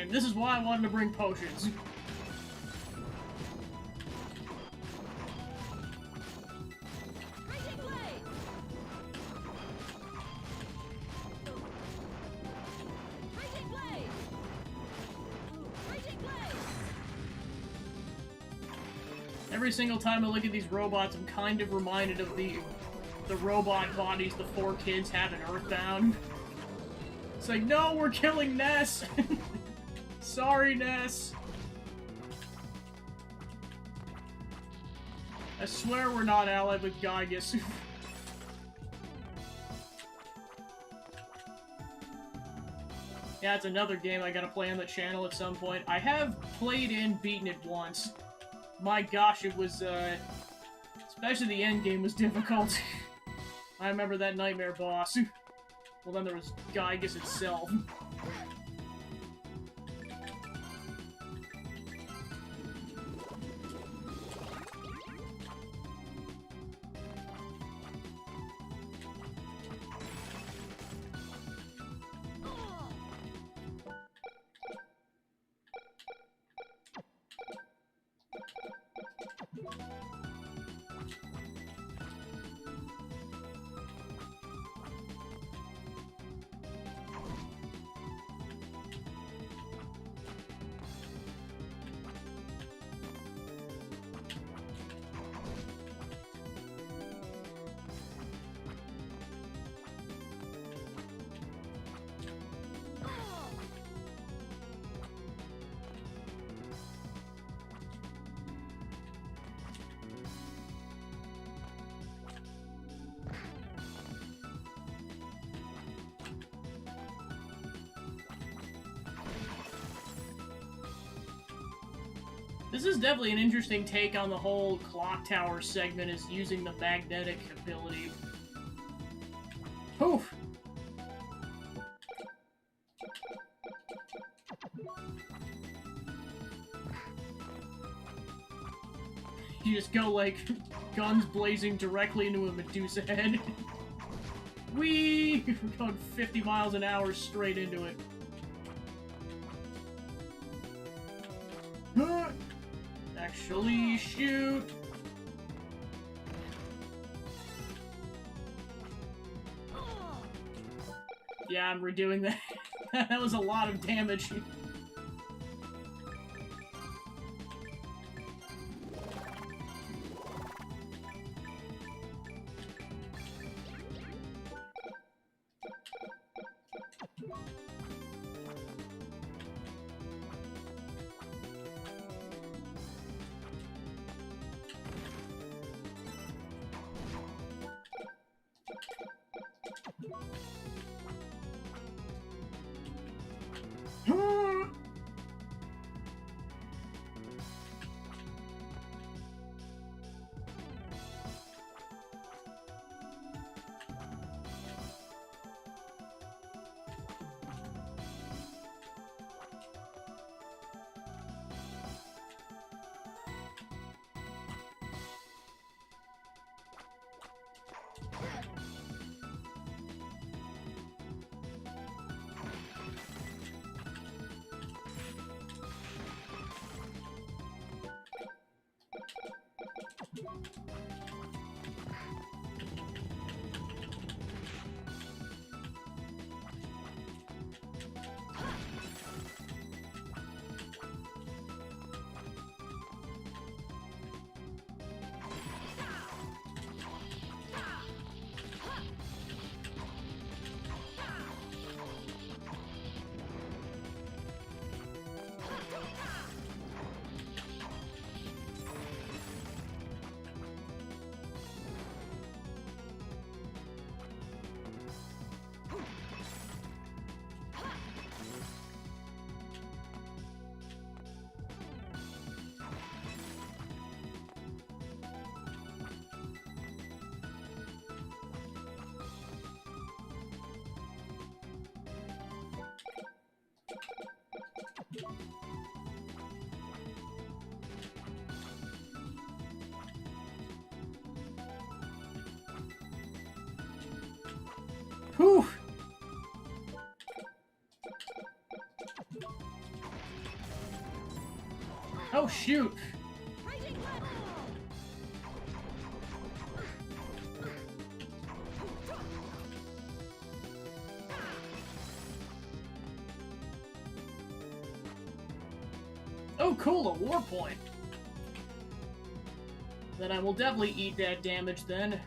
And this is why I wanted to bring potions. Raging blade! Raging blade! Raging blade! Every single time I look at these robots, I'm kind of reminded of the robot bodies the 4 kids have in Earthbound. It's like, no, we're killing Ness! Sorry, Ness! I swear we're not allied with Gygus. Yeah, it's another game I gotta play on the channel at some point. I have played and beaten it once. My gosh, it was, especially the end game was difficult. I remember that nightmare boss. Well, then there was Gygus itself. This is definitely an interesting take on the whole clock tower segment, is using the magnetic ability. Poof! You just go, like, guns blazing directly into a Medusa head. Whee! We're going 50 miles an hour straight into it. Huh! Actually, shoot! Yeah, I'm redoing that. That was a lot of damage. Whew! Oh, shoot! Oh, cool, a war point. Then I will definitely eat that damage then.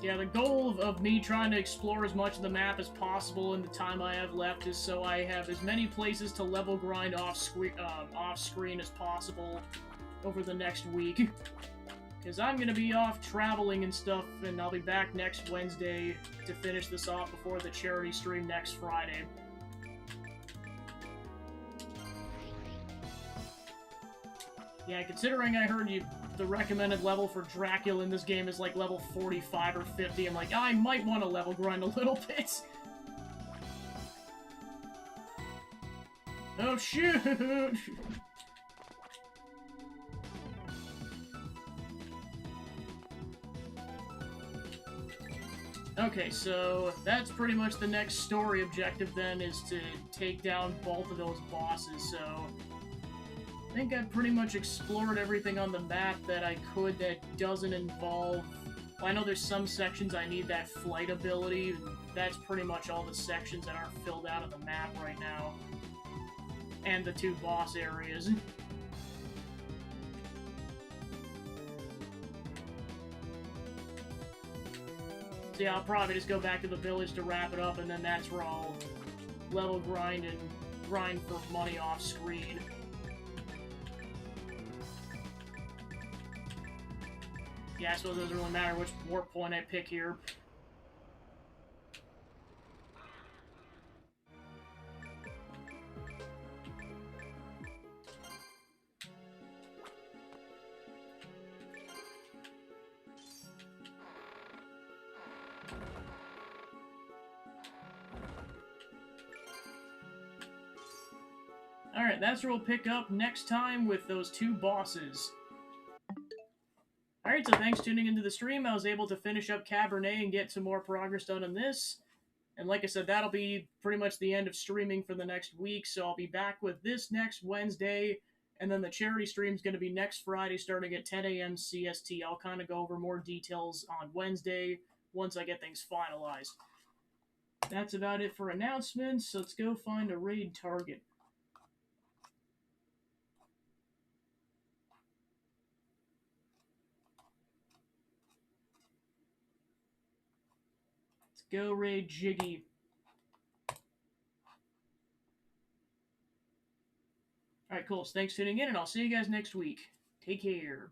Yeah, the goal of me trying to explore as much of the map as possible in the time I have left is so I have as many places to level grind off screen as possible over the next week. Because I'm going to be off traveling and stuff, and I'll be back next Wednesday to finish this off before the charity stream next Friday. Yeah, considering I heard the recommended level for Dracula in this game is like level 45 or 50, I'm like, I might want to level grind a little bit. Oh, shoot! Okay, so that's pretty much the next story objective then, is to take down both of those bosses, so I think I've pretty much explored everything on the map that I could that doesn't involve... Well, I know there's some sections I need that flight ability, and that's pretty much all the sections that aren't filled out of the map right now. And the 2 boss areas. So yeah, I'll probably just go back to the village to wrap it up, and then that's where I'll level grind and grind for money off screen. Yeah, I suppose it doesn't really matter which warp point I pick here. Alright, that's where we'll pick up next time with those 2 bosses. Alright, so thanks for tuning into the stream. I was able to finish up Cabernet and get some more progress done on this. And like I said, that'll be pretty much the end of streaming for the next week, so I'll be back with this next Wednesday, and then the charity stream's going to be next Friday starting at 10 a.m. CST. I'll kind of go over more details on Wednesday once I get things finalized. That's about it for announcements, so let's go find a raid target. Go raid Jiggy. Alright, cool. So thanks for tuning in, and I'll see you guys next week. Take care.